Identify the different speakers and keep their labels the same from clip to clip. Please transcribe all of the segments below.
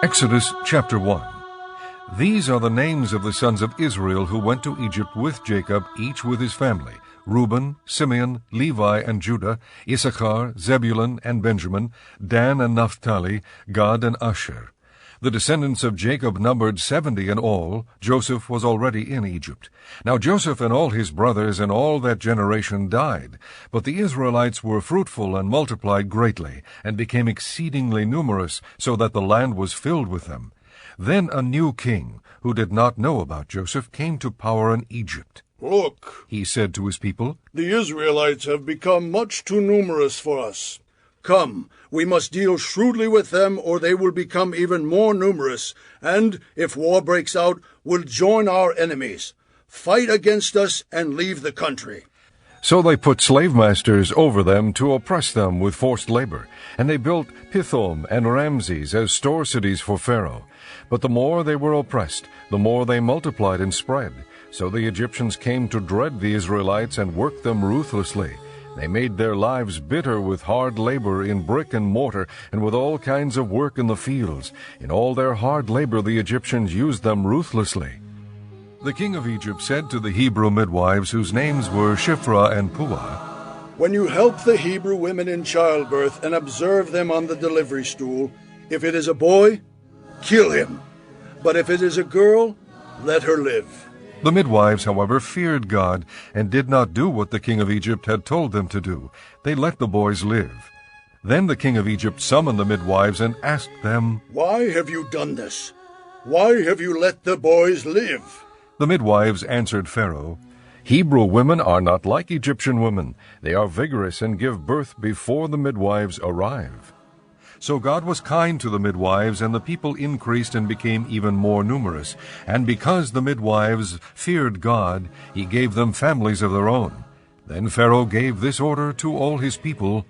Speaker 1: Exodus chapter 1. These are the names of the sons of Israel who went to Egypt with Jacob, each with his family: Reuben, Simeon, Levi, and Judah, Issachar, Zebulun, and Benjamin, Dan and Naphtali, Gad and Asher. The descendants of Jacob numbered 70 in all. Joseph was already in Egypt. Now Joseph and all his brothers and all that generation died. But the Israelites were fruitful and multiplied greatly, and became exceedingly numerous, so that the land was filled with them. Then a new king, who did not know about Joseph, came to power in Egypt.
Speaker 2: "Look,"
Speaker 1: He said to his people,
Speaker 2: "the Israelites have become much too numerous for us. Come, we must deal shrewdly with them, or they will become even more numerous, and, if war breaks out, will join our enemies. Fight against us and leave the country."
Speaker 1: So they put slave masters over them to oppress them with forced labor, and they built Pithom and Ramses as store cities for Pharaoh. But the more they were oppressed, the more they multiplied and spread. So the Egyptians came to dread the Israelites and worked them ruthlessly. They made their lives bitter with hard labor in brick and mortar, and with all kinds of work in the fields. In all their hard labor the Egyptians used them ruthlessly. The king of Egypt said to the Hebrew midwives, whose names were Shiphrah and Puah,
Speaker 2: "When you help the Hebrew women in childbirth and observe them on the delivery stool, if it is a boy, kill him. But if it is a girl, let her live."
Speaker 1: The midwives, however, feared God, and did not do what the king of Egypt had told them to do. They let the boys live. Then the king of Egypt summoned the midwives and asked them,
Speaker 2: "Why have you done this? Why have you let the boys live?"
Speaker 1: The midwives answered Pharaoh, "Hebrew women are not like Egyptian women. They are vigorous and give birth before the midwives arrive." So God was kind to the midwives, and the people increased and became even more numerous. And because the midwives feared God, he gave them families of their own. Then Pharaoh gave this order to all his people: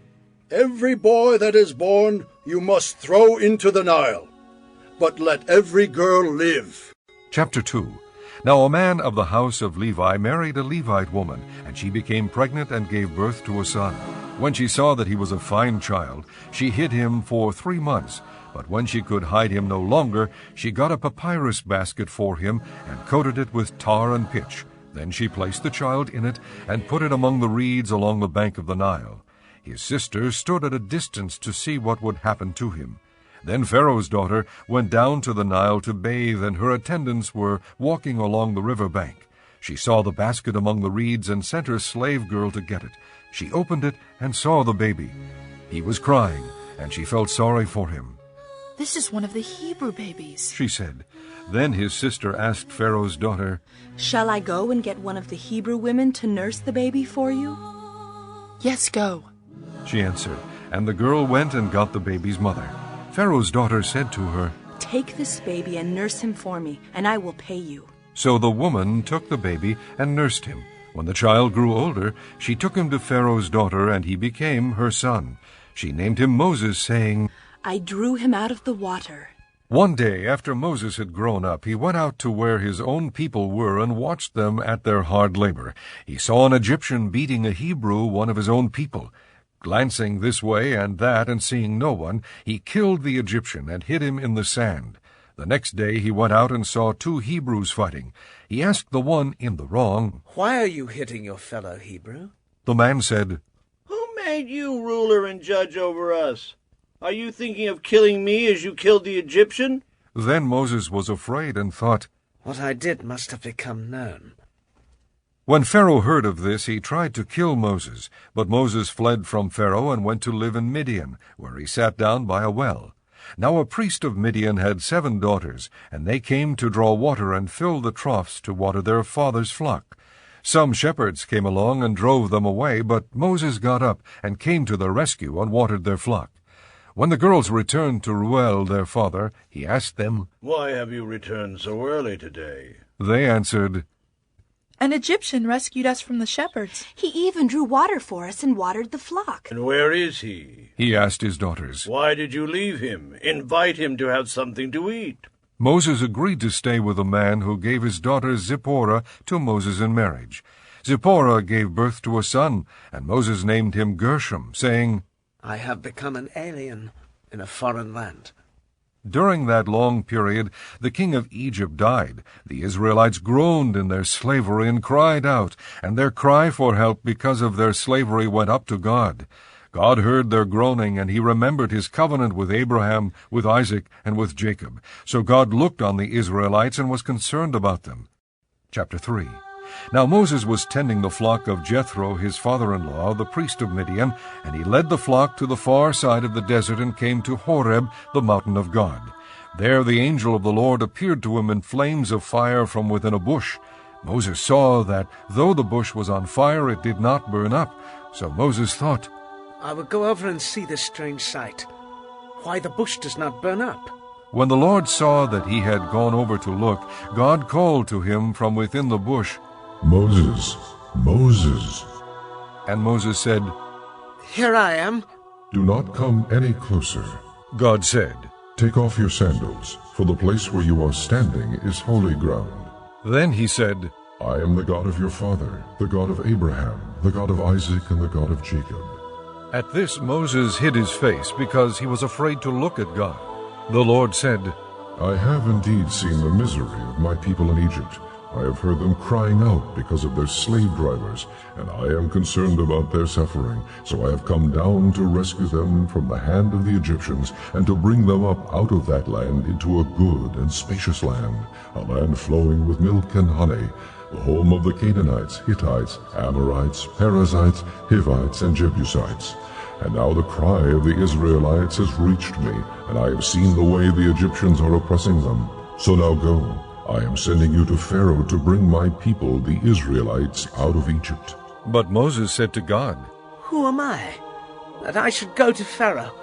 Speaker 2: "Every boy that is born you must throw into the Nile, but let every girl live."
Speaker 1: Chapter 2. Now a man of the house of Levi married a Levite woman, and she became pregnant and gave birth to a son. When she saw that he was a fine child, she hid him for 3 months. But when she could hide him no longer, she got a papyrus basket for him and coated it with tar and pitch. Then she placed the child in it and put it among the reeds along the bank of the Nile. His sister stood at a distance to see what would happen to him. Then Pharaoh's daughter went down to the Nile to bathe, and her attendants were walking along the river bank. She saw the basket among the reeds and sent her slave girl to get it. She opened it and saw the baby. He was crying, and she felt sorry for him.
Speaker 3: "This is one of the Hebrew babies,"
Speaker 1: she said. Then his sister asked Pharaoh's daughter,
Speaker 4: "Shall I go and get one of the Hebrew women to nurse the baby for you?"
Speaker 3: "Yes, go,"
Speaker 1: she answered, and the girl went and got the baby's mother. Pharaoh's daughter said to her,
Speaker 4: "Take this baby and nurse him for me, and I will pay you."
Speaker 1: So the woman took the baby and nursed him. When the child grew older, she took him to Pharaoh's daughter, and he became her son. She named him Moses, saying,
Speaker 4: "I drew him out of the water."
Speaker 1: One day, after Moses had grown up, he went out to where his own people were and watched them at their hard labor. He saw an Egyptian beating a Hebrew, one of his own people. Glancing this way and that and seeing no one, he killed the Egyptian and hid him in the sand. The next day he went out and saw 2 Hebrews fighting. He asked the one in the wrong,
Speaker 5: "Why are you hitting your fellow Hebrew?"
Speaker 1: The man said,
Speaker 6: "Who made you ruler and judge over us? Are you thinking of killing me as you killed the Egyptian?"
Speaker 1: Then Moses was afraid and thought,
Speaker 5: "What I did must have become known."
Speaker 1: When Pharaoh heard of this, he tried to kill Moses. But Moses fled from Pharaoh and went to live in Midian, where he sat down by a well. Now a priest of Midian had 7 daughters, and they came to draw water and fill the troughs to water their father's flock. Some shepherds came along and drove them away, but Moses got up and came to their rescue and watered their flock. When the girls returned to Reuel their father, he asked them,
Speaker 6: "Why have you returned so early today?"
Speaker 1: They answered,
Speaker 3: "An Egyptian rescued us from the shepherds.
Speaker 4: He even drew water for us and watered the flock."
Speaker 6: "And where is he?"
Speaker 1: he asked his daughters.
Speaker 6: "Why did you leave him? Invite him to have something to eat."
Speaker 1: Moses agreed to stay with a man who gave his daughter Zipporah to Moses in marriage. Zipporah gave birth to a son, and Moses named him Gershom, saying,
Speaker 5: "I have become an alien in a foreign land."
Speaker 1: During that long period, the king of Egypt died. The Israelites groaned in their slavery and cried out, and their cry for help because of their slavery went up to God. God heard their groaning, and he remembered his covenant with Abraham, with Isaac, and with Jacob. So God looked on the Israelites and was concerned about them. Chapter 3. Now Moses was tending the flock of Jethro, his father-in-law, the priest of Midian, and he led the flock to the far side of the desert and came to Horeb, the mountain of God. There the angel of the Lord appeared to him in flames of fire from within a bush. Moses saw that, though the bush was on fire, it did not burn up. So Moses thought,
Speaker 5: I will go over and see this strange sight, why the bush does not burn up.
Speaker 1: When the Lord saw that he had gone over to look, God called to him from within the bush,
Speaker 7: Moses, Moses.
Speaker 1: And Moses said,
Speaker 5: Here I am.
Speaker 7: Do not come any closer.
Speaker 1: God said,
Speaker 7: Take off your sandals, for the place where you are standing is holy ground.
Speaker 1: Then he said,
Speaker 7: I am the God of your father, the God of Abraham, the God of Isaac, and the God of Jacob.
Speaker 1: At this Moses hid his face, because he was afraid to look at God. The Lord said,
Speaker 7: I have indeed seen the misery of my people in Egypt. I have heard them crying out because of their slave drivers, and I am concerned about their suffering. So I have come down to rescue them from the hand of the Egyptians, and to bring them up out of that land into a good and spacious land, a land flowing with milk and honey, the home of the Canaanites, Hittites, Amorites, Perizzites, Hivites, and Jebusites. And now the cry of the Israelites has reached me, and I have seen the way the Egyptians are oppressing them. So now go. I am sending you to Pharaoh to bring my people, the Israelites, out of Egypt.
Speaker 1: But Moses said to God,
Speaker 5: Who am I, that I should go to Pharaoh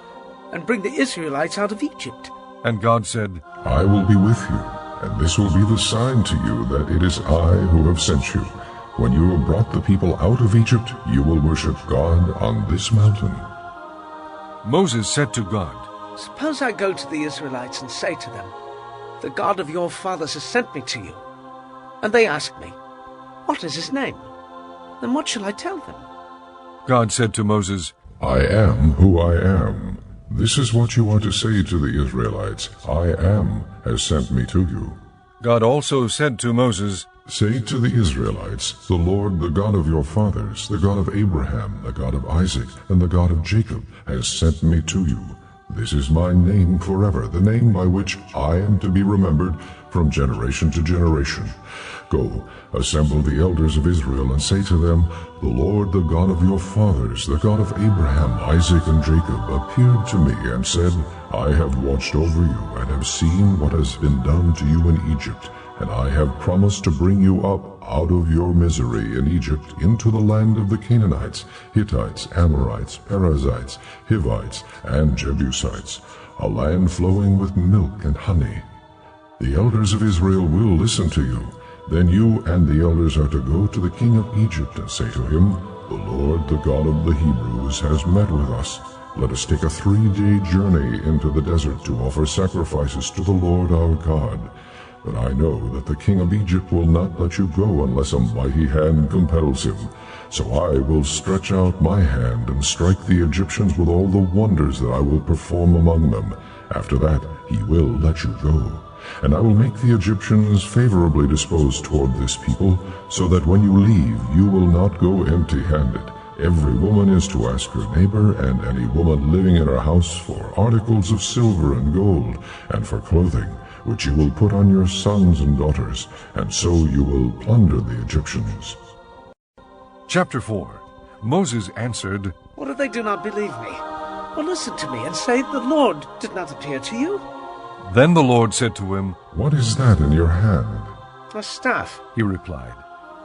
Speaker 5: and bring the Israelites out of Egypt?
Speaker 1: And God said,
Speaker 7: I will be with you, and this will be the sign to you that it is I who have sent you. When you have brought the people out of Egypt, you will worship God on this mountain.
Speaker 1: Moses said to God,
Speaker 5: Suppose I go to the Israelites and say to them, The God of your fathers has sent me to you. And they ask me, What is his name? Then what shall I tell them?
Speaker 1: God said to Moses,
Speaker 7: I am who I am. This is what you are to say to the Israelites. I am has sent me to you.
Speaker 1: God also said to Moses,
Speaker 7: Say to the Israelites, The Lord, the God of your fathers, the God of Abraham, the God of Isaac, and the God of Jacob, has sent me to you. This is my name forever, the name by which I am to be remembered from generation to generation. Go, assemble the elders of Israel, and say to them, The Lord, the God of your fathers, the God of Abraham, Isaac, and Jacob, appeared to me and said, I have watched over you, and have seen what has been done to you in Egypt, and I have promised to bring you up out of your misery in Egypt into the land of the Canaanites, Hittites, Amorites, Perizzites, Hivites, and Jebusites, a land flowing with milk and honey. The elders of Israel will listen to you. Then you and the elders are to go to the king of Egypt and say to him, The Lord, the God of the Hebrews, has met with us. Let us take a 3-day journey into the desert to offer sacrifices to the Lord our God. But I know that the king of Egypt will not let you go unless a mighty hand compels him. So I will stretch out my hand and strike the Egyptians with all the wonders that I will perform among them. After that he will let you go. And I will make the Egyptians favorably disposed toward this people, so that when you leave you will not go empty-handed. Every woman is to ask her neighbor and any woman living in her house for articles of silver and gold, and for clothing, which you will put on your sons and daughters, and so you will plunder the Egyptians.
Speaker 1: Chapter 4. Moses answered,
Speaker 5: What if they do not believe me? Well, listen to me and say, The Lord did not appear to you.
Speaker 1: Then the Lord said to him,
Speaker 7: What is that in your hand?
Speaker 5: A staff.
Speaker 1: He replied.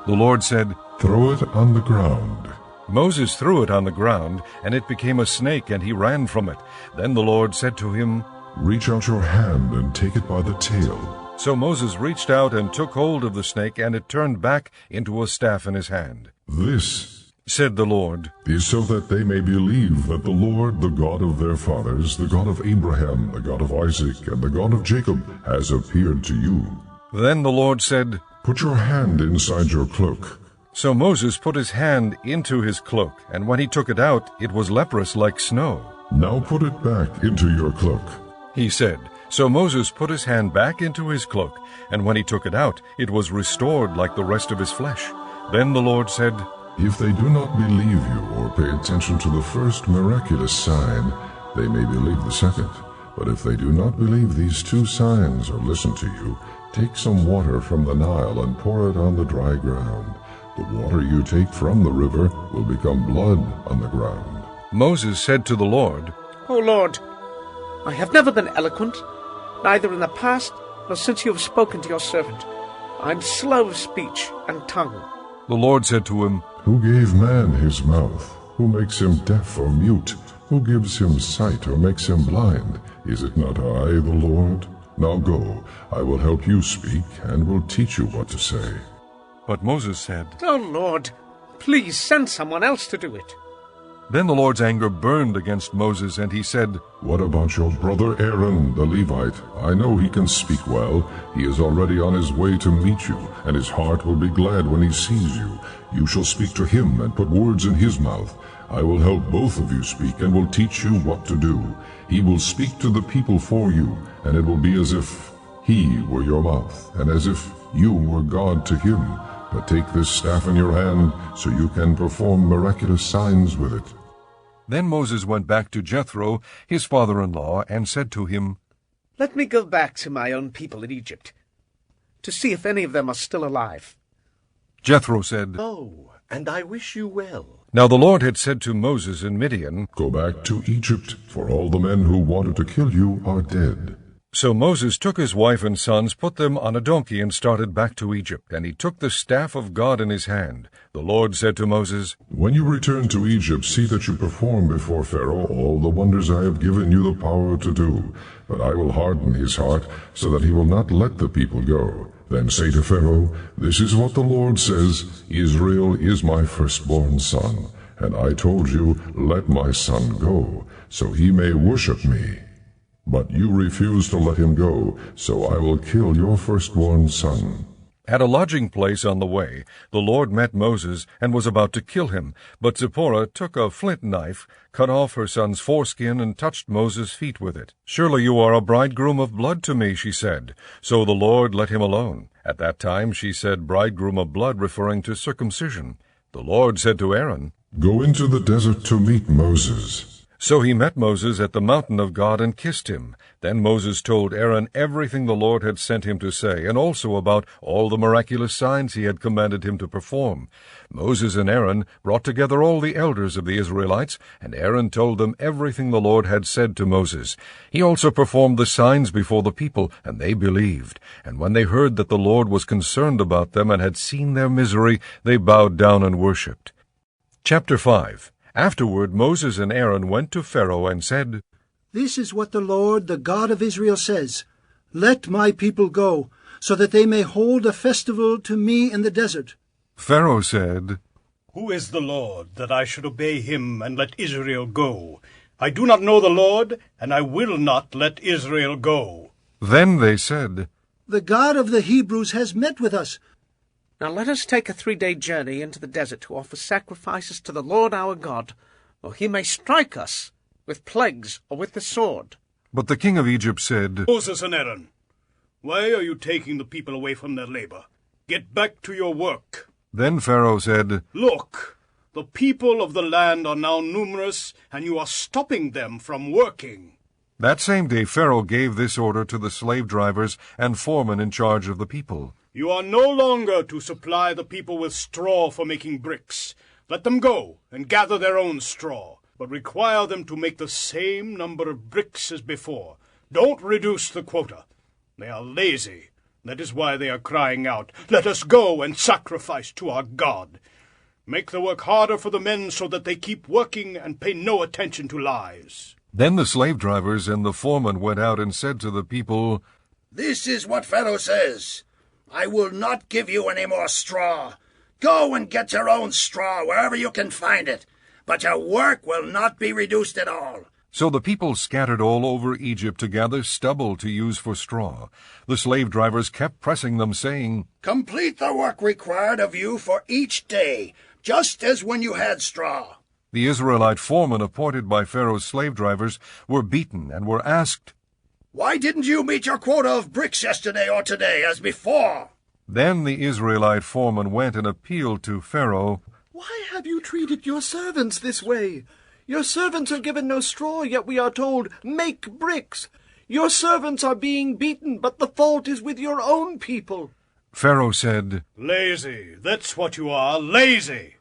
Speaker 1: The Lord said,
Speaker 7: Throw it on the ground.
Speaker 1: Moses threw it on the ground, and it became a snake, and he ran from it. Then the Lord said to him,
Speaker 7: Reach out your hand and take it by the tail.
Speaker 1: So Moses reached out and took hold of the snake, and it turned back into a staff in his hand.
Speaker 7: This,
Speaker 1: said the Lord,
Speaker 7: is so that they may believe that the Lord, the God of their fathers, the God of Abraham, the God of Isaac, and the God of Jacob, has appeared to you.
Speaker 1: Then the Lord said,
Speaker 7: Put your hand inside your cloak.
Speaker 1: So Moses put his hand into his cloak, and when he took it out, it was leprous like snow.
Speaker 7: Now put it back into your cloak.
Speaker 1: He said. So Moses put his hand back into his cloak, and when he took it out, it was restored like the rest of his flesh. Then the Lord said,
Speaker 7: If they do not believe you or pay attention to the first miraculous sign, they may believe the second. But if they do not believe these two signs or listen to you, take some water from the Nile and pour it on the dry ground. The water you take from the river will become blood on the ground.
Speaker 1: Moses said to the Lord,
Speaker 5: O Lord, I have never been eloquent, neither in the past nor since you have spoken to your servant. I am slow of speech and tongue.
Speaker 1: The Lord said to him,
Speaker 7: Who gave man his mouth? Who makes him deaf or mute? Who gives him sight or makes him blind? Is it not I, the Lord? Now go, I will help you speak, and will teach you what to say.
Speaker 1: But Moses said,
Speaker 5: O Lord, please send someone else to do it.
Speaker 1: Then the Lord's anger burned against Moses, and he said,
Speaker 7: What about your brother Aaron, the Levite? I know he can speak well. He is already on his way to meet you, and his heart will be glad when he sees you. You shall speak to him and put words in his mouth. I will help both of you speak, and will teach you what to do. He will speak to the people for you, and it will be as if he were your mouth, and as if you were God to him. But take this staff in your hand, so you can perform miraculous signs with it.
Speaker 1: Then Moses went back to Jethro, his father-in-law, and said to him,
Speaker 5: Let me go back to my own people in Egypt, to see if any of them are still alive.
Speaker 1: Jethro said,
Speaker 8: Oh, and I wish you well.
Speaker 1: Now the Lord had said to Moses in Midian,
Speaker 7: Go back to Egypt, for all the men who wanted to kill you are dead.
Speaker 1: So Moses took his wife and sons, put them on a donkey, and started back to Egypt. And he took the staff of God in his hand. The Lord said to Moses,
Speaker 7: When you return to Egypt, see that you perform before Pharaoh all the wonders I have given you the power to do. But I will harden his heart, so that he will not let the people go. Then say to Pharaoh, This is what the Lord says, Israel is my firstborn son. And I told you, Let my son go, so he may worship me. But you refuse to let him go, so I will kill your firstborn son.
Speaker 1: At a lodging place on the way, the Lord met Moses and was about to kill him. But Zipporah took a flint knife, cut off her son's foreskin, and touched Moses' feet with it. Surely you are a bridegroom of blood to me, she said. So the Lord let him alone. At that time she said bridegroom of blood, referring to circumcision. The Lord said to Aaron,
Speaker 7: Go into the desert to meet Moses.
Speaker 1: So he met Moses at the mountain of God and kissed him. Then Moses told Aaron everything the Lord had sent him to say, and also about all the miraculous signs he had commanded him to perform. Moses and Aaron brought together all the elders of the Israelites, and Aaron told them everything the Lord had said to Moses. He also performed the signs before the people, and they believed. And when they heard that the Lord was concerned about them and had seen their misery, they bowed down and worshipped. Chapter 5. Afterward Moses and Aaron went to Pharaoh and said,
Speaker 2: This is what the Lord, the God of Israel, says. Let my people go, so that they may hold a festival to me in the desert.
Speaker 1: Pharaoh said,
Speaker 9: Who is the Lord, that I should obey him and let Israel go? I do not know the Lord, and I will not let Israel go.
Speaker 1: Then they said,
Speaker 2: The God of the Hebrews has met with us.
Speaker 5: Now let us take a 3-day journey into the desert to offer sacrifices to the Lord our God, or he may strike us with plagues or with the sword.
Speaker 1: But the king of Egypt said,
Speaker 9: Moses and Aaron, why are you taking the people away from their labor? Get back to your work.
Speaker 1: Then Pharaoh said,
Speaker 9: Look, the people of the land are now numerous, and you are stopping them from working.
Speaker 1: That same day Pharaoh gave this order to the slave drivers and foremen in charge of the people.
Speaker 9: You are no longer to supply the people with straw for making bricks. Let them go and gather their own straw, but require them to make the same number of bricks as before. Don't reduce the quota. They are lazy. That is why they are crying out, Let us go and sacrifice to our God. Make the work harder for the men so that they keep working and pay no attention to lies.
Speaker 1: Then the slave drivers and the foremen went out and said to the people,
Speaker 2: This is what Pharaoh says. I will not give you any more straw. Go and get your own straw wherever you can find it, but your work will not be reduced at all.
Speaker 1: So the people scattered all over Egypt to gather stubble to use for straw. The slave drivers kept pressing them, saying,
Speaker 2: Complete the work required of you for each day, just as when you had straw.
Speaker 1: The Israelite foremen appointed by Pharaoh's slave drivers were beaten and were asked,
Speaker 2: Why didn't you meet your quota of bricks yesterday or today as before?
Speaker 1: Then the Israelite foreman went and appealed to Pharaoh.
Speaker 8: Why have you treated your servants this way? Your servants are given no straw, yet we are told, make bricks. Your servants are being beaten, but the fault is with your own people.
Speaker 1: Pharaoh said,
Speaker 9: Lazy, that's what you are, lazy.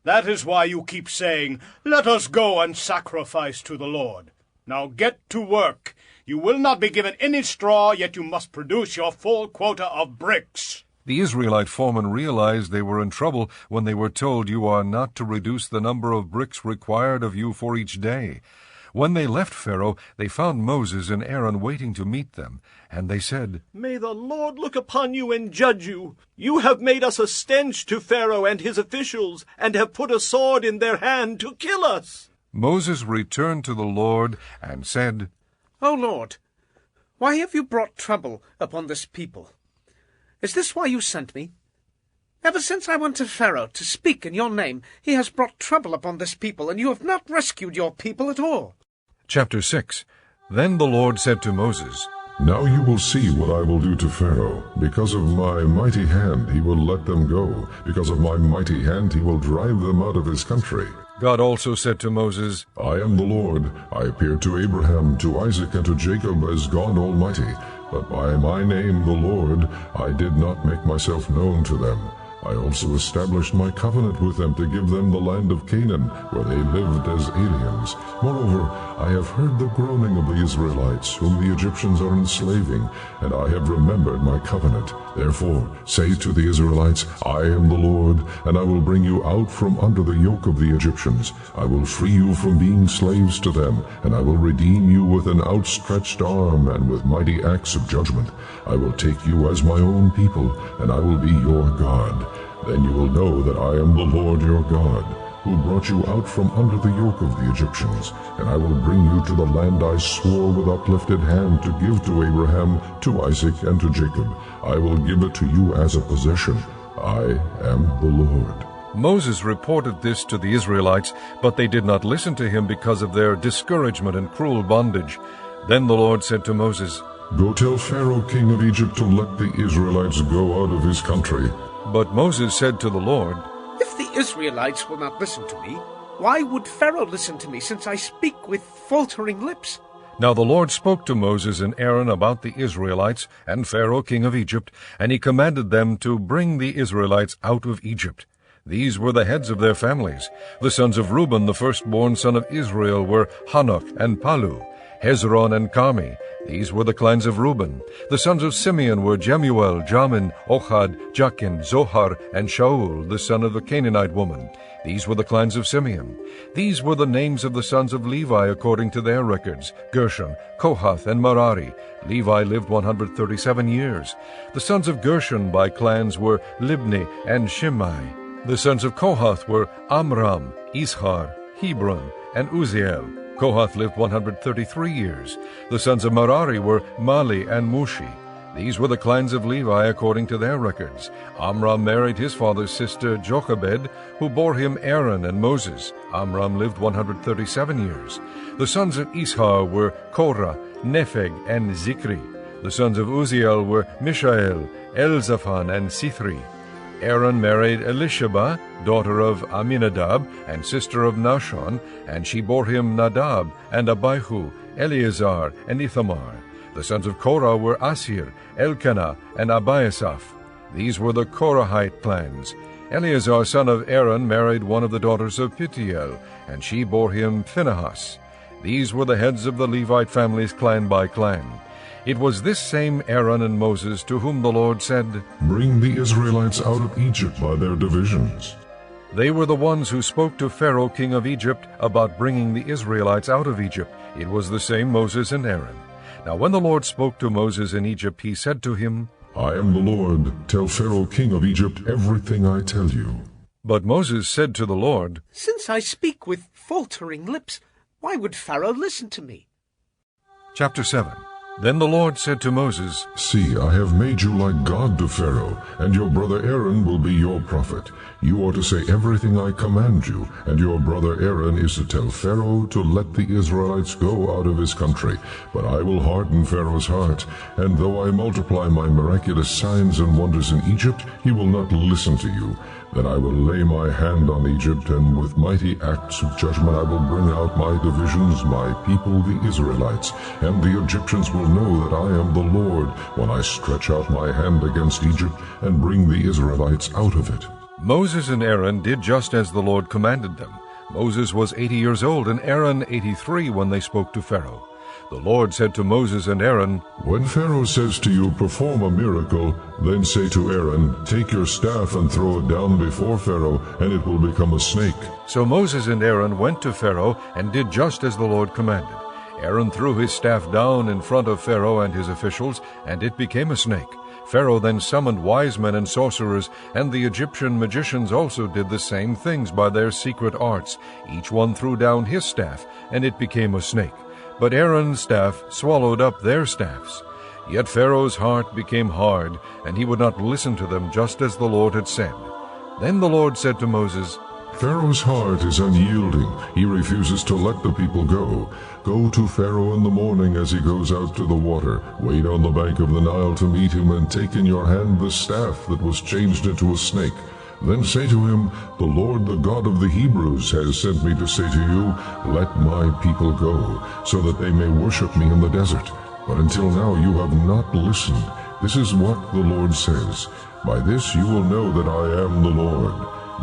Speaker 9: That is why you keep saying, let us go and sacrifice to the Lord. Now get to work. You will not be given any straw, yet you must produce your full quota of bricks.
Speaker 1: The Israelite foreman realized they were in trouble when they were told, you are not to reduce the number of bricks required of you for each day. When they left Pharaoh, they found Moses and Aaron waiting to meet them, and they said,
Speaker 8: May the Lord look upon you and judge you. You have made us a stench to Pharaoh and his officials, and have put a sword in their hand to kill us.
Speaker 1: Moses returned to the Lord and said,
Speaker 5: O Lord, why have you brought trouble upon this people? Is this why you sent me? Ever since I went to Pharaoh to speak in your name, he has brought trouble upon this people, and you have not rescued your people at all.
Speaker 1: Chapter 6. Then the Lord said to Moses,
Speaker 7: Now you will see what I will do to Pharaoh. Because of my mighty hand he will let them go. Because of my mighty hand he will drive them out of his country.
Speaker 1: God also said to Moses,
Speaker 7: I am the Lord. I appeared to Abraham, to Isaac, and to Jacob as God Almighty. But by my name, the Lord, I did not make myself known to them. I also established my covenant with them to give them the land of Canaan, where they lived as aliens. Moreover, I have heard the groaning of the Israelites, whom the Egyptians are enslaving, and I have remembered my covenant. Therefore, say to the Israelites, I am the Lord, and I will bring you out from under the yoke of the Egyptians. I will free you from being slaves to them, and I will redeem you with an outstretched arm and with mighty acts of judgment. I will take you as my own people, and I will be your God. Then you will know that I am the Lord your God, who brought you out from under the yoke of the Egyptians, and I will bring you to the land I swore with uplifted hand to give to Abraham, to Isaac, and to Jacob. I will give it to you as a possession. I am the Lord.
Speaker 1: Moses reported this to the Israelites, but they did not listen to him because of their discouragement and cruel bondage. Then the Lord said to Moses,
Speaker 7: Go tell Pharaoh king of Egypt to let the Israelites go out of his country.
Speaker 1: But Moses said to the Lord,
Speaker 5: If the Israelites will not listen to me, why would Pharaoh listen to me, since I speak with faltering lips?
Speaker 1: Now the Lord spoke to Moses and Aaron about the Israelites and Pharaoh king of Egypt, and he commanded them to bring the Israelites out of Egypt. These were the heads of their families. The sons of Reuben, the firstborn son of Israel, were Hanok and Palu, Hezron and Carmi. These were the clans of Reuben. The sons of Simeon were Jemuel, Jamin, Ohad, Jachin, Zohar, and Shaul, the son of a Canaanite woman. These were the clans of Simeon. These were the names of the sons of Levi according to their records: Gershon, Kohath, and Merari. Levi lived 137 years. The sons of Gershon by clans were Libni and Shimei. The sons of Kohath were Amram, Izhar, Hebron, and Uzziel. Kohath lived 133 years. The sons of Merari were Mali and Mushi. These were the clans of Levi according to their records. Amram married his father's sister Jochebed, who bore him Aaron and Moses. Amram lived 137 years. The sons of Ishar were Korah, Nepheg, and Zikri. The sons of Uzziel were Mishael, Elzaphan, and Sithri. Aaron married Elisheba, daughter of Aminadab, and sister of Nahshon, and she bore him Nadab, and Abihu, Eleazar, and Ithamar. The sons of Korah were Asir, Elkanah, and Abiasaph. These were the Korahite clans. Eleazar, son of Aaron, married one of the daughters of Pitiel, and she bore him Phinehas. These were the heads of the Levite families clan by clan. It was this same Aaron and Moses to whom the Lord said,
Speaker 7: Bring the Israelites out of Egypt by their divisions.
Speaker 1: They were the ones who spoke to Pharaoh king of Egypt about bringing the Israelites out of Egypt. It was the same Moses and Aaron. Now when the Lord spoke to Moses in Egypt, he said to him,
Speaker 7: I am the Lord. Tell Pharaoh king of Egypt everything I tell you.
Speaker 1: But Moses said to the Lord,
Speaker 5: Since I speak with faltering lips, why would Pharaoh listen to me?
Speaker 1: Chapter 7. Then the Lord said to Moses,
Speaker 7: See, I have made you like God to Pharaoh, and your brother Aaron will be your prophet. You are to say everything I command you, and your brother Aaron is to tell Pharaoh to let the Israelites go out of his country. But I will harden Pharaoh's heart, and though I multiply my miraculous signs and wonders in Egypt, he will not listen to you. Then I will lay my hand on Egypt, and with mighty acts of judgment I will bring out my divisions, my people the Israelites, and the Egyptians will know that I am the Lord when I stretch out my hand against Egypt and bring the Israelites out of it.
Speaker 1: Moses and Aaron did just as the Lord commanded them. Moses was 80 years old, and Aaron 83 when they spoke to Pharaoh. The Lord said to Moses and Aaron,
Speaker 7: When Pharaoh says to you, Perform a miracle, then say to Aaron, Take your staff and throw it down before Pharaoh, and it will become a snake.
Speaker 1: So Moses and Aaron went to Pharaoh and did just as the Lord commanded. Aaron threw his staff down in front of Pharaoh and his officials, and it became a snake. Pharaoh then summoned wise men and sorcerers, and the Egyptian magicians also did the same things by their secret arts. Each one threw down his staff, and it became a snake. But Aaron's staff swallowed up their staffs. Yet Pharaoh's heart became hard, and he would not listen to them, just as the Lord had said. Then the Lord said to Moses,
Speaker 7: Pharaoh's heart is unyielding. He refuses to let the people go. Go to Pharaoh in the morning as he goes out to the water. Wait on the bank of the Nile to meet him, and take in your hand the staff that was changed into a snake. Then say to him, The Lord, the God of the Hebrews, has sent me to say to you, Let my people go, so that they may worship me in the desert. But until now you have not listened. This is what the Lord says. By this you will know that I am the Lord.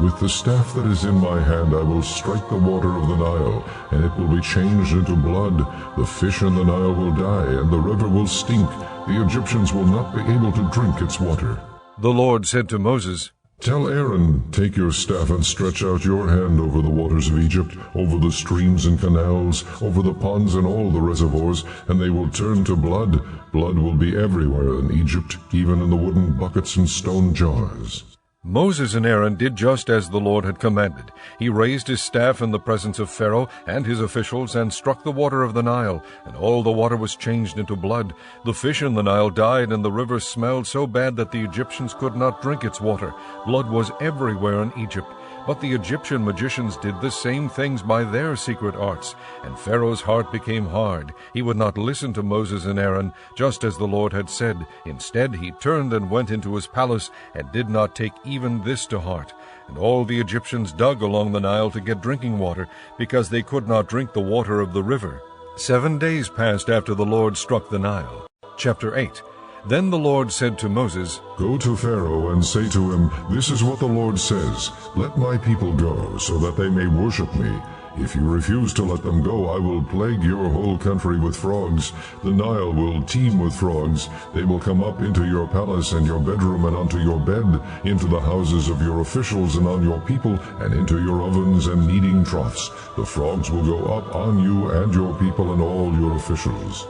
Speaker 7: With the staff that is in my hand I will strike the water of the Nile, and it will be changed into blood. The fish in the Nile will die, and the river will stink. The Egyptians will not be able to drink its water.
Speaker 1: The Lord said to Moses,
Speaker 7: Tell Aaron, Take your staff and stretch out your hand over the waters of Egypt, over the streams and canals, over the ponds and all the reservoirs, and they will turn to blood. Blood will be everywhere in Egypt, even in the wooden buckets and stone jars.
Speaker 1: Moses and Aaron did just as the Lord had commanded. He raised his staff in the presence of Pharaoh and his officials and struck the water of the Nile, and all the water was changed into blood. The fish in the Nile died, and the river smelled so bad that the Egyptians could not drink its water. Blood was everywhere in Egypt. But the Egyptian magicians did the same things by their secret arts, and Pharaoh's heart became hard. He would not listen to Moses and Aaron, just as the Lord had said. Instead, he turned and went into his palace, and did not take even this to heart. And all the Egyptians dug along the Nile to get drinking water, because they could not drink the water of the river. 7 days passed after the Lord struck the Nile. Chapter 8. Then the Lord said to Moses,
Speaker 7: Go to Pharaoh and say to him, This is what the Lord says, Let my people go, so that they may worship me. If you refuse to let them go, I will plague your whole country with frogs. The Nile will teem with frogs. They will come up into your palace and your bedroom and onto your bed, into the houses of your officials and on your people, and into your ovens and kneading troughs. The frogs will go up on you and your people and all your officials.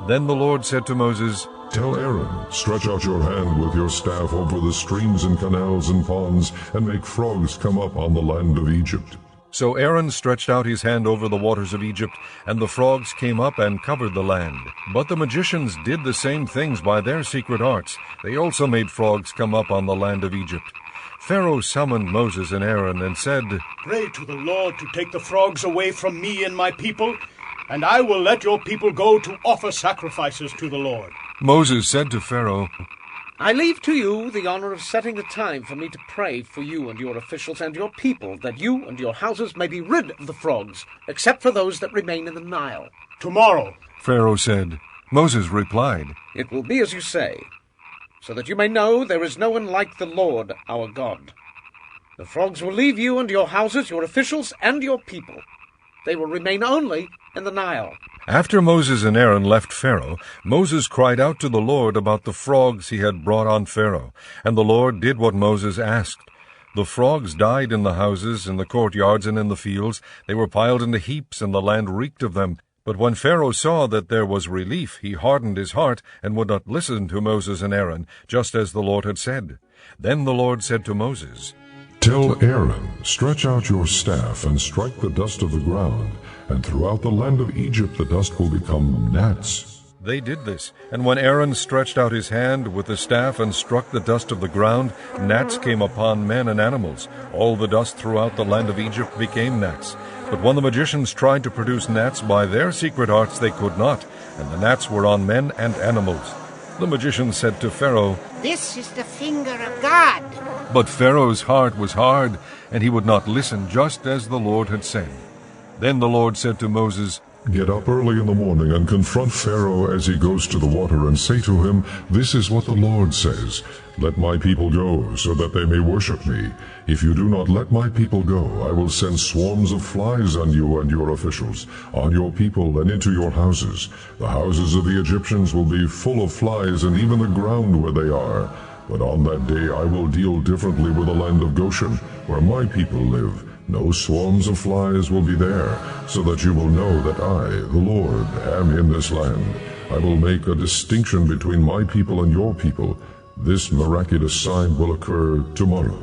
Speaker 1: Then the Lord said to Moses,
Speaker 7: Tell Aaron, Stretch out your hand with your staff over the streams and canals and ponds, and make frogs come up on the land of Egypt.
Speaker 1: So Aaron stretched out his hand over the waters of Egypt, and the frogs came up and covered the land. But the magicians did the same things by their secret arts. They also made frogs come up on the land of Egypt. Pharaoh summoned Moses and Aaron and said,
Speaker 9: Pray to the Lord to take the frogs away from me and my people, and I will let your people go to offer sacrifices to the Lord.
Speaker 1: Moses said to Pharaoh,
Speaker 5: I leave to you the honor of setting the time for me to pray for you and your officials and your people, that you and your houses may be rid of the frogs, except for those that remain in the Nile.
Speaker 9: Tomorrow,
Speaker 1: Pharaoh said. Moses replied,
Speaker 5: It will be as you say, so that you may know there is no one like the Lord our God. The frogs will leave you and your houses, your officials, and your people. They will remain only in the Nile.
Speaker 1: After Moses and Aaron left Pharaoh, Moses cried out to the Lord about the frogs he had brought on Pharaoh, and the Lord did what Moses asked. The frogs died in the houses, in the courtyards, and in the fields. They were piled into heaps, and the land reeked of them. But when Pharaoh saw that there was relief, he hardened his heart, and would not listen to Moses and Aaron, just as the Lord had said. Then the Lord said to Moses,
Speaker 7: Tell Aaron, Stretch out your staff and strike the dust of the ground, and throughout the land of Egypt the dust will become gnats.
Speaker 1: They did this, and when Aaron stretched out his hand with the staff and struck the dust of the ground, gnats came upon men and animals. All the dust throughout the land of Egypt became gnats. But when the magicians tried to produce gnats by their secret arts, they could not, and the gnats were on men and animals. The magicians said to Pharaoh,
Speaker 10: "This is the finger of God."
Speaker 1: But Pharaoh's heart was hard, and he would not listen, just as the Lord had said. Then the Lord said to Moses,
Speaker 7: Get up early in the morning and confront Pharaoh as he goes to the water, and say to him, This is what the Lord says, Let my people go, so that they may worship me. If you do not let my people go, I will send swarms of flies on you and your officials, on your people and into your houses. The houses of the Egyptians will be full of flies, and even the ground where they are. But on that day I will deal differently with the land of Goshen, where my people live. No swarms of flies will be there, so that you will know that I, the Lord, am in this land. I will make a distinction between my people and your people. This miraculous sign will occur tomorrow.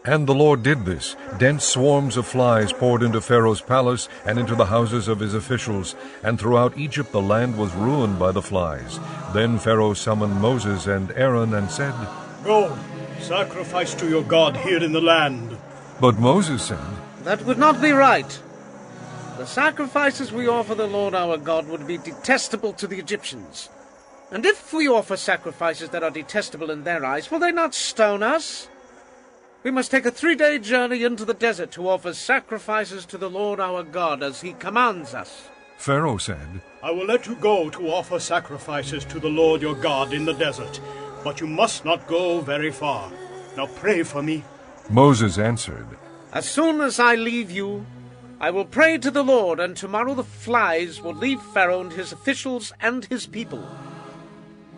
Speaker 1: And the Lord did this. Dense swarms of flies poured into Pharaoh's palace and into the houses of his officials, and throughout Egypt the land was ruined by the flies. Then Pharaoh summoned Moses and Aaron and said,
Speaker 9: Go, sacrifice to your God here in the land.
Speaker 1: But Moses said,
Speaker 5: That would not be right. The sacrifices we offer the Lord our God would be detestable to the Egyptians. And if we offer sacrifices that are detestable in their eyes, will they not stone us? We must take a 3-day journey into the desert to offer sacrifices to the Lord our God as he commands us.
Speaker 1: Pharaoh said,
Speaker 9: I will let you go to offer sacrifices to the Lord your God in the desert, but you must not go very far. Now pray for me.
Speaker 1: Moses answered,
Speaker 5: As soon as I leave you, I will pray to the Lord, and tomorrow the flies will leave Pharaoh and his officials and his people.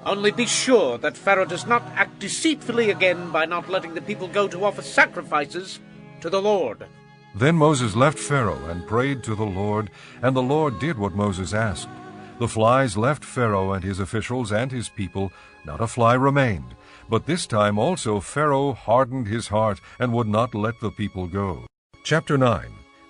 Speaker 5: Only be sure that Pharaoh does not act deceitfully again by not letting the people go to offer sacrifices to the Lord.
Speaker 1: Then Moses left Pharaoh and prayed to the Lord, and the Lord did what Moses asked. The flies left Pharaoh and his officials and his people. Not a fly remained. But this time also Pharaoh hardened his heart and would not let the people go. Chapter 9.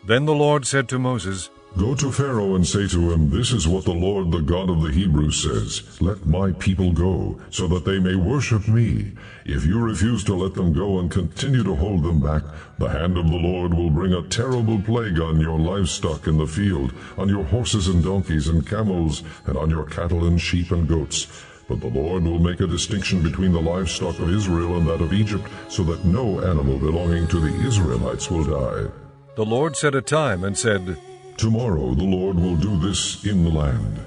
Speaker 1: Then the Lord said to Moses,
Speaker 7: Go to Pharaoh and say to him, This is what the Lord, the God of the Hebrews, says, Let my people go, so that they may worship me. If you refuse to let them go and continue to hold them back, the hand of the Lord will bring a terrible plague on your livestock in the field, on your horses and donkeys and camels, and on your cattle and sheep and goats. But the Lord will make a distinction between the livestock of Israel and that of Egypt, so that no animal belonging to the Israelites will die.
Speaker 1: The Lord set a time and said,
Speaker 7: Tomorrow the Lord will do this in the land.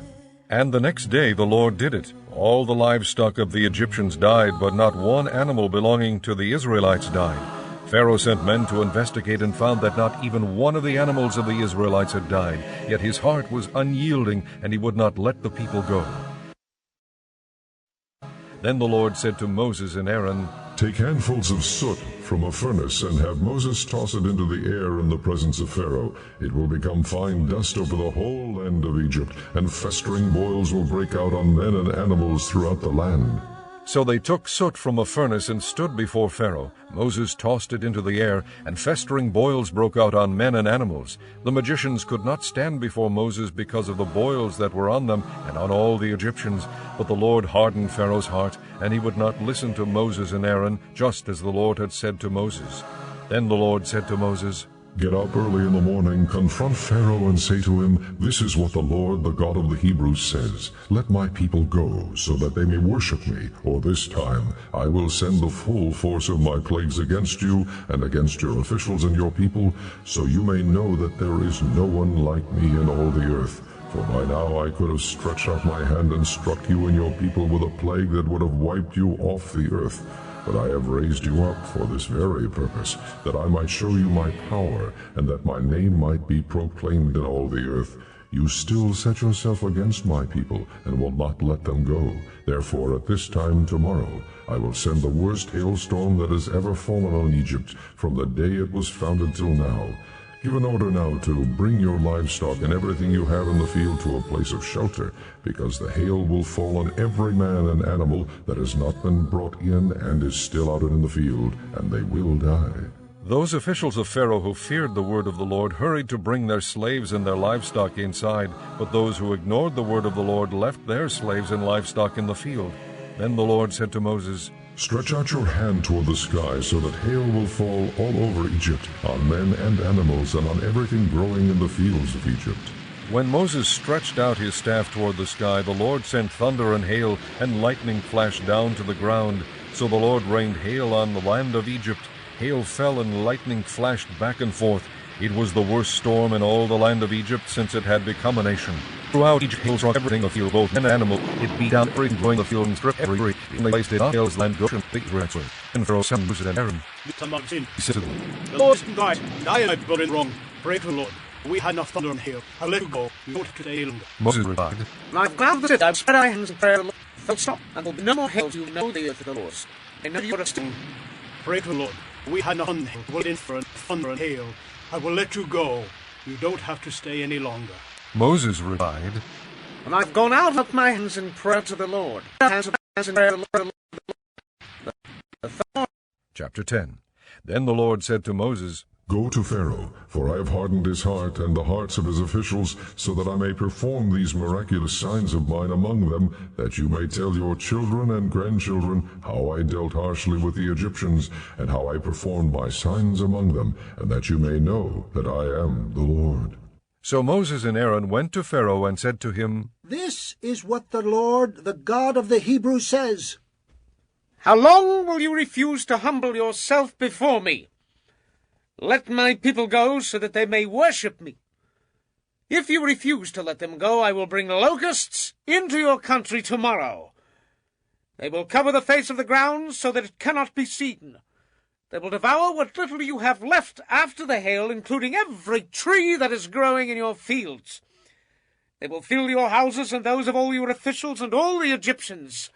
Speaker 1: And the next day the Lord did it. All the livestock of the Egyptians died, but not one animal belonging to the Israelites died. Pharaoh sent men to investigate and found that not even one of the animals of the Israelites had died. Yet his heart was unyielding, and he would not let the people go. Then the Lord said to Moses and Aaron,
Speaker 7: Take handfuls of soot from a furnace, and have Moses toss it into the air in the presence of Pharaoh. It will become fine dust over the whole land of Egypt, and festering boils will break out on men and animals throughout the land.
Speaker 1: So they took soot from a furnace and stood before Pharaoh. Moses tossed it into the air, and festering boils broke out on men and animals. The magicians could not stand before Moses because of the boils that were on them and on all the Egyptians. But the Lord hardened Pharaoh's heart, and he would not listen to Moses and Aaron, just as the Lord had said to Moses. Then the Lord said to Moses,
Speaker 7: Get up early in the morning, confront Pharaoh, and say to him, This is what the Lord, the God of the Hebrews, says. Let my people go, so that they may worship me, or this time I will send the full force of my plagues against you and against your officials and your people, so you may know that there is no one like me in all the earth. For by now I could have stretched out my hand and struck you and your people with a plague that would have wiped you off the earth. But I have raised you up for this very purpose, that I might show you my power, and that my name might be proclaimed in all the earth. You still set yourself against my people, and will not let them go. Therefore at this time tomorrow I will send the worst hailstorm that has ever fallen on Egypt, from the day it was founded till now. Give an order now to bring your livestock and everything you have in the field to a place of shelter, because the hail will fall on every man and animal that has not been brought in and is still out in the field, and they will die.
Speaker 1: Those officials of Pharaoh who feared the word of the Lord hurried to bring their slaves and their livestock inside, but those who ignored the word of the Lord left their slaves and livestock in the field. Then the Lord said to Moses,
Speaker 7: Stretch out your hand toward the sky so that hail will fall all over Egypt, on men and animals, and on everything growing in the fields of Egypt.
Speaker 1: When Moses stretched out his staff toward the sky, the Lord sent thunder and hail, and lightning flashed down to the ground. So the Lord rained hail on the land of Egypt. Hail fell and lightning flashed back and forth. It was the worst storm in all the land of Egypt since it had become a nation. Throughout Egypt hail struck everything of the field, both men and animal. It beat down everything growing in the field and stripped every tree. And they placed it on Hail's land, Goshen, the Israelites. And Pharaoh summoned Moses and Aaron. He said to them,
Speaker 9: The Lord is right, and I am not wrong. Pray to the Lord. We had enough thunder and hail. I'll let you go. You don't have to stay longer.
Speaker 1: Moses replied,
Speaker 5: I've granted, I've spread my hands in prayer. They'll stop, and there'll be no more hail. You know the earth of the Lord. I know you're a stone.
Speaker 9: Pray to the Lord. We had enough thunder and hail. I will let you go. You don't have to stay any longer.
Speaker 1: Moses replied,
Speaker 5: And I've gone out of my hands in prayer to the Lord.
Speaker 1: Chapter 10. Then the Lord said to Moses,
Speaker 7: Go to Pharaoh, for I have hardened his heart and the hearts of his officials, so that I may perform these miraculous signs of mine among them, that you may tell your children and grandchildren how I dealt harshly with the Egyptians, and how I performed my signs among them, and that you may know that I am the Lord.
Speaker 1: So Moses and Aaron went to Pharaoh and said to him,
Speaker 11: This is what the Lord, the God of the Hebrews, says.
Speaker 5: How long will you refuse to humble yourself before me? Let my people go, so that they may worship me. If you refuse to let them go, I will bring locusts into your country tomorrow. They will cover the face of the ground, so that it cannot be seen. They will devour what little you have left after the hail, including every tree that is growing in your fields. They will fill your houses and those of all your officials and all the Egyptians.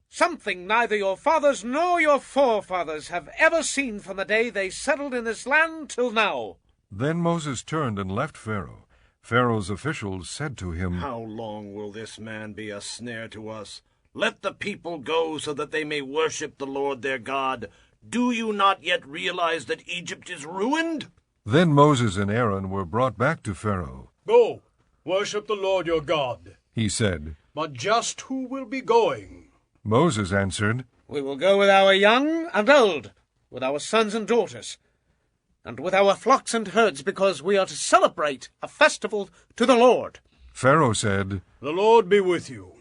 Speaker 5: Something neither your fathers nor your forefathers have ever seen from the day they settled in this land till now.
Speaker 1: Then Moses turned and left Pharaoh. Pharaoh's officials said to him,
Speaker 8: How long will this man be a snare to us? Let the people go so that they may worship the Lord their God. Do you not yet realize that Egypt is ruined?
Speaker 1: Then Moses and Aaron were brought back to Pharaoh.
Speaker 9: Go, worship the Lord your God.
Speaker 1: He said,
Speaker 9: But just who will be going?
Speaker 1: Moses answered,
Speaker 5: We will go with our young and old, with our sons and daughters, and with our flocks and herds, because we are to celebrate a festival to the Lord.
Speaker 1: Pharaoh said,
Speaker 9: The Lord be with you.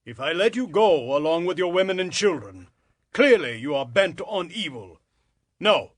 Speaker 9: If I let you go along with your women and children, clearly you are bent on evil. No,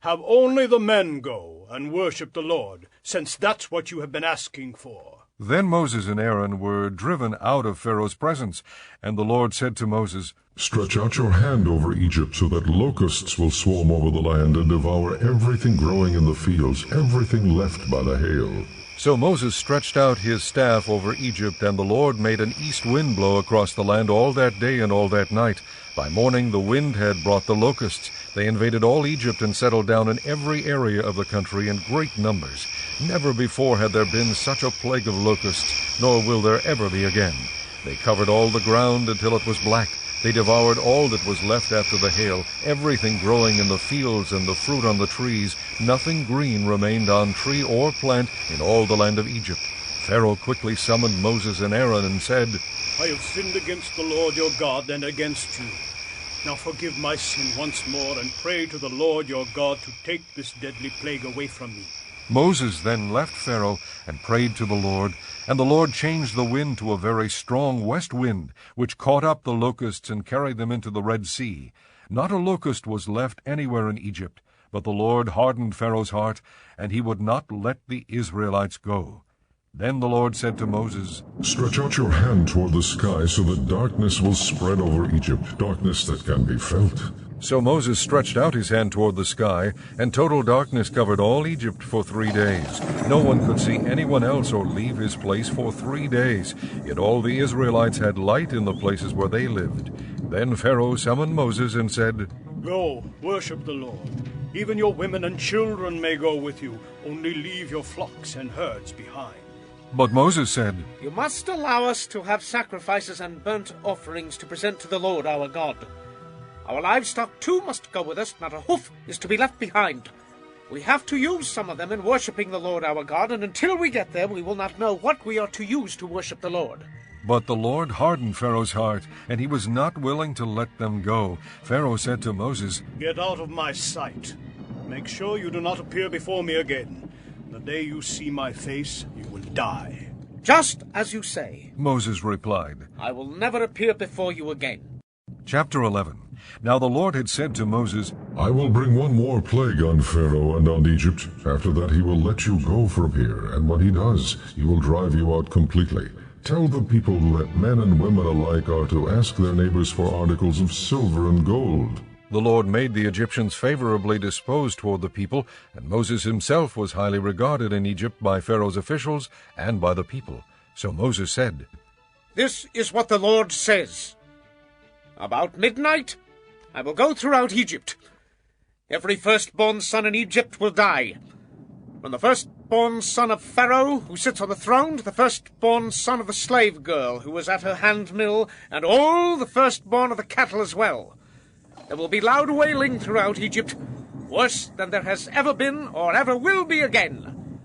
Speaker 9: have only the men go and worship the Lord, since that's what you have been asking for.
Speaker 1: Then Moses and Aaron were driven out of Pharaoh's presence, and the Lord said to Moses,
Speaker 7: Stretch out your hand over Egypt, so that locusts will swarm over the land and devour everything growing in the fields, everything left by the hail.
Speaker 1: So Moses stretched out his staff over Egypt, and the Lord made an east wind blow across the land all that day and all that night. By morning the wind had brought the locusts. They invaded all Egypt and settled down in every area of the country in great numbers. Never before had there been such a plague of locusts, nor will there ever be again. They covered all the ground until it was black. They devoured all that was left after the hail, everything growing in the fields and the fruit on the trees. Nothing green remained on tree or plant in all the land of Egypt. Pharaoh quickly summoned Moses and Aaron and said,
Speaker 9: I have sinned against the Lord your God and against you. Now forgive my sin once more, and pray to the Lord your God to take this deadly plague away from me.
Speaker 1: Moses then left Pharaoh and prayed to the Lord, and the Lord changed the wind to a very strong west wind, which caught up the locusts and carried them into the Red Sea. Not a locust was left anywhere in Egypt, but the Lord hardened Pharaoh's heart, and he would not let the Israelites go. Then the Lord said to Moses,
Speaker 7: Stretch out your hand toward the sky, so that darkness will spread over Egypt, darkness that can be felt.
Speaker 1: So Moses stretched out his hand toward the sky, and total darkness covered all Egypt for 3 days. No one could see anyone else or leave his place for 3 days. Yet all the Israelites had light in the places where they lived. Then Pharaoh summoned Moses and said,
Speaker 9: Go, worship the Lord. Even your women and children may go with you. Only leave your flocks and herds behind.
Speaker 1: But Moses said,
Speaker 5: You must allow us to have sacrifices and burnt offerings to present to the Lord our God. Our livestock too must go with us, not a hoof is to be left behind. We have to use some of them in worshipping the Lord our God, and until we get there we will not know what we are to use to worship the Lord."
Speaker 1: But the Lord hardened Pharaoh's heart, and he was not willing to let them go. Pharaoh said to Moses,
Speaker 9: "Get out of my sight. Make sure you do not appear before me again. The day you see my face, you will die."
Speaker 5: "Just as you say,"
Speaker 1: Moses replied.
Speaker 5: "I will never appear before you again."
Speaker 1: Chapter 11. Now the Lord had said to Moses,
Speaker 7: I will bring one more plague on Pharaoh and on Egypt. After that he will let you go from here, and when he does, he will drive you out completely. Tell the people that men and women alike are to ask their neighbors for articles of silver and gold.
Speaker 1: The Lord made the Egyptians favorably disposed toward the people, and Moses himself was highly regarded in Egypt by Pharaoh's officials and by the people. So Moses said,
Speaker 5: "This is what the Lord says. About midnight I will go throughout Egypt. Every firstborn son in Egypt will die. From the firstborn son of Pharaoh, who sits on the throne, to the firstborn son of the slave girl who was at her handmill, and all the firstborn of the cattle as well. There will be loud wailing throughout Egypt, worse than there has ever been or ever will be again.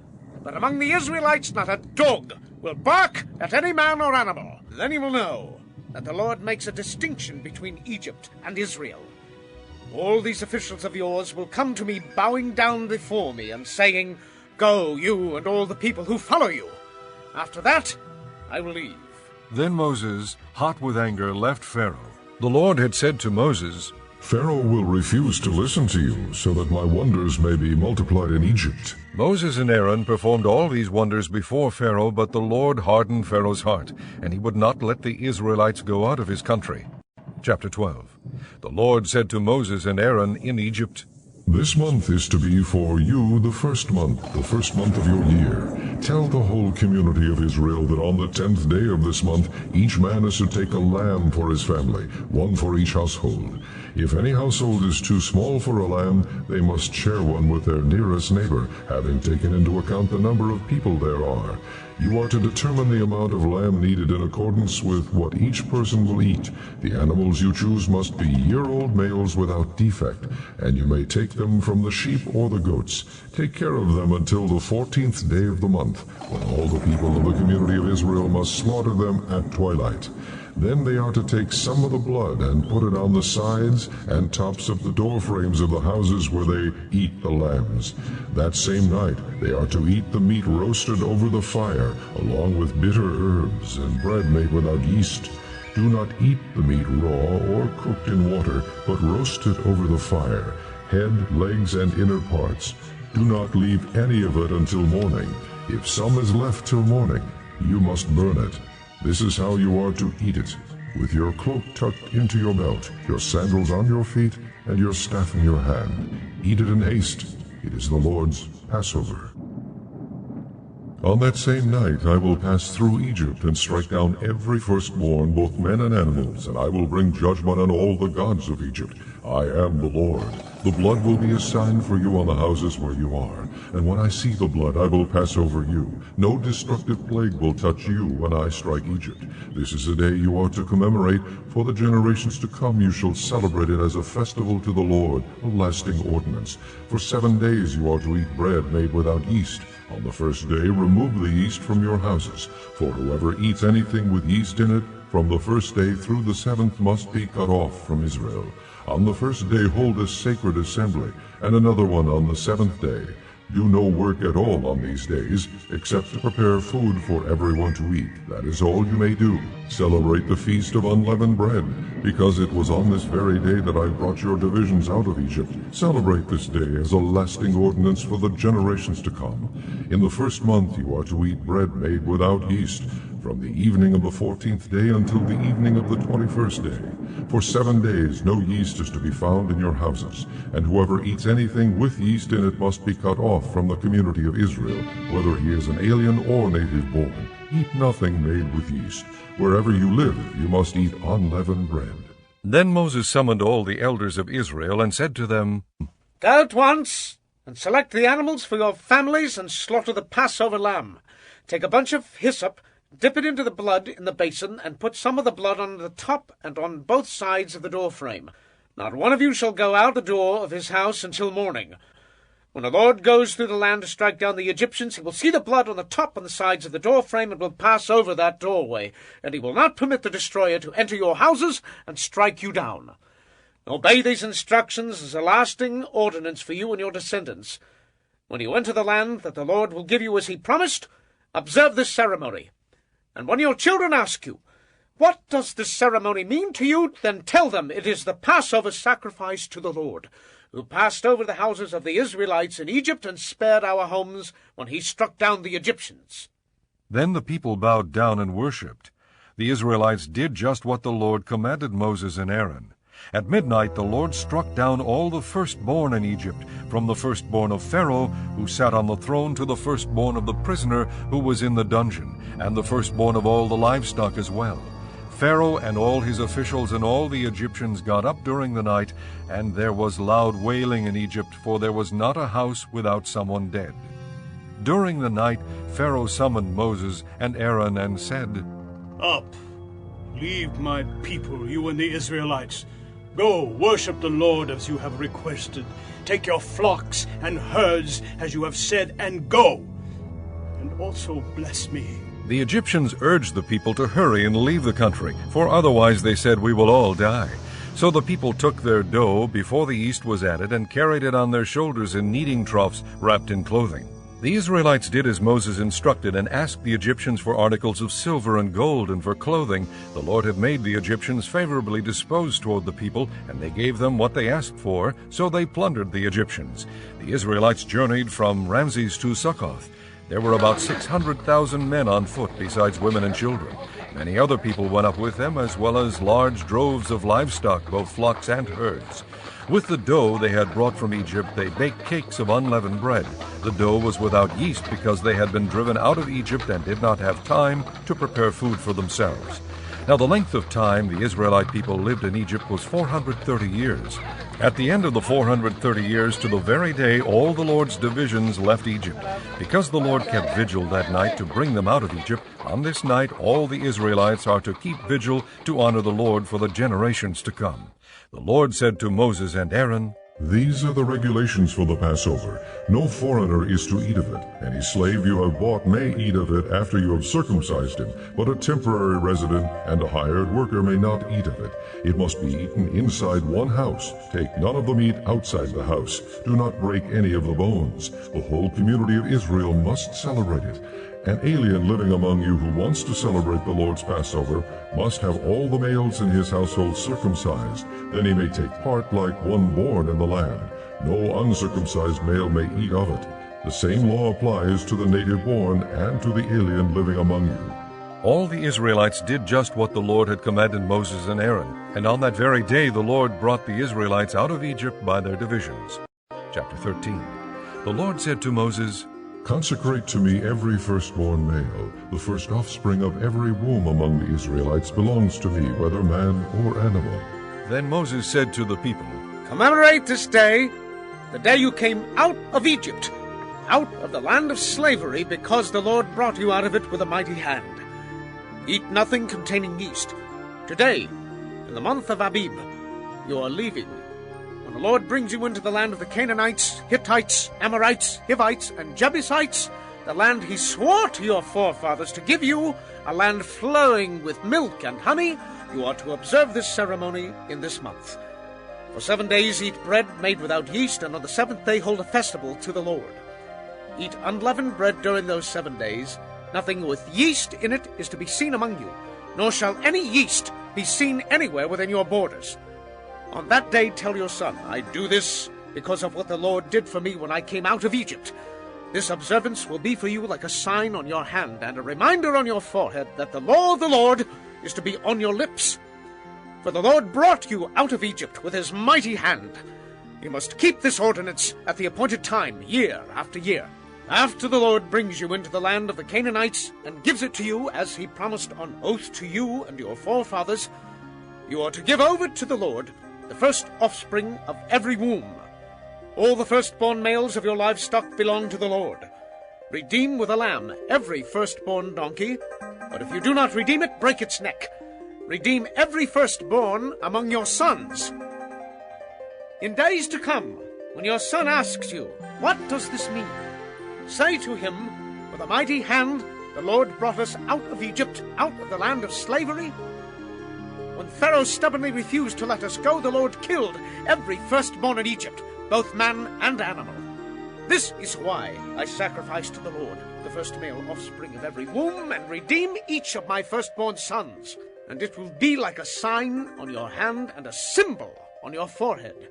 Speaker 5: But among the Israelites not a dog will bark at any man or animal. Then you will know that the Lord makes a distinction between Egypt and Israel. All these officials of yours will come to me bowing down before me and saying, 'Go, you and all the people who follow you.' After that, I will leave."
Speaker 1: Then Moses, hot with anger, left Pharaoh. The Lord had said to Moses,
Speaker 7: Pharaoh will refuse to listen to you, so that my wonders may be multiplied in Egypt.
Speaker 1: Moses and Aaron performed all these wonders before Pharaoh, but the Lord hardened Pharaoh's heart, and he would not let the Israelites go out of his country. Chapter 12. The Lord said to Moses and Aaron in Egypt,
Speaker 7: This month is to be for you the first month of your year. Tell the whole community of Israel that on the 10th day of this month each man is to take a lamb for his family, one for each household. If any household is too small for a lamb, they must share one with their nearest neighbor, having taken into account the number of people there are. You are to determine the amount of lamb needed in accordance with what each person will eat. The animals you choose must be year-old males without defect, and you may take them from the sheep or the goats. Take care of them until the 14th day of the month, when all the people of the community of Israel must slaughter them at twilight. Then they are to take some of the blood and put it on the sides and tops of the door frames of the houses where they eat the lambs. That same night they are to eat the meat roasted over the fire, along with bitter herbs and bread made without yeast. Do not eat the meat raw or cooked in water, but roast it over the fire, head, legs, and inner parts. Do not leave any of it until morning. If some is left till morning, you must burn it. This is how you are to eat it, with your cloak tucked into your belt, your sandals on your feet, and your staff in your hand. Eat it in haste. It is the Lord's Passover. On that same night I will pass through Egypt and strike down every firstborn, both men and animals, and I will bring judgment on all the gods of Egypt. I am the Lord. The blood will be a sign for you on the houses where you are, and when I see the blood I will pass over you. No destructive plague will touch you when I strike Egypt. This is a day you are to commemorate. For the generations to come you shall celebrate it as a festival to the Lord, a lasting ordinance. For 7 days you are to eat bread made without yeast. On the first day remove the yeast from your houses, for whoever eats anything with yeast in it from the first day through the 7th must be cut off from Israel. On the first day hold a sacred assembly, and another one on the 7th day. Do no work at all on these days, except to prepare food for everyone to eat. That is all you may do. Celebrate the feast of unleavened bread, because it was on this very day that I brought your divisions out of Egypt. Celebrate this day as a lasting ordinance for the generations to come. In the first month you are to eat bread made without yeast, from the evening of the 14th day until the evening of the 21st day. For 7 days no yeast is to be found in your houses, and whoever eats anything with yeast in it must be cut off from the community of Israel, whether he is an alien or native born. Eat nothing made with yeast. Wherever you live, you must eat unleavened bread.
Speaker 1: Then Moses summoned all the elders of Israel and said to them,
Speaker 5: Go at once and select the animals for your families and slaughter the Passover lamb. Take a bunch of hyssop, dip it into the blood in the basin, and put some of the blood on the top and on both sides of the doorframe. Not one of you shall go out the door of his house until morning. When the Lord goes through the land to strike down the Egyptians, he will see the blood on the top and the sides of the doorframe and will pass over that doorway, and he will not permit the destroyer to enter your houses and strike you down. Obey these instructions as a lasting ordinance for you and your descendants. When you enter the land that the Lord will give you as he promised, observe this ceremony. And when your children ask you, "What does this ceremony mean to you?" then tell them it is the Passover sacrifice to the Lord, who passed over the houses of the Israelites in Egypt and spared our homes when he struck down the Egyptians.
Speaker 1: Then the people bowed down and worshipped. The Israelites did just what the Lord commanded Moses and Aaron. At midnight the Lord struck down all the firstborn in Egypt, from the firstborn of Pharaoh, who sat on the throne, to the firstborn of the prisoner who was in the dungeon, and the firstborn of all the livestock as well. Pharaoh and all his officials and all the Egyptians got up during the night, and there was loud wailing in Egypt, for there was not a house without someone dead. During the night Pharaoh summoned Moses and Aaron and said,
Speaker 9: "Up, leave my people, you and the Israelites. Go, worship the Lord as you have requested. Take your flocks and herds as you have said, and go. And also bless me."
Speaker 1: The Egyptians urged the people to hurry and leave the country, for otherwise, they said, we will all die. So the people took their dough before the yeast was added and carried it on their shoulders in kneading troughs wrapped in clothing. The Israelites did as Moses instructed and asked the Egyptians for articles of silver and gold and for clothing. The Lord had made the Egyptians favorably disposed toward the people, and they gave them what they asked for, so they plundered the Egyptians. The Israelites journeyed from Ramses to Succoth. There were about 600,000 men on foot, besides women and children. Many other people went up with them, as well as large droves of livestock, both flocks and herds. With the dough they had brought from Egypt, they baked cakes of unleavened bread. The dough was without yeast because they had been driven out of Egypt and did not have time to prepare food for themselves. Now the length of time the Israelite people lived in Egypt was 430 years. At the end of the 430 years, to the very day, all the Lord's divisions left Egypt. Because the Lord kept vigil that night to bring them out of Egypt, on this night all the Israelites are to keep vigil to honor the Lord for the generations to come. The Lord said to Moses and Aaron,
Speaker 7: These are the regulations for the Passover. No foreigner is to eat of it. Any slave you have bought may eat of it after you have circumcised him, but a temporary resident and a hired worker may not eat of it. It must be eaten inside one house. Take none of the meat outside the house. Do not break any of the bones. The whole community of Israel must celebrate it. An alien living among you who wants to celebrate the Lord's Passover must have all the males in his household circumcised. Then he may take part like one born in the land. No uncircumcised male may eat of it. The same law applies to the native born and to the alien living among you.
Speaker 1: All the Israelites did just what the Lord had commanded Moses and Aaron, and on that very day the Lord brought the Israelites out of Egypt by their divisions. Chapter 13. The Lord said to Moses,
Speaker 7: Consecrate to me every firstborn male. The first offspring of every womb among the Israelites belongs to me, whether man or animal.
Speaker 1: Then Moses said to the people,
Speaker 5: Commemorate this day, the day you came out of Egypt, out of the land of slavery, because the Lord brought you out of it with a mighty hand. Eat nothing containing yeast. Today, in the month of Abib, you are leaving. When the Lord brings you into the land of the Canaanites, Hittites, Amorites, Hivites, and Jebusites, the land he swore to your forefathers to give you, a land flowing with milk and honey, you are to observe this ceremony in this month. For 7 days eat bread made without yeast, and on the seventh day hold a festival to the Lord. Eat unleavened bread during those 7 days. Nothing with yeast in it is to be seen among you, nor shall any yeast be seen anywhere within your borders. On that day tell your son, I do this because of what the Lord did for me when I came out of Egypt. This observance will be for you like a sign on your hand and a reminder on your forehead that the law of the Lord is to be on your lips. For the Lord brought you out of Egypt with his mighty hand. You must keep this ordinance at the appointed time, year after year. After the Lord brings you into the land of the Canaanites and gives it to you as he promised on oath to you and your forefathers, you are to give over to the Lord the first offspring of every womb. All the firstborn males of your livestock belong to the Lord. Redeem with a lamb every firstborn donkey, but if you do not redeem it, break its neck. Redeem every firstborn among your sons. In days to come, when your son asks you, what does this mean? Say to him, with a mighty hand, the Lord brought us out of Egypt, out of the land of slavery. When Pharaoh stubbornly refused to let us go, the Lord killed every firstborn in Egypt, both man and animal. This is why I sacrifice to the Lord the first male offspring of every womb, and redeem each of my firstborn sons. And it will be like a sign on your hand and a symbol on your forehead,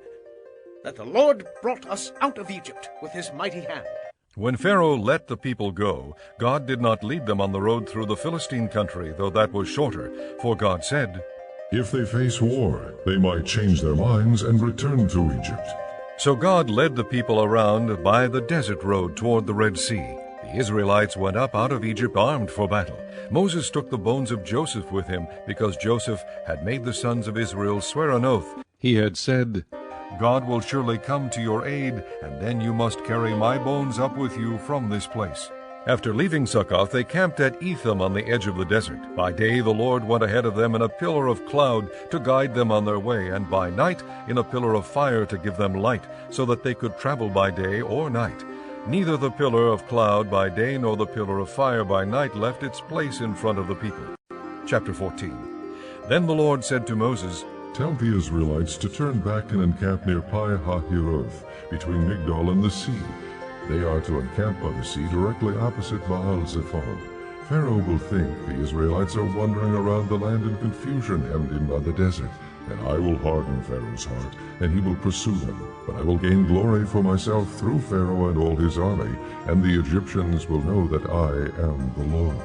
Speaker 5: that the Lord brought us out of Egypt with his mighty hand.
Speaker 1: When Pharaoh let the people go, God did not lead them on the road through the Philistine country, though that was shorter. For God said,
Speaker 7: If they face war, they might change their minds and return to Egypt.
Speaker 1: So God led the people around by the desert road toward the Red Sea. The Israelites went up out of Egypt armed for battle. Moses took the bones of Joseph with him, because Joseph had made the sons of Israel swear an oath. He had said, God will surely come to your aid, and then you must carry my bones up with you from this place. After leaving Succoth, they camped at Etham on the edge of the desert. By day the Lord went ahead of them in a pillar of cloud to guide them on their way, and by night in a pillar of fire to give them light, so that they could travel by day or night. Neither the pillar of cloud by day nor the pillar of fire by night left its place in front of the people. Chapter 14. Then the Lord said to Moses,
Speaker 7: Tell the Israelites to turn back and encamp near Pi-hahiroth, between Migdol and the sea. They are to encamp by the sea directly opposite Baal-zephon. Pharaoh will think the Israelites are wandering around the land in confusion, hemmed in by the desert. And I will harden Pharaoh's heart, and he will pursue them. But I will gain glory for myself through Pharaoh and all his army, and the Egyptians will know that I am the Lord.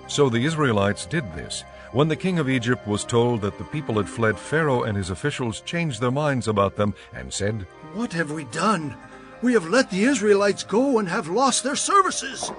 Speaker 1: So the Israelites did this. When the king of Egypt was told that the people had fled, Pharaoh and his officials changed their minds about them and said,
Speaker 2: What have we done? We have let the Israelites go and have lost their services.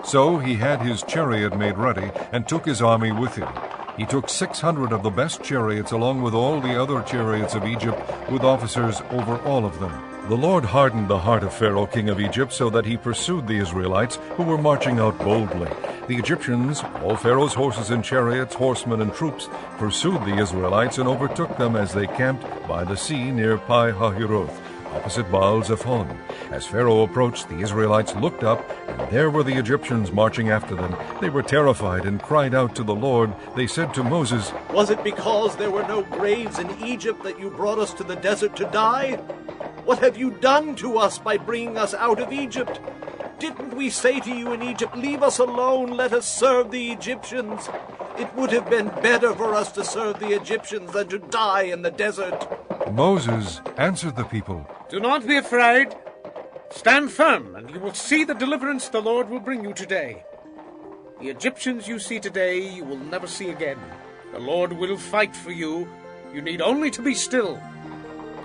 Speaker 1: So he had his chariot made ready and took his army with him. He took 600 of the best chariots along with all the other chariots of Egypt, with officers over all of them. The Lord hardened the heart of Pharaoh, king of Egypt, so that he pursued the Israelites, who were marching out boldly. The Egyptians, all Pharaoh's horses and chariots, horsemen and troops, pursued the Israelites and overtook them as they camped by the sea near Pi-hahiroth, opposite Baal-zephon. As Pharaoh approached, the Israelites looked up, and there were the Egyptians marching after them. They were terrified and cried out to the Lord. They said to Moses,
Speaker 8: Was it because there were no graves in Egypt that you brought us to the desert to die? What have you done to us by bringing us out of Egypt? Didn't we say to you in Egypt, Leave us alone, let us serve the Egyptians? It would have been better for us to serve the Egyptians than to die in the desert.
Speaker 1: Moses answered the people,
Speaker 5: Do not be afraid. Stand firm, and you will see the deliverance the Lord will bring you today. The Egyptians you see today you will never see again. The Lord will fight for you. You need only to be still.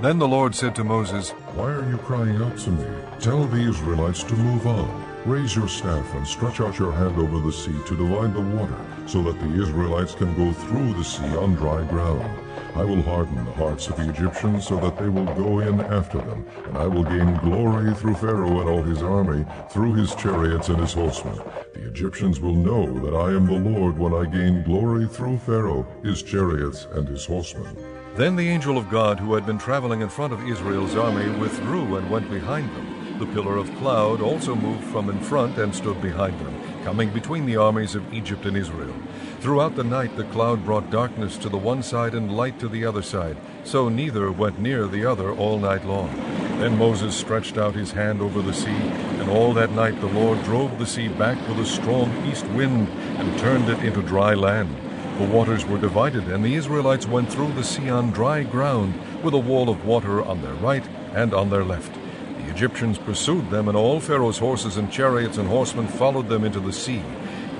Speaker 1: Then the Lord said to Moses,
Speaker 7: Why are you crying out to me? Tell the Israelites to move on. Raise your staff and stretch out your hand over the sea to divide the water, so that the Israelites can go through the sea on dry ground. I will harden the hearts of the Egyptians so that they will go in after them, and I will gain glory through Pharaoh and all his army, through his chariots and his horsemen. The Egyptians will know that I am the Lord when I gain glory through Pharaoh, his chariots, and his horsemen.
Speaker 1: Then the angel of God, who had been traveling in front of Israel's army, withdrew and went behind them. The pillar of cloud also moved from in front and stood behind them, coming between the armies of Egypt and Israel. Throughout the night the cloud brought darkness to the one side and light to the other side, so neither went near the other all night long. Then Moses stretched out his hand over the sea, and all that night the Lord drove the sea back with a strong east wind and turned it into dry land. The waters were divided, and the Israelites went through the sea on dry ground, with a wall of water on their right and on their left. The Egyptians pursued them, and all Pharaoh's horses and chariots and horsemen followed them into the sea.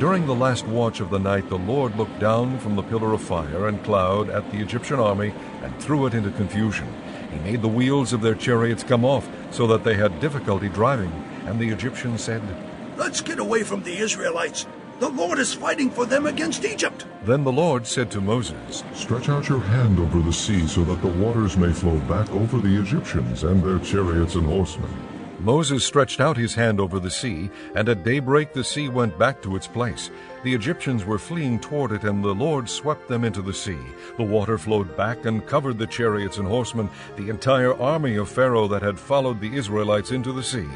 Speaker 1: During the last watch of the night the Lord looked down from the pillar of fire and cloud at the Egyptian army and threw it into confusion. He made the wheels of their chariots come off, so that they had difficulty driving, and the Egyptians said,
Speaker 2: Let's get away from the Israelites. The Lord is fighting for them against Egypt.
Speaker 1: Then the Lord said to Moses,
Speaker 7: Stretch out your hand over the sea so that the waters may flow back over the Egyptians and their chariots and horsemen.
Speaker 1: Moses stretched out his hand over the sea, and at daybreak the sea went back to its place. The Egyptians were fleeing toward it, and the Lord swept them into the sea. The water flowed back and covered the chariots and horsemen, the entire army of Pharaoh that had followed the Israelites into the sea.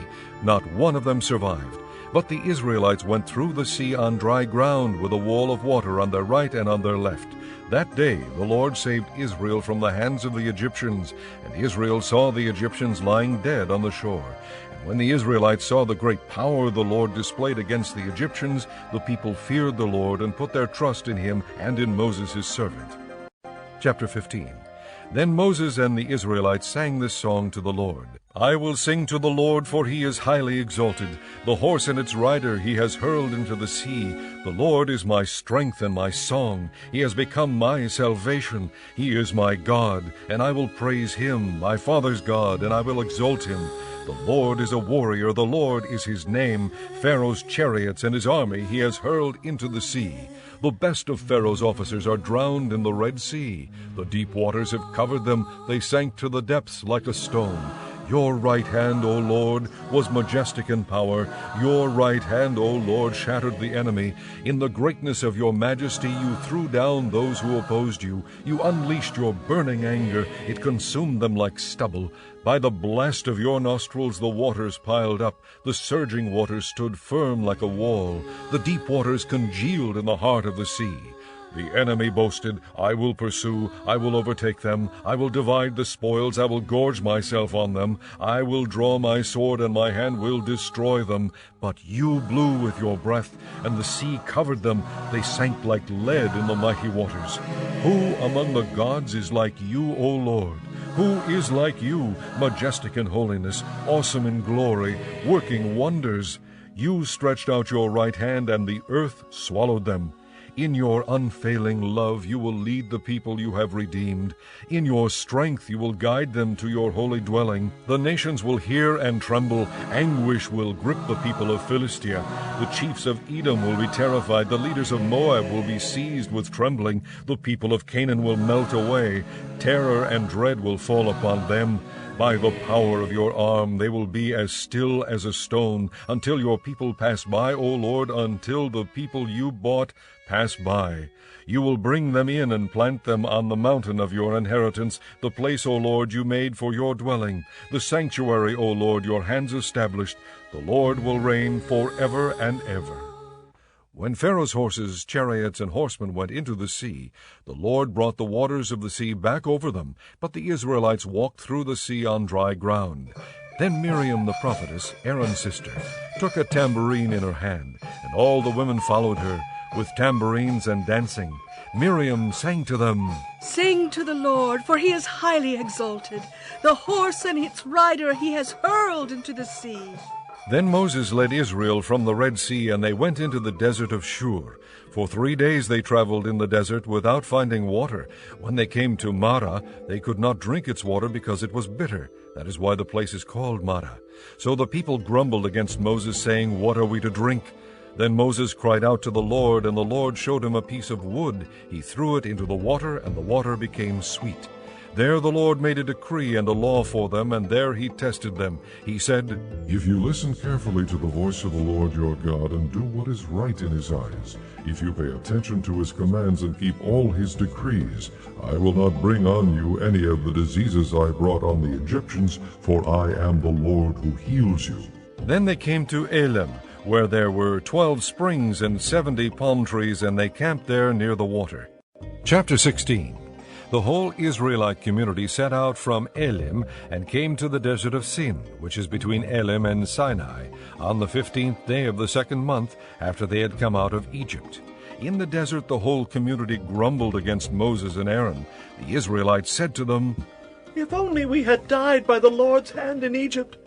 Speaker 1: Not one of them survived. But the Israelites went through the sea on dry ground, with a wall of water on their right and on their left. That day the Lord saved Israel from the hands of the Egyptians, and Israel saw the Egyptians lying dead on the shore. And when the Israelites saw the great power the Lord displayed against the Egyptians, the people feared the Lord and put their trust in him and in Moses his servant. Chapter 15. Then Moses and the Israelites sang this song to the Lord. I will sing to the Lord, for he is highly exalted. The horse and its rider he has hurled into the sea. The Lord is my strength and my song. He has become my salvation. He is my God, and I will praise him, my father's God, and I will exalt him. The Lord is a warrior, the Lord is his name. Pharaoh's chariots and his army he has hurled into the sea. The best of Pharaoh's officers are drowned in the Red Sea. The deep waters have covered them, they sank to the depths like a stone. Your right hand, O Lord, was majestic in power. Your right hand, O Lord, shattered the enemy. In the greatness of your majesty you threw down those who opposed you. You unleashed your burning anger. It consumed them like stubble. By the blast of your nostrils the waters piled up. The surging waters stood firm like a wall. The deep waters congealed in the heart of the sea. The enemy boasted, I will pursue, I will overtake them, I will divide the spoils, I will gorge myself on them, I will draw my sword, and my hand will destroy them. But you blew with your breath, and the sea covered them. They sank like lead in the mighty waters. Who among the gods is like you, O Lord? Who is like you, majestic in holiness, awesome in glory, working wonders? You stretched out your right hand, and the earth swallowed them. In your unfailing love you will lead the people you have redeemed. In your strength you will guide them to your holy dwelling. The nations will hear and tremble. Anguish will grip the people of Philistia. The chiefs of Edom will be terrified. The leaders of Moab will be seized with trembling. The people of Canaan will melt away. Terror and dread will fall upon them. By the power of your arm they will be as still as a stone, until your people pass by, O Lord, until the people you bought pass by. You will bring them in and plant them on the mountain of your inheritance, the place, O Lord, you made for your dwelling, the sanctuary, O Lord, your hands established. The Lord will reign forever and ever. When Pharaoh's horses, chariots, and horsemen went into the sea, the Lord brought the waters of the sea back over them, but the Israelites walked through the sea on dry ground. Then Miriam the prophetess, Aaron's sister, took a tambourine in her hand, and all the women followed her, with tambourines and dancing. Miriam sang to them,
Speaker 12: Sing to the Lord, for he is highly exalted. The horse and its rider he has hurled into the sea.
Speaker 1: Then Moses led Israel from the Red Sea, and they went into the desert of Shur. For 3 days they traveled in the desert without finding water. When they came to Marah, they could not drink its water because it was bitter. That is why the place is called Marah. So the people grumbled against Moses, saying, What are we to drink? Then Moses cried out to the Lord, and the Lord showed him a piece of wood. He threw it into the water, and the water became sweet. There the Lord made a decree and a law for them, and there he tested them. He said,
Speaker 7: If you listen carefully to the voice of the Lord your God and do what is right in his eyes, if you pay attention to his commands and keep all his decrees, I will not bring on you any of the diseases I brought on the Egyptians, for I am the Lord who heals you.
Speaker 1: Then they came to Elim, where there were 12 springs and 70 palm trees, and they camped there near the water. Chapter 16. The whole Israelite community set out from Elim and came to the desert of Sin, which is between Elim and Sinai, on the 15th day of the 2nd month after they had come out of Egypt. In the desert the whole community grumbled against Moses and Aaron. The Israelites said to them,
Speaker 8: If only we had died by the Lord's hand in Egypt.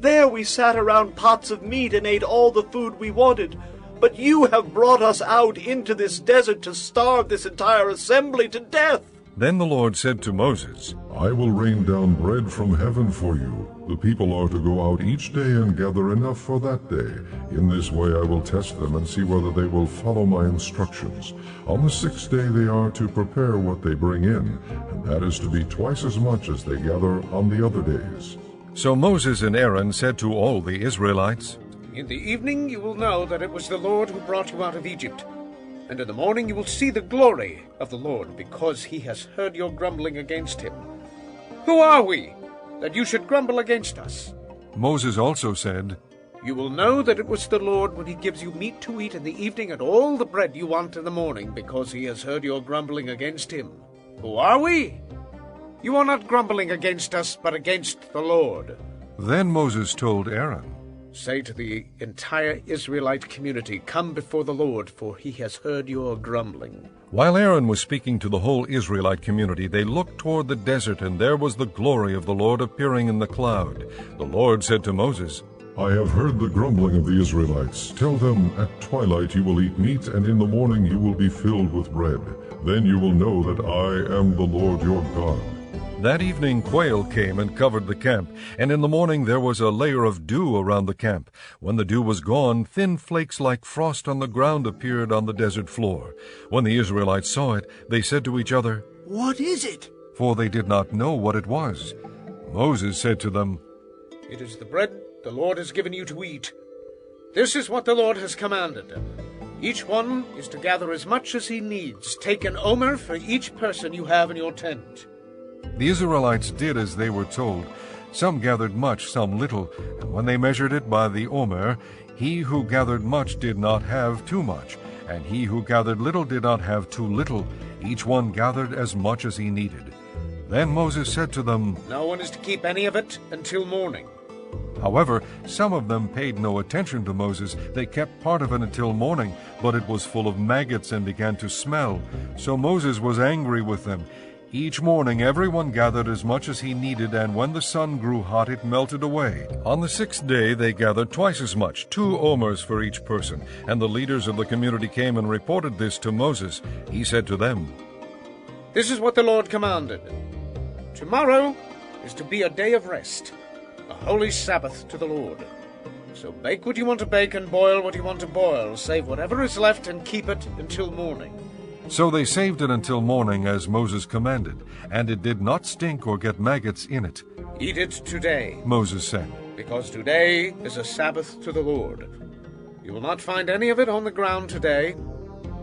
Speaker 8: There we sat around pots of meat and ate all the food we wanted. But you have brought us out into this desert to starve this entire assembly to death.
Speaker 1: Then the Lord said to Moses,
Speaker 7: I will rain down bread from heaven for you. The people are to go out each day and gather enough for that day. In this way I will test them and see whether they will follow my instructions. On the 6th day they are to prepare what they bring in, and that is to be twice as much as they gather on the other days.
Speaker 1: So Moses and Aaron said to all the Israelites,
Speaker 5: In the evening you will know that it was the Lord who brought you out of Egypt. And in the morning you will see the glory of the Lord, because he has heard your grumbling against him. Who are we, that you should grumble against us?
Speaker 1: Moses also said,
Speaker 5: You will know that it was the Lord when he gives you meat to eat in the evening and all the bread you want in the morning, because he has heard your grumbling against him. Who are we? You are not grumbling against us, but against the Lord.
Speaker 1: Then Moses told Aaron,
Speaker 5: Say to the entire Israelite community, Come before the Lord, for he has heard your grumbling.
Speaker 1: While Aaron was speaking to the whole Israelite community, they looked toward the desert, and there was the glory of the Lord appearing in the cloud. The Lord said to Moses,
Speaker 7: I have heard the grumbling of the Israelites. Tell them, at twilight you will eat meat, and in the morning you will be filled with bread. Then you will know that I am the Lord your God.
Speaker 1: That evening quail came and covered the camp, and in the morning there was a layer of dew around the camp. When the dew was gone, thin flakes like frost on the ground appeared on the desert floor. When the Israelites saw it, they said to each other,
Speaker 11: What is it?
Speaker 1: For they did not know what it was. Moses said to them,
Speaker 5: It is the bread the Lord has given you to eat. This is what the Lord has commanded. Each one is to gather as much as he needs. Take an omer for each person you have in your tent.
Speaker 1: The Israelites did as they were told. Some gathered much, some little, and when they measured it by the omer, he who gathered much did not have too much, and he who gathered little did not have too little. Each one gathered as much as he needed. Then Moses said to them,
Speaker 5: No one is to keep any of it until morning.
Speaker 1: However, some of them paid no attention to Moses. They kept part of it until morning, but it was full of maggots and began to smell. So Moses was angry with them. Each morning everyone gathered as much as he needed, and when the sun grew hot it melted away. On the 6th day they gathered twice as much, 2 omers for each person. And the leaders of the community came and reported this to Moses. He said to them,
Speaker 5: This is what the Lord commanded. Tomorrow is to be a day of rest, a holy Sabbath to the Lord. So bake what you want to bake and boil what you want to boil. Save whatever is left and keep it until morning.
Speaker 1: So they saved it until morning as Moses commanded, and it did not stink or get maggots in it.
Speaker 5: Eat it today,
Speaker 1: Moses said,
Speaker 5: because today is a Sabbath to the Lord. You will not find any of it on the ground today.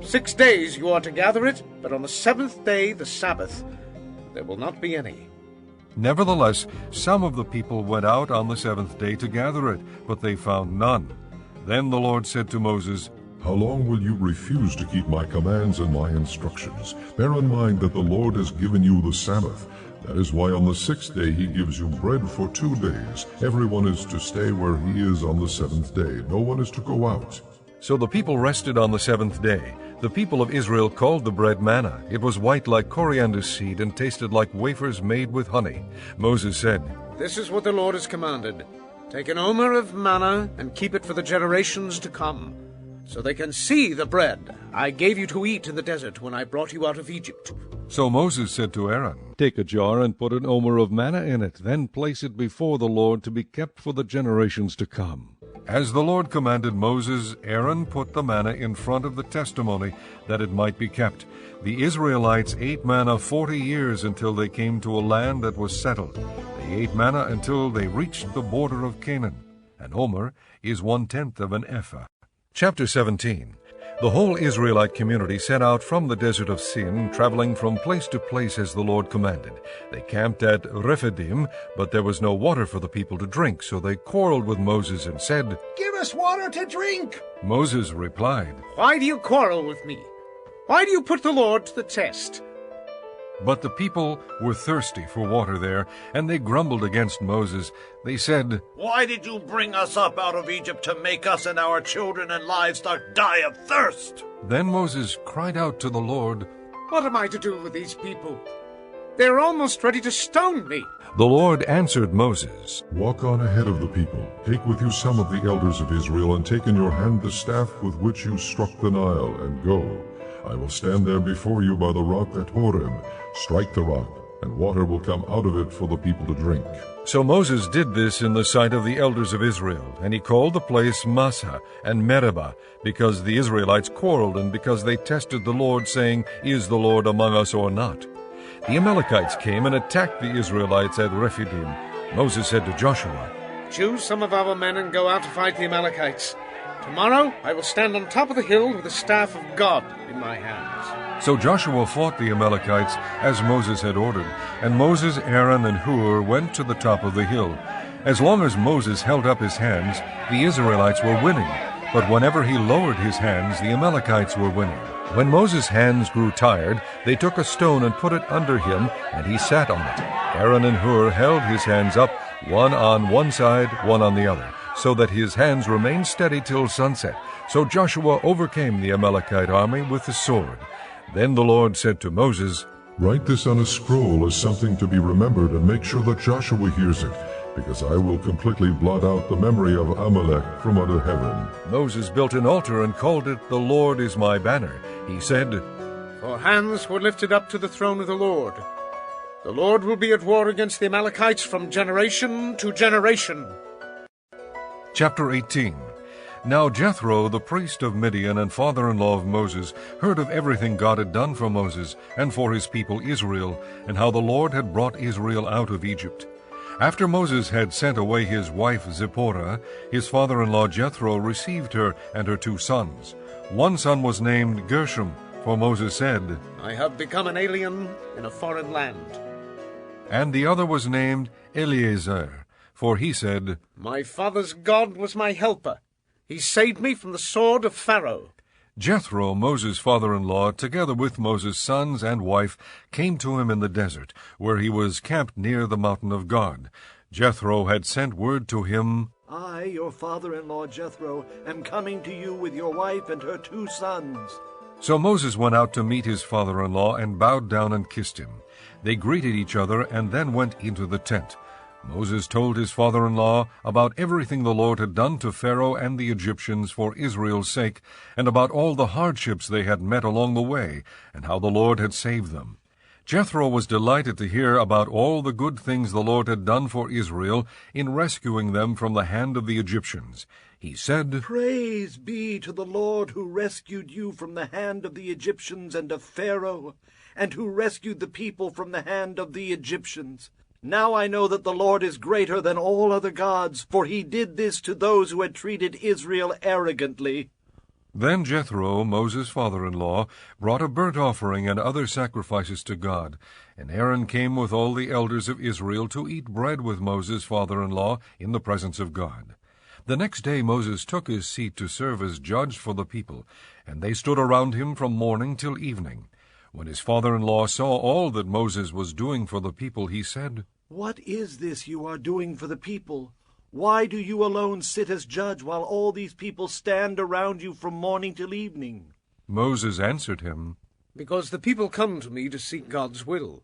Speaker 5: 6 days you are to gather it, but on the 7th day, the Sabbath, there will not be any.
Speaker 1: Nevertheless, some of the people went out on the 7th day to gather it, but they found none. Then the Lord said to Moses,
Speaker 7: How long will you refuse to keep my commands and my instructions? Bear in mind that the Lord has given you the Sabbath. That is why on the 6th day he gives you bread for 2 days. Everyone is to stay where he is on the 7th day. No one is to go out.
Speaker 1: So the people rested on the 7th day. The people of Israel called the bread manna. It was white like coriander seed and tasted like wafers made with honey. Moses said,
Speaker 5: This is what the Lord has commanded. Take an omer of manna and keep it for the generations to come, so they can see the bread I gave you to eat in the desert when I brought you out of Egypt.
Speaker 1: So Moses said to Aaron, Take a jar and put an omer of manna in it, then place it before the Lord to be kept for the generations to come. As the Lord commanded Moses, Aaron put the manna in front of the testimony, that it might be kept. The Israelites ate manna 40 years until they came to a land that was settled. They ate manna until they reached the border of Canaan. An omer is 1/10 of an ephah. Chapter 17. The whole Israelite community set out from the desert of Sin, traveling from place to place as the Lord commanded. They camped at Rephidim, but there was no water for the people to drink, so they quarreled with Moses and said,
Speaker 11: Give us water to drink.
Speaker 1: Moses replied,
Speaker 5: Why do you quarrel with me? Why do you put the Lord to the test?
Speaker 1: But the people were thirsty for water there, and they grumbled against Moses. They said,
Speaker 13: Why did you bring us up out of Egypt to make us and our children and livestock die of thirst?
Speaker 1: Then Moses cried out to the Lord,
Speaker 5: What am I to do with these people? They are almost ready to stone me.
Speaker 1: The Lord answered Moses,
Speaker 7: Walk on ahead of the people. Take with you some of the elders of Israel, and take in your hand the staff with which you struck the Nile, and go. I will stand there before you by the rock at Horeb. Strike the rock, and water will come out of it for the people to drink.
Speaker 1: So Moses did this in the sight of the elders of Israel, and he called the place Massah and Meribah, because the Israelites quarreled, and because they tested the Lord, saying, Is the Lord among us or not? The Amalekites came and attacked the Israelites at Rephidim. Moses said to Joshua,
Speaker 5: "Choose some of our men and go out to fight the Amalekites. Tomorrow I will stand on top of the hill with the staff of God in my hands."
Speaker 1: So Joshua fought the Amalekites as Moses had ordered, and Moses, Aaron, and Hur went to the top of the hill. As long as Moses held up his hands, the Israelites were winning, but whenever he lowered his hands, the Amalekites were winning. When Moses' hands grew tired, they took a stone and put it under him, and he sat on it. Aaron and Hur held his hands up, one on one side, one on the other, so that his hands remained steady till sunset. So Joshua overcame the Amalekite army with the sword. Then the Lord said to Moses,
Speaker 7: "Write this on a scroll as something to be remembered, and make sure that Joshua hears it, because I will completely blot out the memory of Amalek from under heaven."
Speaker 1: Moses built an altar and called it, "The Lord is my banner." He said,
Speaker 5: "For hands were lifted up to the throne of the Lord. The Lord will be at war against the Amalekites from generation to generation."
Speaker 1: Chapter 18. Now Jethro, the priest of Midian and father-in-law of Moses, heard of everything God had done for Moses and for his people Israel, and how the Lord had brought Israel out of Egypt. After Moses had sent away his wife Zipporah, his father-in-law Jethro received her and her 2 sons. One son was named Gershom, for Moses said,
Speaker 5: "I have become an alien in a foreign land."
Speaker 1: And the other was named Eleazar, for he said,
Speaker 5: "My father's God was my helper. He saved me from the sword of Pharaoh."
Speaker 1: Jethro, Moses' father-in-law, together with Moses' sons and wife, came to him in the desert, where he was camped near the mountain of God. Jethro had sent word to him,
Speaker 8: "I, your father-in-law Jethro, am coming to you with your wife and her 2 sons."
Speaker 1: So Moses went out to meet his father-in-law and bowed down and kissed him. They greeted each other and then went into the tent. Moses told his father-in-law about everything the Lord had done to Pharaoh and the Egyptians for Israel's sake, and about all the hardships they had met along the way, and how the Lord had saved them. Jethro was delighted to hear about all the good things the Lord had done for Israel in rescuing them from the hand of the Egyptians. He said,
Speaker 8: "Praise be to the Lord who rescued you from the hand of the Egyptians and of Pharaoh, and who rescued the people from the hand of the Egyptians. Now I know that the Lord is greater than all other gods, for he did this to those who had treated Israel arrogantly."
Speaker 1: Then Jethro, Moses' father-in-law, brought a burnt offering and other sacrifices to God, and Aaron came with all the elders of Israel to eat bread with Moses' father-in-law in the presence of God. The next day Moses took his seat to serve as judge for the people, and they stood around him from morning till evening. When his father-in-law saw all that Moses was doing for the people, he said,
Speaker 8: "What is this you are doing for the people? Why do you alone sit as judge while all these people stand around you from morning till evening?"
Speaker 1: Moses answered him,
Speaker 5: "Because the people come to me to seek God's will.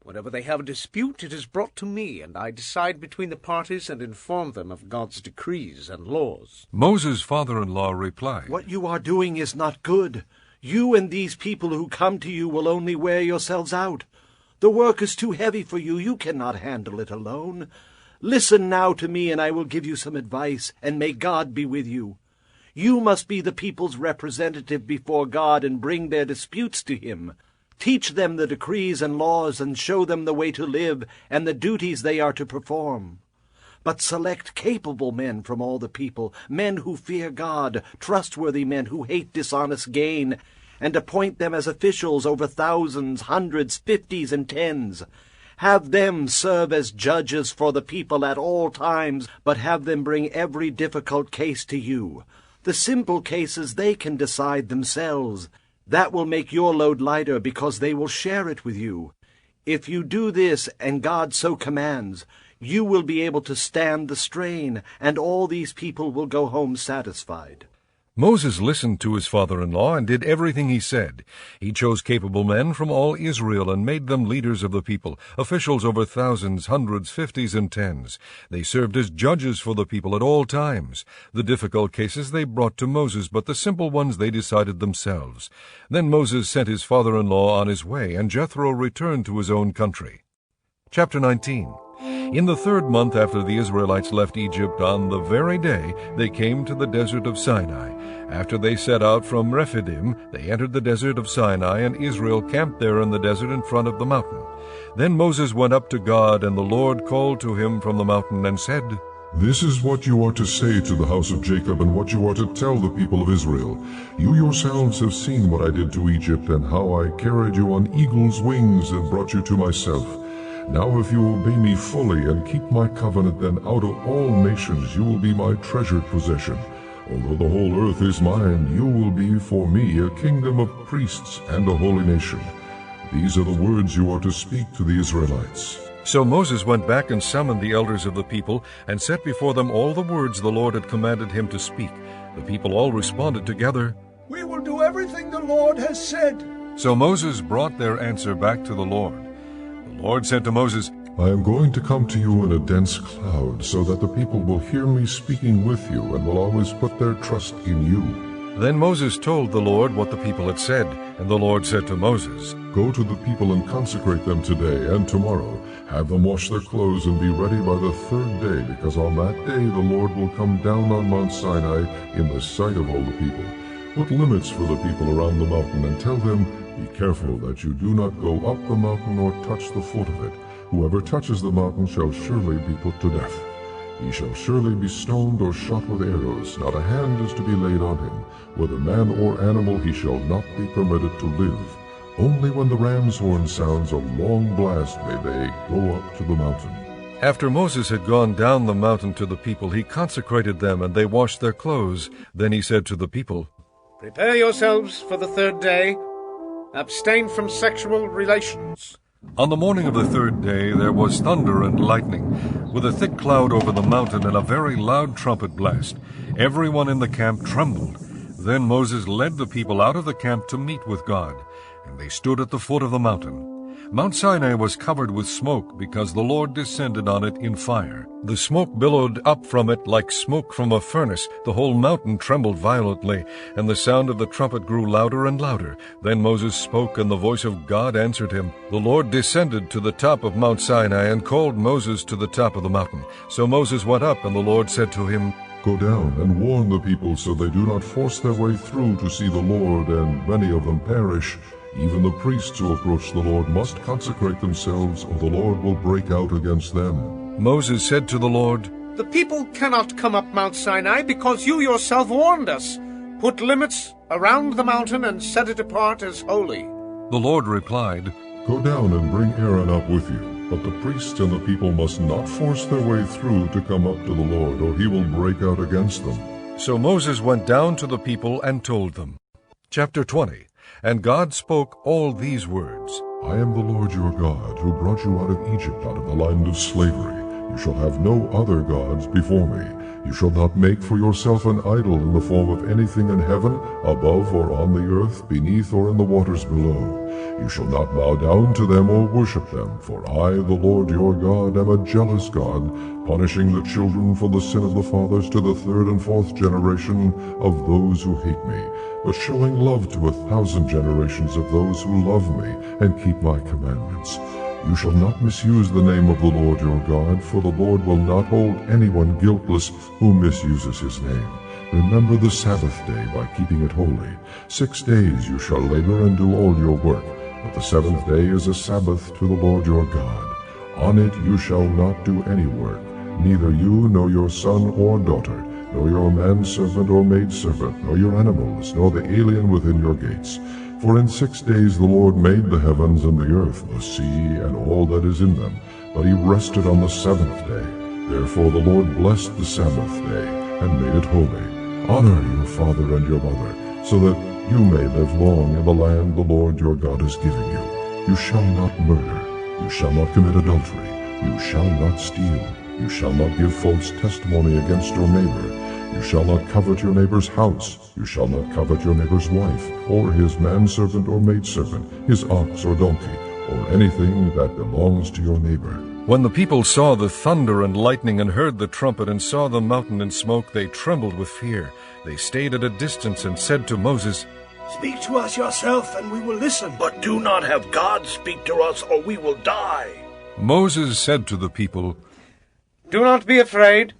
Speaker 5: Whenever they have a dispute, it is brought to me, and I decide between the parties and inform them of God's decrees and laws."
Speaker 1: Moses' father-in-law replied,
Speaker 8: "What you are doing is not good. You and these people who come to you will only wear yourselves out. The work is too heavy for you. You cannot handle it alone. Listen now to me, and I will give you some advice, and may God be with you. You must be the people's representative before God and bring their disputes to him. Teach them the decrees and laws, and show them the way to live and the duties they are to perform. But select capable men from all the people, men who fear God, trustworthy men who hate dishonest gain, and appoint them as officials over thousands, hundreds, 50s, and 10s. Have them serve as judges for the people at all times, but have them bring every difficult case to you. The simple cases they can decide themselves. That will make your load lighter, because they will share it with you. If you do this, and God so commands, you will be able to stand the strain, and all these people will go home satisfied."
Speaker 1: Moses listened to his father-in-law and did everything he said. He chose capable men from all Israel and made them leaders of the people, officials over thousands, hundreds, 50s, and 10s. They served as judges for the people at all times. The difficult cases they brought to Moses, but the simple ones they decided themselves. Then Moses sent his father-in-law on his way, and Jethro returned to his own country. Chapter 19. In the 3rd month after the Israelites left Egypt, on the very day they came to the desert of Sinai. After they set out from Rephidim, they entered the desert of Sinai, and Israel camped there in the desert in front of the mountain. Then Moses went up to God, and the Lord called to him from the mountain and said,
Speaker 7: This is what you are to say to the house of Jacob, and what you are to tell the people of Israel. You yourselves have seen what I did to Egypt, and how I carried you on eagle's wings and brought you to myself. Now if you obey me fully and keep my covenant, then out of all nations you will be my treasured possession. Although the whole earth is mine, you will be for me a kingdom of priests and a holy nation. These are the words you are to speak to the Israelites.
Speaker 1: So Moses went back and summoned the elders of the people, and set before them all the words the Lord had commanded him to speak. The people all responded together,
Speaker 11: We will do everything the Lord has said.
Speaker 1: So Moses brought their answer back to the Lord. The Lord said to Moses,
Speaker 7: I am going to come to you in a dense cloud, so that the people will hear me speaking with you, and will always put their trust in you.
Speaker 1: Then Moses told the Lord what the people had said, and the Lord said to Moses,
Speaker 7: Go to the people and consecrate them today and tomorrow. Have them wash their clothes and be ready by the 3rd day, because on that day the Lord will come down on Mount Sinai in the sight of all the people. Put limits for the people around the mountain, and tell them, Be careful that you do not go up the mountain or touch the foot of it. Whoever touches the mountain shall surely be put to death. He shall surely be stoned or shot with arrows. Not a hand is to be laid on him. Whether man or animal, he shall not be permitted to live. Only when the ram's horn sounds a long blast may they go up to the mountain.
Speaker 1: After Moses had gone down the mountain to the people, he consecrated them, and they washed their clothes. Then he said to the people,
Speaker 5: Prepare yourselves for the 3rd day. Abstain from sexual relations.
Speaker 1: On the morning of the 3rd day there was thunder and lightning, with a thick cloud over the mountain and a very loud trumpet blast. Everyone in the camp trembled. Then Moses led the people out of the camp to meet with God, and they stood at the foot of the mountain. Mount Sinai was covered with smoke, because the Lord descended on it in fire. The smoke billowed up from it like smoke from a furnace. The whole mountain trembled violently, and the sound of the trumpet grew louder and louder. Then Moses spoke, and the voice of God answered him. The Lord descended to the top of Mount Sinai and called Moses to the top of the mountain. So Moses went up, and the Lord said to him,
Speaker 7: Go down and warn the people, so they do not force their way through to see the Lord, and many of them perish. Even the priests who approach the Lord must consecrate themselves, or the Lord will break out against them.
Speaker 1: Moses said to the Lord,
Speaker 5: The people cannot come up Mount Sinai, because you yourself warned us. Put limits around the mountain and set it apart as holy.
Speaker 1: The Lord replied,
Speaker 7: Go down and bring Aaron up with you. But the priests and the people must not force their way through to come up to the Lord, or he will break out against them.
Speaker 1: So Moses went down to the people and told them. Chapter 20. And God spoke all these words.
Speaker 7: I am the Lord your God, who brought you out of Egypt, out of the land of slavery. You shall have no other gods before me. You shall not make for yourself an idol in the form of anything in heaven, above or on the earth, beneath or in the waters below. You shall not bow down to them or worship them, for I, the Lord your God, am a jealous God, punishing the children for the sin of the fathers to the 3rd and 4th generation of those who hate me, but showing love to 1,000 generations of those who love me and keep my commandments. You shall not misuse the name of the Lord your God, for the Lord will not hold anyone guiltless who misuses his name. Remember the Sabbath day by keeping it holy. 6 days you shall labor and do all your work, but the 7th day is a Sabbath to the Lord your God. On it you shall not do any work, neither you nor your son or daughter, nor your manservant or maidservant, nor your animals, nor the alien within your gates. For in 6 days the Lord made the heavens and the earth, the sea, and all that is in them, but he rested on the 7th day. Therefore the Lord blessed the Sabbath day, and made it holy. Honor your father and your mother, so that you may live long in the land the Lord your God is giving you. You shall not murder. You shall not commit adultery. You shall not steal. You shall not give false testimony against your neighbor. You shall not covet your neighbor's house. You shall not covet your neighbor's wife, or his manservant or maidservant, his ox or donkey, or anything that belongs to your neighbor.
Speaker 1: When the people saw the thunder and lightning and heard the trumpet and saw the mountain in smoke, they trembled with fear. They stayed at a distance and said to Moses,
Speaker 11: Speak to us yourself, and we will listen.
Speaker 13: But do not have God speak to us, or we will die.
Speaker 1: Moses said to the people,
Speaker 5: "Do not be afraid.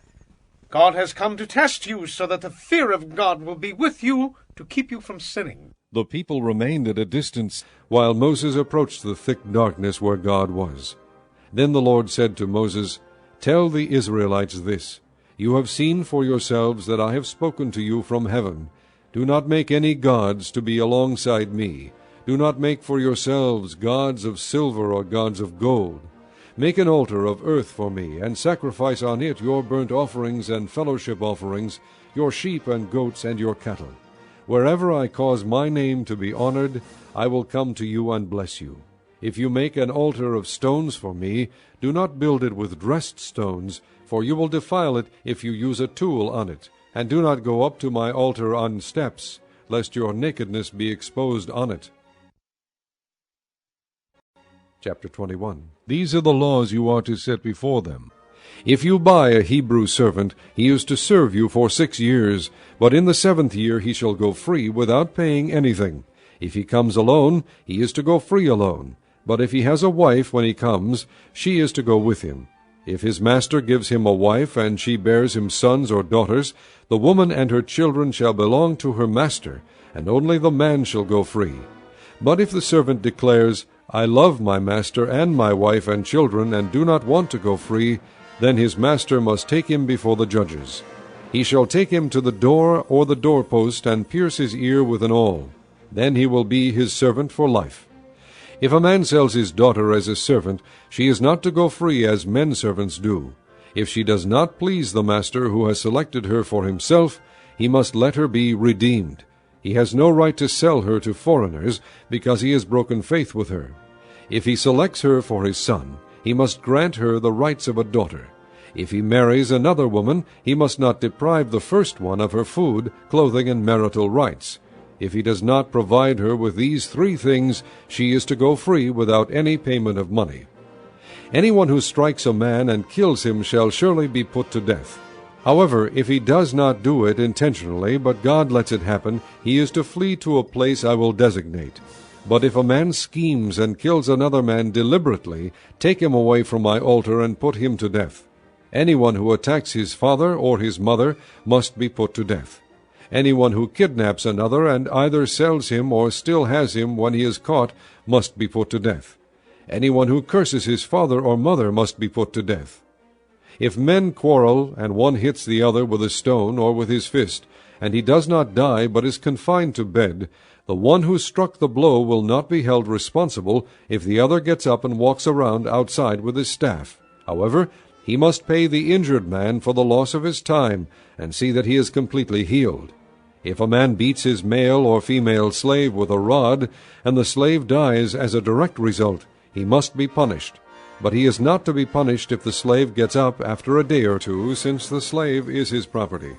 Speaker 5: God has come to test you so that the fear of God will be with you to keep you from sinning."
Speaker 1: The people remained at a distance while Moses approached the thick darkness where God was. Then the Lord said to Moses, "Tell the Israelites this, You have seen for yourselves that I have spoken to you from heaven. Do not make any gods to be alongside me. Do not make for yourselves gods of silver or gods of gold. Make an altar of earth for me, and sacrifice on it your burnt offerings and fellowship offerings, your sheep and goats and your cattle. Wherever I cause my name to be honored, I will come to you and bless you. If you make an altar of stones for me, do not build it with dressed stones, for you will defile it if you use a tool on it. And do not go up to my altar on steps, lest your nakedness be exposed on it." Chapter 21. These are the laws you are to set before them. If you buy a Hebrew servant, he is to serve you for 6 years, but in the 7th year he shall go free without paying anything. If he comes alone, he is to go free alone. But if he has a wife when he comes, she is to go with him. If his master gives him a wife, and she bears him sons or daughters, the woman and her children shall belong to her master, and only the man shall go free. But if the servant declares, "I love my master and my wife and children, and do not want to go free," then his master must take him before the judges. He shall take him to the door or the doorpost, and pierce his ear with an awl. Then he will be his servant for life. If a man sells his daughter as a servant, she is not to go free as men servants do. If she does not please the master who has selected her for himself, he must let her be redeemed. He has no right to sell her to foreigners, because he has broken faith with her. If he selects her for his son, he must grant her the rights of a daughter. If he marries another woman, he must not deprive the first one of her food, clothing, and marital rights. If he does not provide her with these 3 things, she is to go free without any payment of money. Anyone who strikes a man and kills him shall surely be put to death. However, if he does not do it intentionally, but God lets it happen, he is to flee to a place I will designate. But if a man schemes and kills another man deliberately, take him away from my altar and put him to death. Anyone who attacks his father or his mother must be put to death. Anyone who kidnaps another and either sells him or still has him when he is caught must be put to death. Anyone who curses his father or mother must be put to death. If men quarrel, and one hits the other with a stone or with his fist, and he does not die but is confined to bed, the one who struck the blow will not be held responsible if the other gets up and walks around outside with his staff. However, he must pay the injured man for the loss of his time, and see that he is completely healed. If a man beats his male or female slave with a rod, and the slave dies as a direct result, he must be punished. But he is not to be punished if the slave gets up after a day or two, since the slave is his property.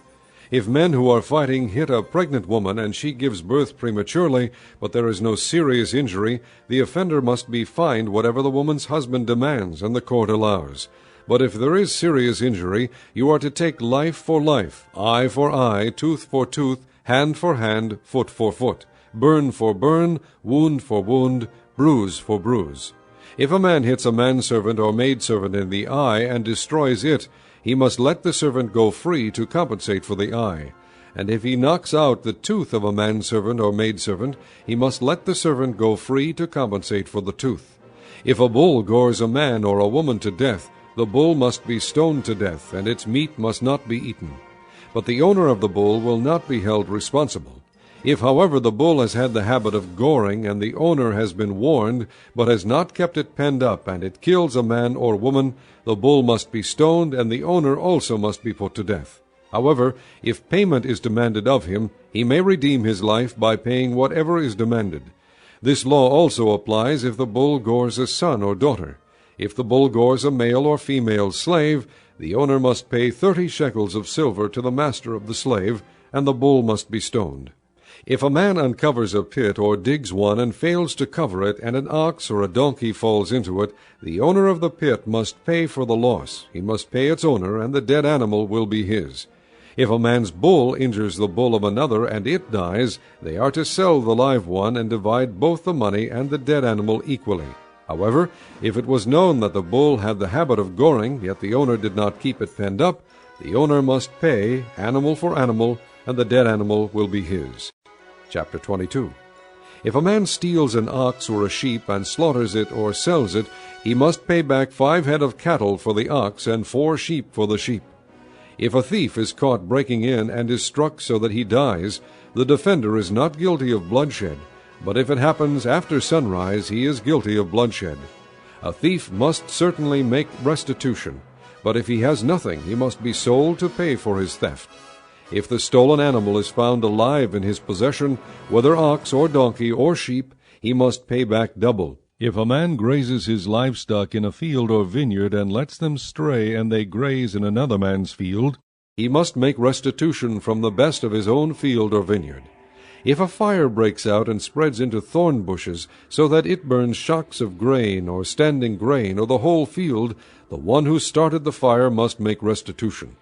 Speaker 1: If men who are fighting hit a pregnant woman and she gives birth prematurely, but there is no serious injury, the offender must be fined whatever the woman's husband demands and the court allows. But if there is serious injury, you are to take life for life, eye for eye, tooth for tooth, hand for hand, foot for foot, burn for burn, wound for wound, bruise for bruise. If a man hits a manservant or maidservant in the eye and destroys it, he must let the servant go free to compensate for the eye. And if he knocks out the tooth of a manservant or maidservant, he must let the servant go free to compensate for the tooth. If a bull gores a man or a woman to death, the bull must be stoned to death, and its meat must not be eaten. But the owner of the bull will not be held responsible. If, however, the bull has had the habit of goring, and the owner has been warned, but has not kept it penned up, and it kills a man or woman, the bull must be stoned, and the owner also must be put to death. However, if payment is demanded of him, he may redeem his life by paying whatever is demanded. This law also applies if the bull gores a son or daughter. If the bull gores a male or female slave, the owner must pay 30 shekels of silver to the master of the slave, and the bull must be stoned. If a man uncovers a pit or digs one and fails to cover it, and an ox or a donkey falls into it, the owner of the pit must pay for the loss. He must pay its owner, and the dead animal will be his. If a man's bull injures the bull of another and it dies, they are to sell the live one and divide both the money and the dead animal equally. However, if it was known that the bull had the habit of goring, yet the owner did not keep it penned up, the owner must pay, animal for animal, and the dead animal will be his. Chapter 22. If a man steals an ox or a sheep and slaughters it or sells it, he must pay back 5 head of cattle for the ox and 4 sheep for the sheep. If a thief is caught breaking in and is struck so that he dies, the defender is not guilty of bloodshed, but if it happens after sunrise, he is guilty of bloodshed. A thief must certainly make restitution, but if he has nothing, he must be sold to pay for his theft. If the stolen animal is found alive in his possession, whether ox or donkey or sheep, he must pay back double.
Speaker 14: If a man grazes his livestock in a field or vineyard and lets them stray and they graze in another man's field,
Speaker 1: he must make restitution from the best of his own field or vineyard. If a fire breaks out and spreads into thorn bushes, so that it burns shocks of grain or standing grain or the whole field, the one who started the fire must make restitution.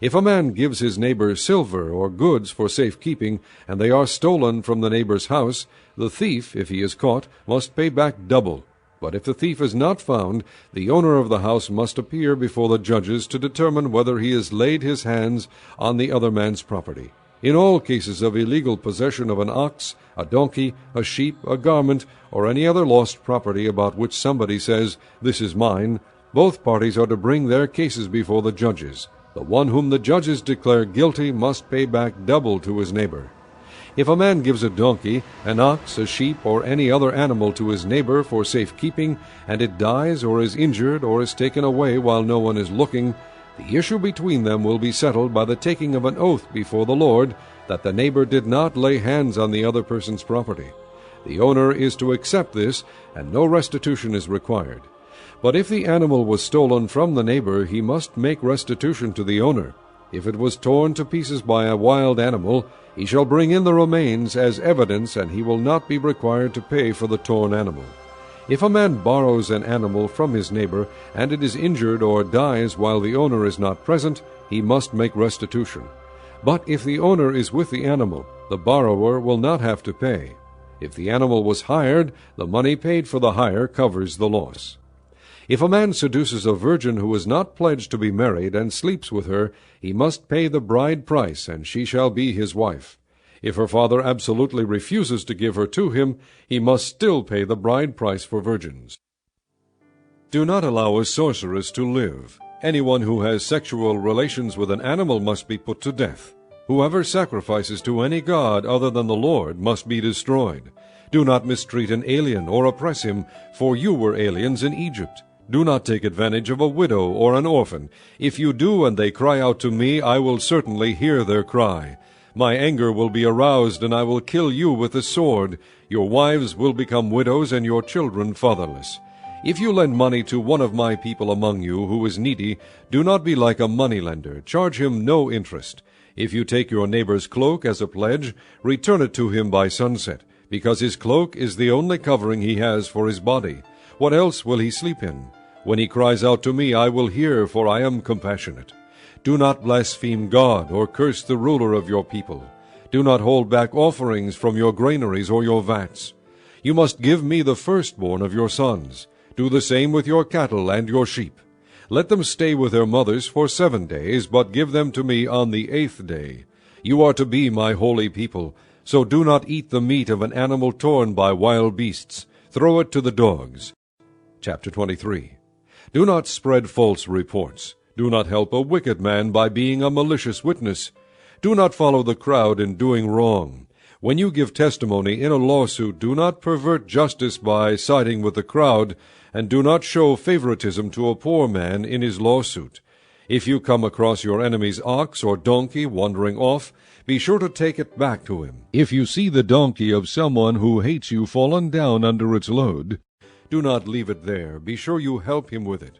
Speaker 1: If a man gives his neighbor silver or goods for safekeeping, and they are stolen from the neighbor's house, the thief, if he is caught, must pay back double. But if the thief is not found, the owner of the house must appear before the judges to determine whether he has laid his hands on the other man's property. In all cases of illegal possession of an ox, a donkey, a sheep, a garment, or any other lost property about which somebody says, "This is mine," both parties are to bring their cases before the judges. The one whom the judges declare guilty must pay back double to his neighbor. If a man gives a donkey, an ox, a sheep, or any other animal to his neighbor for safekeeping, and it dies or is injured or is taken away while no one is looking, the issue between them will be settled by the taking of an oath before the Lord that the neighbor did not lay hands on the other person's property. The owner is to accept this, and no restitution is required. But if the animal was stolen from the neighbor, he must make restitution to the owner. If it was torn to pieces by a wild animal, he shall bring in the remains as evidence, and he will not be required to pay for the torn animal. If a man borrows an animal from his neighbor, and it is injured or dies while the owner is not present, he must make restitution. But if the owner is with the animal, the borrower will not have to pay. If the animal was hired, the money paid for the hire covers the loss. If a man seduces a virgin who is not pledged to be married and sleeps with her, he must pay the bride price, and she shall be his wife. If her father absolutely refuses to give her to him, he must still pay the bride price for virgins.
Speaker 14: Do not allow a sorceress to live. Anyone who has sexual relations with an animal must be put to death. Whoever sacrifices to any god other than the Lord must be destroyed. Do not mistreat an alien or oppress him, for you were aliens in Egypt. Do not take advantage of a widow or an orphan. If you do and they cry out to me, I will certainly hear their cry. My anger will be aroused, and I will kill you with the sword. Your wives will become widows, and your children fatherless. If you lend money to one of my people among you who is needy, do not be like a moneylender. Charge him no interest. If you take your neighbor's cloak as a pledge, return it to him by sunset, because his cloak is the only covering he has for his body. What else will he sleep in? When he cries out to me, I will hear, for I am compassionate. Do not blaspheme God or curse the ruler of your people. Do not hold back offerings from your granaries or your vats. You must give me the firstborn of your sons. Do the same with your cattle and your sheep. Let them stay with their mothers for 7 days, but give them to me on the 8th day. You are to be my holy people, so do not eat the meat of an animal torn by wild beasts. Throw it to the dogs. Chapter 23. Do not spread false reports. Do not help a wicked man by being a malicious witness. Do not follow the crowd in doing wrong. When you give testimony in a lawsuit, do not pervert justice by siding with the crowd, and do not show favoritism to a poor man in his lawsuit. If you come across your enemy's ox or donkey wandering off, be sure to take it back to him. If you see the donkey of someone who hates you fallen down under its load, do not leave it there. Be sure you help him with it.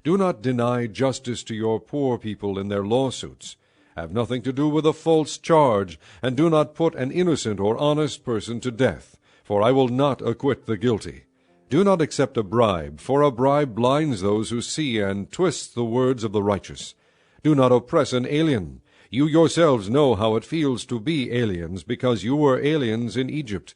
Speaker 14: Do not deny justice to your poor people in their lawsuits. Have nothing to do with a false charge, and do not put an innocent or honest person to death, for I will not acquit the guilty. Do not accept a bribe, for a bribe blinds those who see and twists the words of the righteous. Do not oppress an alien. You yourselves know how it feels to be aliens, because you were aliens in Egypt.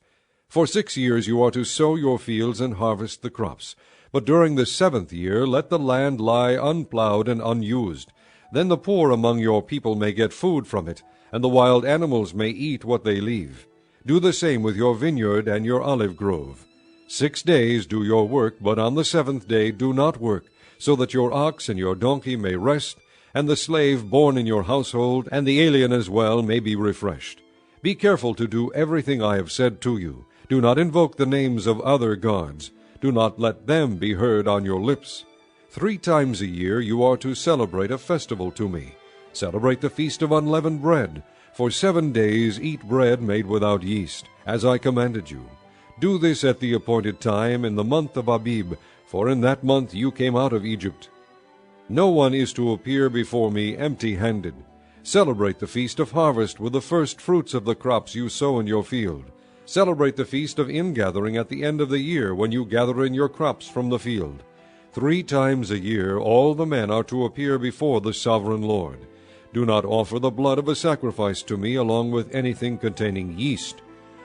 Speaker 14: For 6 years you are to sow your fields and harvest the crops. But during the 7th year let the land lie unplowed and unused. Then the poor among your people may get food from it, and the wild animals may eat what they leave. Do the same with your vineyard and your olive grove. 6 days do your work, but on the 7th day do not work, so that your ox and your donkey may rest, and the slave born in your household, and the alien as well, may be refreshed. Be careful to do everything I have said to you. Do not invoke the names of other gods. Do not let them be heard on your lips. 3 times a year you are to celebrate a festival to me. Celebrate the feast of unleavened bread. For 7 days eat bread made without yeast, as I commanded you. Do this at the appointed time in the month of Abib, for in that month you came out of Egypt. No one is to appear before me empty-handed. Celebrate the feast of harvest with the first fruits of the crops you sow in your field. Celebrate the feast of ingathering at the end of the year, when you gather in your crops from the field. 3 times a year all the men are to appear before the sovereign Lord. Do not offer the blood of a sacrifice to me along with anything containing yeast.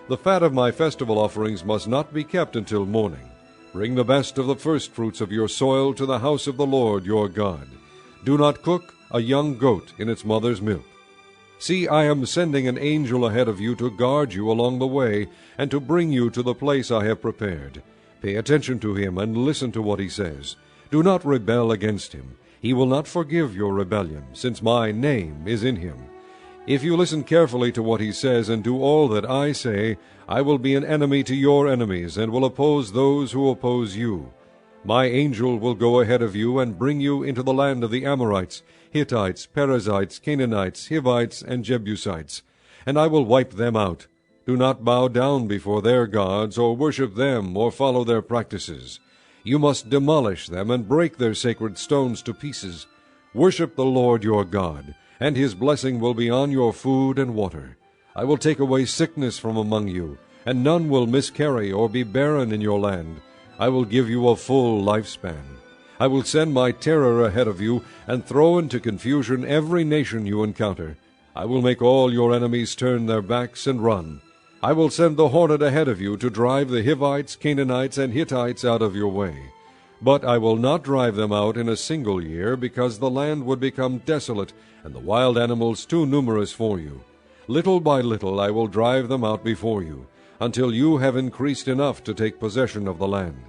Speaker 14: The fat of my festival offerings must not be kept until morning. Bring the best of the firstfruits of your soil to the house of the Lord your God. Do not cook a young goat in its mother's milk. See, I am sending an angel ahead of you to guard you along the way, and to bring you to the place I have prepared. Pay attention to him and listen to what he says. Do not rebel against him. He will not forgive your rebellion, since my name is in him. If you listen carefully to what he says and do all that I say, I will be an enemy to your enemies, and will oppose those who oppose you. My angel will go ahead of you and bring you into the land of the Amorites, Hittites, Perizzites, Canaanites, Hivites, and Jebusites, and I will wipe them out. Do not bow down before their gods, or worship them, or follow their practices. You must demolish them and break their sacred stones to pieces. Worship the Lord your God, and his blessing will be on your food and water. I will take away sickness from among you, and none will miscarry or be barren in your land. I will give you a full lifespan. I will send my terror ahead of you, and throw into confusion every nation you encounter. I will make all your enemies turn their backs and run. I will send the hornet ahead of you to drive the Hivites, Canaanites, and Hittites out of your way. But I will not drive them out in a single year, because the land would become desolate, and the wild animals too numerous for you. Little by little I will drive them out before you, until you have increased enough to take possession of the land.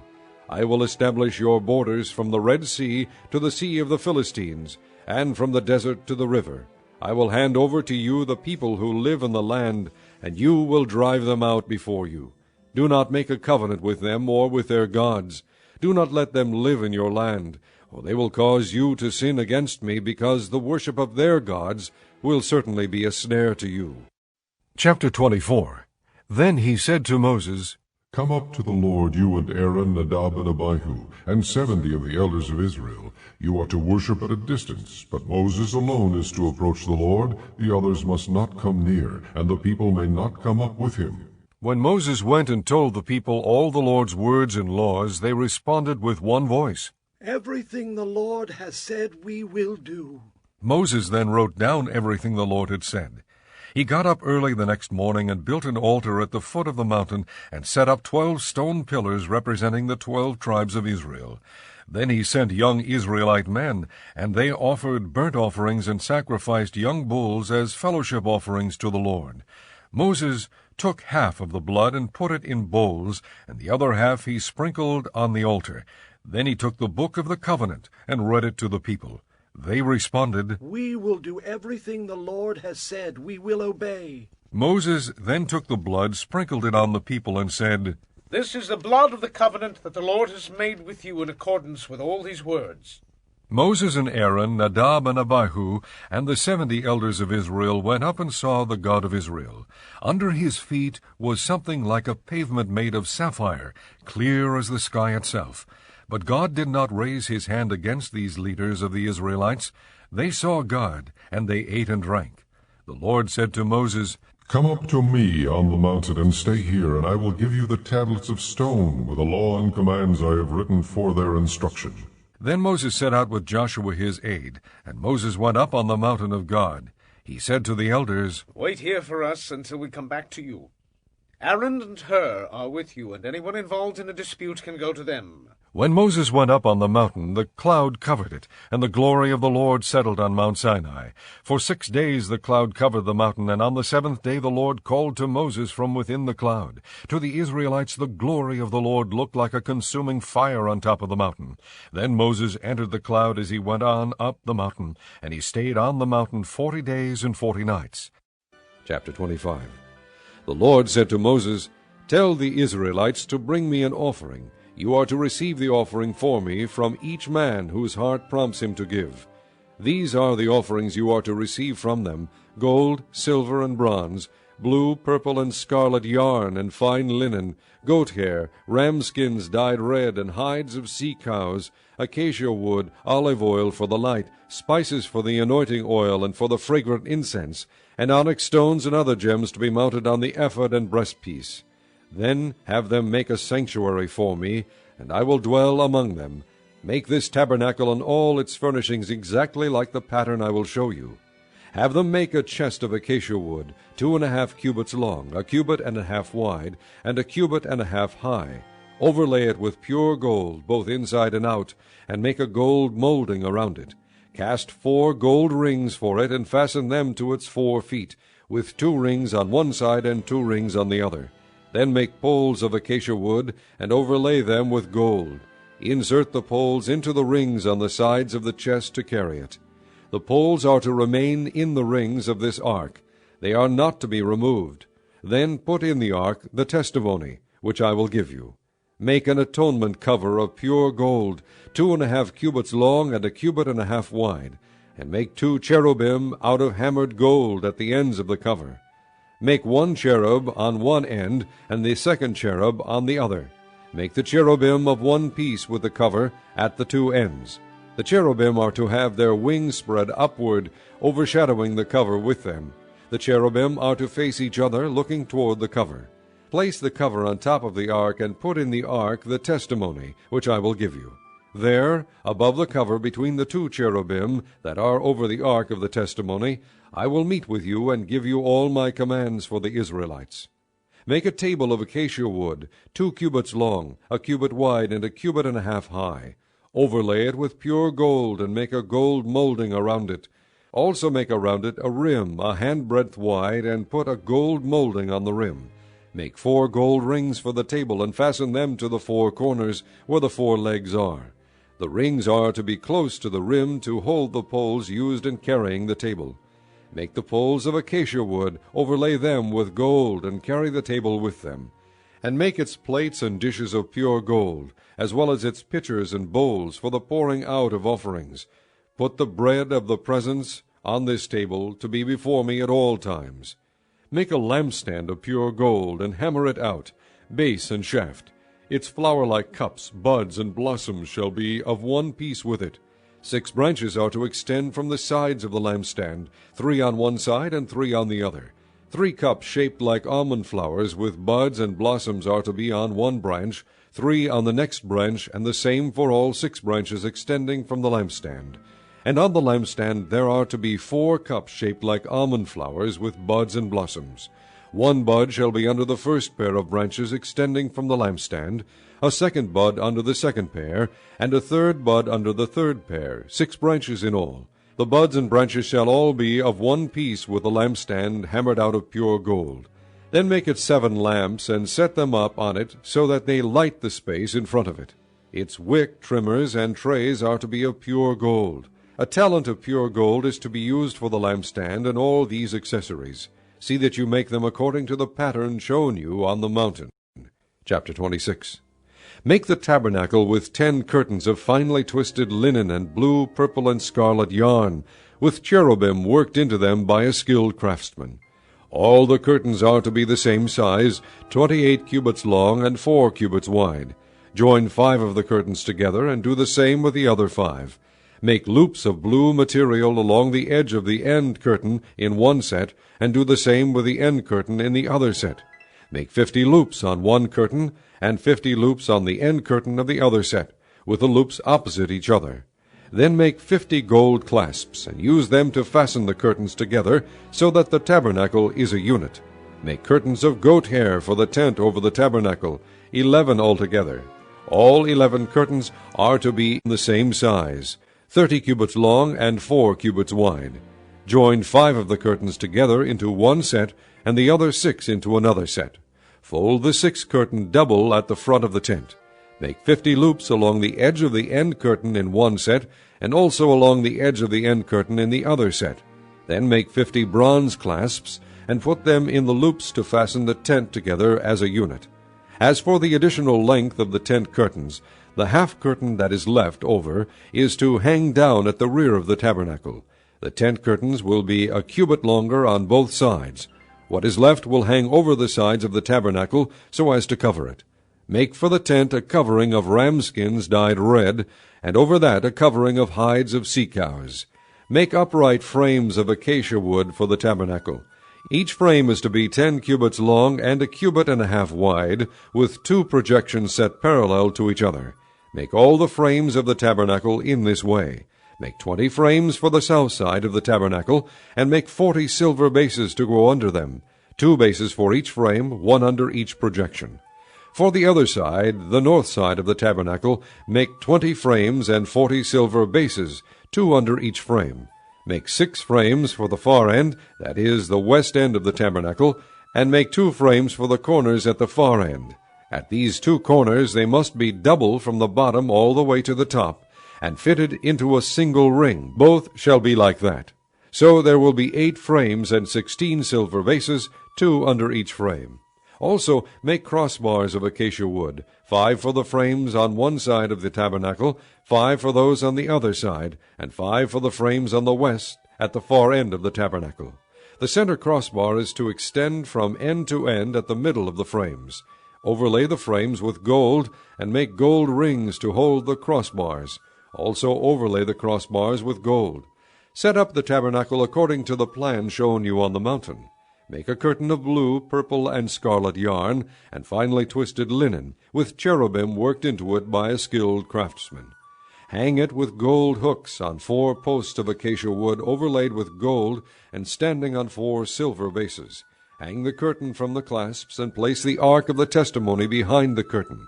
Speaker 14: I will establish your borders from the Red Sea to the Sea of the Philistines, and from the desert to the river. I will hand over to you the people who live in the land, and you will drive them out before you. Do not make a covenant with them or with their gods. Do not let them live in your land, or they will cause you to sin against me, because the worship of their gods will certainly be a snare to you.
Speaker 1: Chapter 24. Then he said to Moses,
Speaker 7: Come up to the Lord, you and Aaron, Nadab, and Abihu, and 70 of the elders of Israel. You are to worship at a distance, but Moses alone is to approach the Lord. The others must not come near, and the people may not come up with him.
Speaker 1: When Moses went and told the people all the Lord's words and laws, they responded with one voice,
Speaker 11: Everything the Lord has said we will do.
Speaker 1: Moses then wrote down everything the Lord had said. He got up early the next morning and built an altar at the foot of the mountain and set up 12 stone pillars representing the 12 tribes of Israel. Then he sent young Israelite men, and they offered burnt offerings and sacrificed young bulls as fellowship offerings to the Lord. Moses took half of the blood and put it in bowls, and the other half he sprinkled on the altar. Then he took the book of the covenant and read it to the people. They responded,
Speaker 11: We will do everything the Lord has said. We will obey.
Speaker 1: Moses then took the blood, sprinkled it on the people, and said,
Speaker 5: This is the blood of the covenant that the Lord has made with you in accordance with all these words.
Speaker 1: Moses and Aaron, Nadab and Abihu, and the 70 elders of Israel went up and saw the God of Israel. Under his feet was something like a pavement made of sapphire, clear as the sky itself. But God did not raise his hand against these leaders of the Israelites. They saw God, and they ate and drank. The Lord said to Moses,
Speaker 7: Come up to me on the mountain and stay here, and I will give you the tablets of stone with the law and commands I have written for their instruction.
Speaker 1: Then Moses set out with Joshua his aide, and Moses went up on the mountain of God. He said to the elders,
Speaker 5: Wait here for us until we come back to you. Aaron and Hur are with you, and anyone involved in a dispute can go to them.
Speaker 1: When Moses went up on the mountain, the cloud covered it, and the glory of the Lord settled on Mount Sinai. For 6 days the cloud covered the mountain, and on the 7th day the Lord called to Moses from within the cloud. To the Israelites the glory of the Lord looked like a consuming fire on top of the mountain. Then Moses entered the cloud as he went on up the mountain, and he stayed on the mountain 40 days and 40 nights.
Speaker 14: Chapter 25. The Lord said to Moses, Tell the Israelites to bring me an offering. You are to receive the offering for me from each man whose heart prompts him to give. These are the offerings you are to receive from them: gold, silver, and bronze, blue, purple, and scarlet yarn, and fine linen, goat hair, ram skins dyed red, and hides of sea cows, acacia wood, olive oil for the light, spices for the anointing oil and for the fragrant incense, and onyx stones and other gems to be mounted on the ephod and breastpiece. Then have them make a sanctuary for me, and I will dwell among them. Make this tabernacle and all its furnishings exactly like the pattern I will show you. Have them make a chest of acacia wood, 2.5 cubits long, 1.5 cubits wide, and 1.5 cubits high. Overlay it with pure gold, both inside and out, and make a gold molding around it. Cast 4 gold rings for it, and fasten them to its 4 feet, with 2 rings on one side and 2 rings on the other. Then make poles of acacia wood, and overlay them with gold. Insert the poles into the rings on the sides of the chest to carry it. The poles are to remain in the rings of this ark. They are not to be removed. Then put in the ark the testimony, which I will give you. Make an atonement cover of pure gold, 2.5 cubits long and 1.5 cubits wide, and make 2 cherubim out of hammered gold at the ends of the cover. Make 1 cherub on one end, and the 2nd cherub on the other. Make the cherubim of one piece with the cover at the 2 ends. The cherubim are to have their wings spread upward, overshadowing the cover with them. The cherubim are to face each other, looking toward the cover. Place the cover on top of the ark, and put in the ark the testimony, which I will give you. There, above the cover between the 2 cherubim that are over the ark of the testimony, I will meet with you and give you all my commands for the Israelites. Make a table of acacia wood, 2 cubits long, 1 cubit wide, and 1.5 cubits high. Overlay it with pure gold, and make a gold molding around it. Also make around it a rim, a handbreadth wide, and put a gold molding on the rim. Make 4 gold rings for the table, and fasten them to the 4 corners, where the 4 legs are. The rings are to be close to the rim to hold the poles used in carrying the table. Make the poles of acacia wood, overlay them with gold, and carry the table with them. And make its plates and dishes of pure gold, as well as its pitchers and bowls for the pouring out of offerings. Put the bread of the presence on this table to be before me at all times. Make a lampstand of pure gold, and hammer it out, base and shaft. Its flower-like cups, buds, and blossoms shall be of one piece with it. 6 branches are to extend from the sides of the lampstand, 3 on one side and 3 on the other. 3 cups shaped like almond flowers with buds and blossoms are to be on one branch, 3 on the next branch, and the same for all 6 branches extending from the lampstand. And on the lampstand there are to be 4 cups shaped like almond flowers with buds and blossoms. 1 bud shall be under the first pair of branches extending from the lampstand, a 2nd bud under the 2nd pair, and a 3rd bud under the 3rd pair, 6 branches in all. The buds and branches shall all be of one piece with the lampstand hammered out of pure gold. Then make it 7 lamps, and set them up on it, so that they light the space in front of it. Its wick, trimmers, and trays are to be of pure gold. A talent of pure gold is to be used for the lampstand and all these accessories. See that you make them according to the pattern shown you on the mountain. Chapter 26. Make the tabernacle with 10 curtains of finely twisted linen and blue, purple, and scarlet yarn, with cherubim worked into them by a skilled craftsman. All the curtains are to be the same size, 28 cubits long and 4 cubits wide. Join 5 of the curtains together, and do the same with the other 5. Make loops of blue material along the edge of the end curtain in one set, and do the same with the end curtain in the other set. Make 50 loops on one curtain, and 50 loops on the end curtain of the other set, with the loops opposite each other. Then make 50 gold clasps, and use them to fasten the curtains together, so that the tabernacle is a unit. Make curtains of goat hair for the tent over the tabernacle, 11 altogether. All 11 curtains are to be the same size, 30 cubits long and 4 cubits wide. Join 5 of the curtains together into one set, and the other 6 into another set. Fold the 6th curtain double at the front of the tent. Make 50 loops along the edge of the end curtain in one set, and also along the edge of the end curtain in the other set. Then make 50 bronze clasps, and put them in the loops to fasten the tent together as a unit. As for the additional length of the tent curtains, the half curtain that is left over is to hang down at the rear of the tabernacle. The tent curtains will be a cubit longer on both sides. What is left will hang over the sides of the tabernacle so as to cover it. Make for the tent a covering of ram skins dyed red, and over that a covering of hides of sea cows. Make upright frames of acacia wood for the tabernacle. Each frame is to be 10 cubits long and a cubit and a half wide, with 2 projections set parallel to each other. Make all the frames of the tabernacle in this way. Make 20 frames for the south side of the tabernacle, and make 40 silver bases to go under them, 2 bases for each frame, 1 under each projection. For the other side, the north side of the tabernacle, make 20 frames and 40 silver bases, 2 under each frame. Make 6 frames for the far end, that is, the west end of the tabernacle, and make 2 frames for the corners at the far end. At these 2 corners they must be double from the bottom all the way to the top, and fitted into a single ring. Both shall be like that. So there will be 8 frames and 16 silver bases, 2 under each frame. Also make crossbars of acacia wood, 5 for the frames on one side of the tabernacle, 5 for those on the other side, and 5 for the frames on the west at the far end of the tabernacle. The center crossbar is to extend from end to end at the middle of the frames. Overlay the frames with gold, and make gold rings to hold the crossbars. Also overlay the crossbars with gold. Set up the tabernacle according to the plan shown you on the mountain. Make a curtain of blue, purple, and scarlet yarn, and finely twisted linen, with cherubim worked into it by a skilled craftsman. Hang it with gold hooks on 4 posts of acacia wood overlaid with gold and standing on 4 silver bases. Hang the curtain from the clasps, and place the ark of the testimony behind the curtain.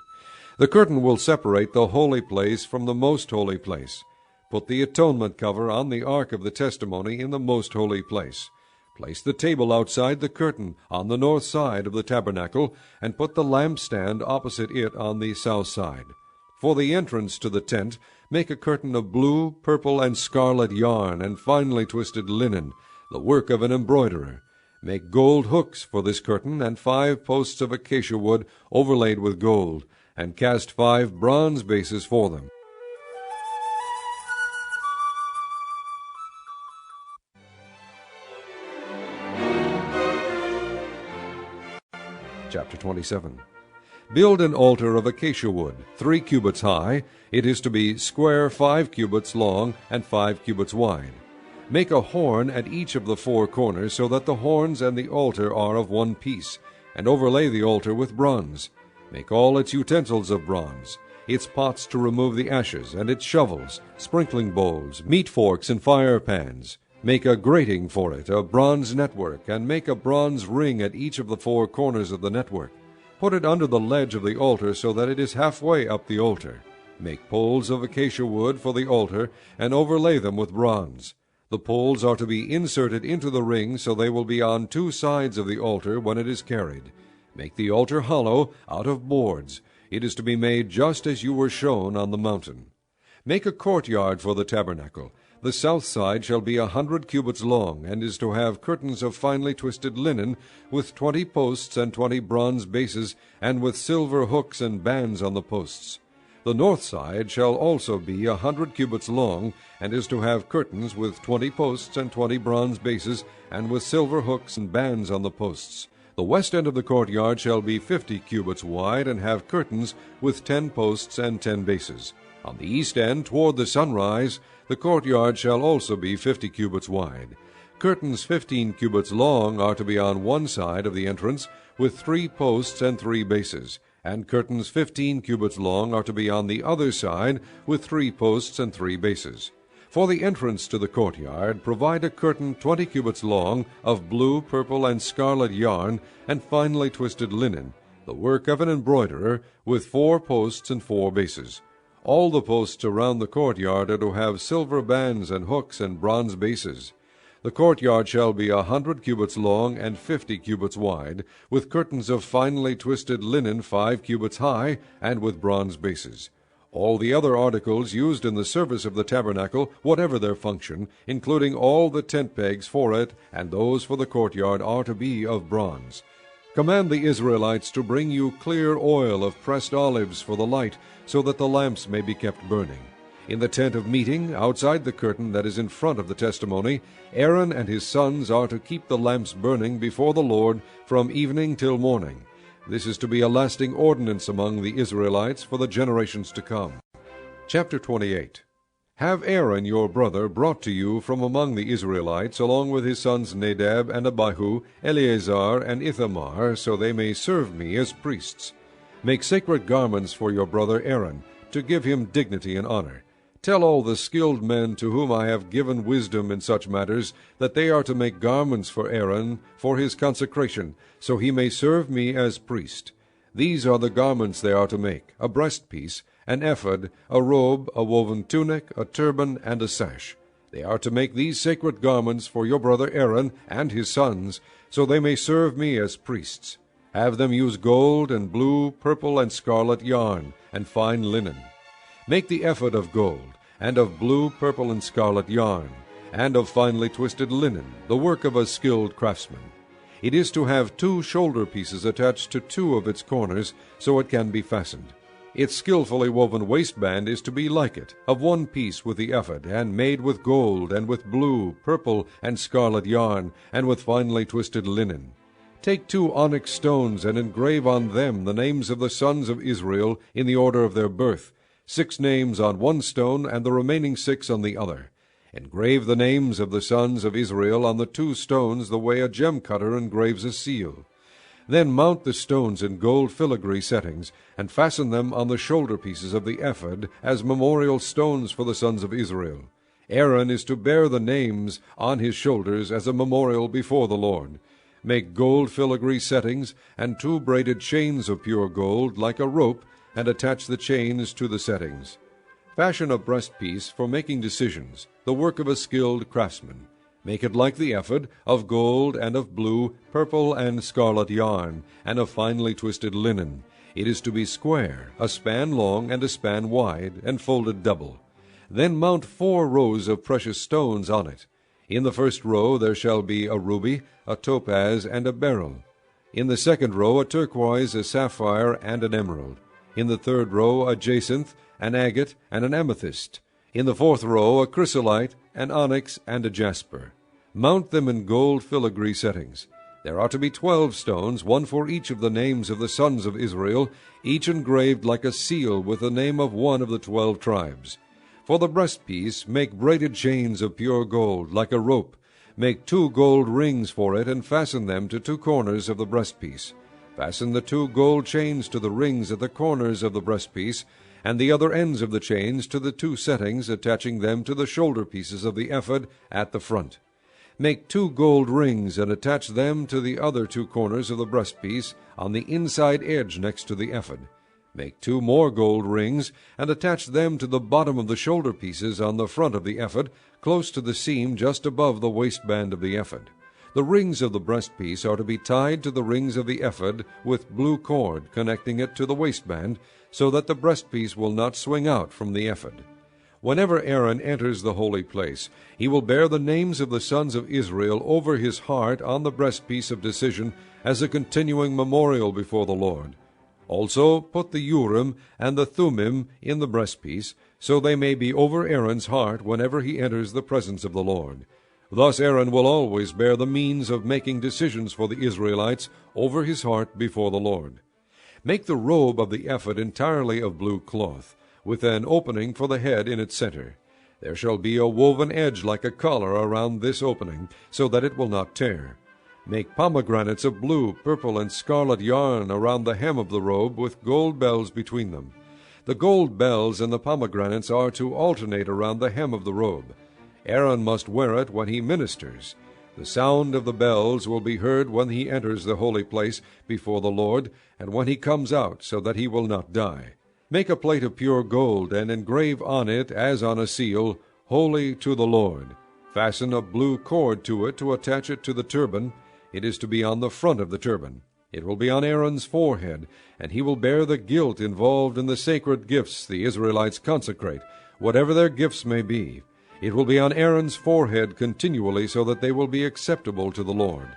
Speaker 14: The curtain will separate the holy place from the most holy place. Put the atonement cover on the ark of the testimony in the most holy place. Place the table outside the curtain on the north side of the tabernacle, and put the lampstand opposite it on the south side. For the entrance to the tent, make a curtain of blue, purple, and scarlet yarn, and finely twisted linen, the work of an embroiderer. Make gold hooks for this curtain, and 5 posts of acacia wood overlaid with gold, and cast 5 bronze bases for them. Chapter 27. Build an altar of acacia wood, 3 cubits high. It is to be square 5 cubits long and 5 cubits wide. Make a horn at each of the 4 corners, so that the horns and the altar are of one piece, and overlay the altar with bronze. Make all its utensils of bronze, its pots to remove the ashes, and its shovels, sprinkling bowls, meat forks, and fire pans. Make a grating for it, a bronze network, and make a bronze ring at each of the 4 corners of the network. Put it under the ledge of the altar so that it is halfway up the altar. Make poles of acacia wood for the altar, and overlay them with bronze. The poles are to be inserted into the ring so they will be on 2 sides of the altar when it is carried. Make the altar hollow, out of boards. It is to be made just as you were shown on the mountain. Make a courtyard for the tabernacle. The south side shall be 100 cubits long, and is to have curtains of finely twisted linen, with 20 posts and 20 bronze bases, and with silver hooks and bands on the posts. The north side shall also be 100 cubits long, and is to have curtains with 20 posts and 20 bronze bases, and with silver hooks and bands on the posts. The west end of the courtyard shall be 50 cubits wide, and have curtains with 10 posts and 10 bases. On the east end, toward the sunrise, the courtyard shall also be 50 cubits wide. Curtains 15 cubits long are to be on one side of the entrance, with 3 posts and 3 bases, and curtains 15 cubits long are to be on the other side, with 3 posts and 3 bases. For the entrance to the courtyard, provide a curtain 20 cubits long of blue, purple, and scarlet yarn, and finely twisted linen, the work of an embroiderer, with 4 posts and 4 bases. All the posts around the courtyard are to have silver bands and hooks and bronze bases. The courtyard shall be 100 cubits long and 50 cubits wide, with curtains of finely twisted linen 5 cubits high, and with bronze bases. All the other articles used in the service of the tabernacle, whatever their function, including all the tent pegs for it and those for the courtyard, are to be of bronze. Command the Israelites to bring you clear oil of pressed olives for the light, so that the lamps may be kept burning. In the tent of meeting, outside the curtain that is in front of the testimony, Aaron and his sons are to keep the lamps burning before the Lord from evening till morning. This is to be a lasting ordinance among the Israelites for the generations to come. Chapter 28. Have Aaron your brother brought to you from among the Israelites, along with his sons Nadab and Abihu, Eleazar and Ithamar, so they may serve me as priests. Make sacred garments for your brother Aaron, to give him dignity and honor. Tell all the skilled men to whom I have given wisdom in such matters, that they are to make garments for Aaron for his consecration, so he may serve me as priest. These are the garments they are to make: a breastpiece, an ephod, a robe, a woven tunic, a turban, and a sash. They are to make these sacred garments for your brother Aaron and his sons, so they may serve me as priests. Have them use gold and blue, purple, and scarlet yarn, and fine linen. Make the ephod of gold, and of blue, purple, and scarlet yarn, and of finely twisted linen, the work of a skilled craftsman. It is to have 2 shoulder pieces attached to 2 of its corners, so it can be fastened. Its skillfully woven waistband is to be like it, of 1 piece with the ephod, and made with gold, and with blue, purple, and scarlet yarn, and with finely twisted linen. Take 2 onyx stones, and engrave on them the names of the sons of Israel in the order of their birth, 6 names on 1 stone, and the remaining 6 on the other. Engrave the names of the sons of Israel on the 2 stones the way a gem cutter engraves a seal. Then mount the stones in gold filigree settings, and fasten them on the shoulder pieces of the ephod as memorial stones for the sons of Israel. Aaron is to bear the names on his shoulders as a memorial before the Lord. Make gold filigree settings, and 2 braided chains of pure gold, like a rope, and attach the chains to the settings. Fashion a breastpiece for making decisions, the work of a skilled craftsman. Make it like the ephod, of gold and of blue, purple, and scarlet yarn, and of finely twisted linen. It is to be square, a span long and a span wide, and folded double. Then mount 4 rows of precious stones on it. In the first row there shall be a ruby, a topaz, and a beryl. In the second row a turquoise, a sapphire, and an emerald. In the third row a jacinth, an agate, and an amethyst. In the fourth row a chrysolite, an onyx, and a jasper. Mount them in gold filigree settings. There are to be 12 stones, 1 for each of the names of the sons of Israel, each engraved like a seal with the name of one of the 12 tribes. For the breastpiece make braided chains of pure gold, like a rope. Make 2 gold rings for it, and fasten them to 2 corners of the breastpiece. Fasten the 2 gold chains to the rings at the corners of the breastpiece, and the other ends of the chains to the 2 settings, attaching them to the shoulder pieces of the ephod at the front. Make 2 gold rings, and attach them to the other 2 corners of the breastpiece on the inside edge next to the ephod. Make 2 more gold rings, and attach them to the bottom of the shoulder pieces on the front of the ephod, close to the seam just above the waistband of the ephod. The rings of the breastpiece are to be tied to the rings of the ephod with blue cord connecting it to the waistband, so that the breastpiece will not swing out from the ephod. Whenever Aaron enters the holy place, he will bear the names of the sons of Israel over his heart on the breastpiece of decision as a continuing memorial before the Lord. Also put the Urim and the Thummim in the breastpiece, so they may be over Aaron's heart whenever he enters the presence of the Lord. Thus Aaron will always bear the means of making decisions for the Israelites over his heart before the Lord. Make the robe of the ephod entirely of blue cloth, with an opening for the head in its center. There shall be a woven edge like a collar around this opening, so that it will not tear. Make pomegranates of blue, purple, and scarlet yarn around the hem of the robe, with gold bells between them. The gold bells and the pomegranates are to alternate around the hem of the robe. Aaron must wear it when he ministers. The sound of the bells will be heard when he enters the holy place before the Lord, and when he comes out, so that he will not die. Make a plate of pure gold, and engrave on it, as on a seal, Holy to the Lord. Fasten a blue cord to it to attach it to the turban. It is to be on the front of the turban. It will be on Aaron's forehead, and he will bear the guilt involved in the sacred gifts the Israelites consecrate, whatever their gifts may be. It will be on Aaron's forehead continually, so that they will be acceptable to the Lord.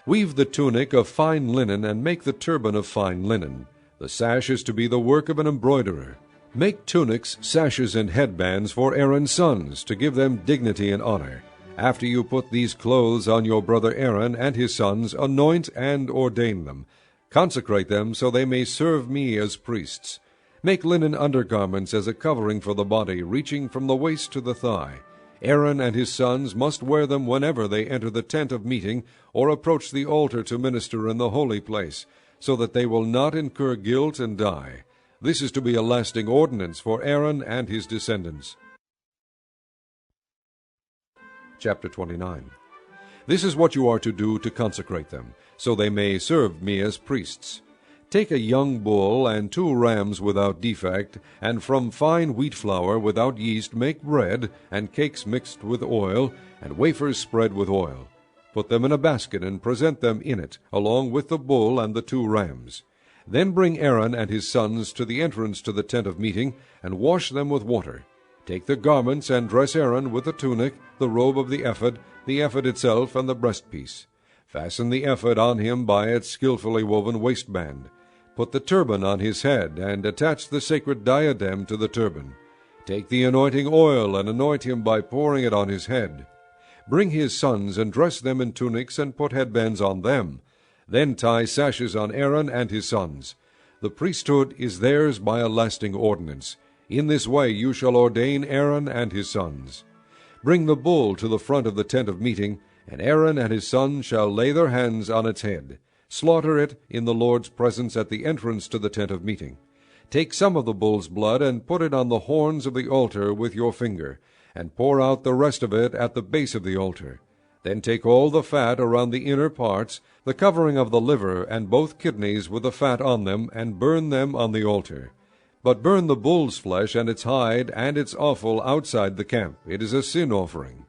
Speaker 14: Weave the tunic of fine linen, and make the turban of fine linen. The sash is to be the work of an embroiderer. Make tunics, sashes, and headbands for Aaron's sons, to give them dignity and honor. After you put these clothes on your brother Aaron and his sons, anoint and ordain them. Consecrate them, so they may serve me as priests. Make linen undergarments as a covering for the body, reaching from the waist to the thigh. Aaron and his sons must wear them whenever they enter the tent of meeting or approach the altar to minister in the holy place, so that they will not incur guilt and die. This is to be a lasting ordinance for Aaron and his descendants. Chapter 29. This is what you are to do to consecrate them, so they may serve me as priests. Take a young bull and 2 rams without defect, and from fine wheat flour without yeast make bread, and cakes mixed with oil, and wafers spread with oil. Put them in a basket, and present them in it, along with the bull and the 2 rams. Then bring Aaron and his sons to the entrance to the tent of meeting, and wash them with water. Take the garments, and dress Aaron with the tunic, the robe of the ephod itself, and the breastpiece. Fasten the ephod on him by its skillfully woven waistband. Put the turban on his head, and attach the sacred diadem to the turban. Take the anointing oil, and anoint him by pouring it on his head. Bring his sons, and dress them in tunics, and put headbands on them. Then tie sashes on Aaron and his sons. The priesthood is theirs by a lasting ordinance. In this way you shall ordain Aaron and his sons. Bring the bull to the front of the tent of meeting, and Aaron and his sons shall lay their hands on its head. Slaughter it in the Lord's presence at the entrance to the tent of meeting. Take some of the bull's blood, and put it on the horns of the altar with your finger, and pour out the rest of it at the base of the altar. Then take all the fat around the inner parts, the covering of the liver, and both kidneys with the fat on them, and burn them on the altar. But burn the bull's flesh and its hide and its offal outside the camp. It is a sin offering.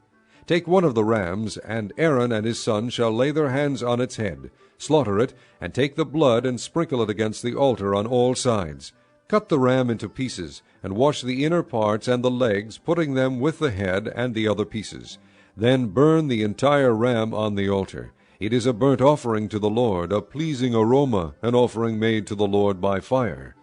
Speaker 14: Take one of the rams, and Aaron and his sons shall lay their hands on its head. Slaughter it, and take the blood, and sprinkle it against the altar on all sides. Cut the ram into pieces, and wash the inner parts and the legs, putting them with the head and the other pieces. Then burn the entire ram on the altar. It is a burnt offering to the Lord, a pleasing aroma, an offering made to the Lord by fire.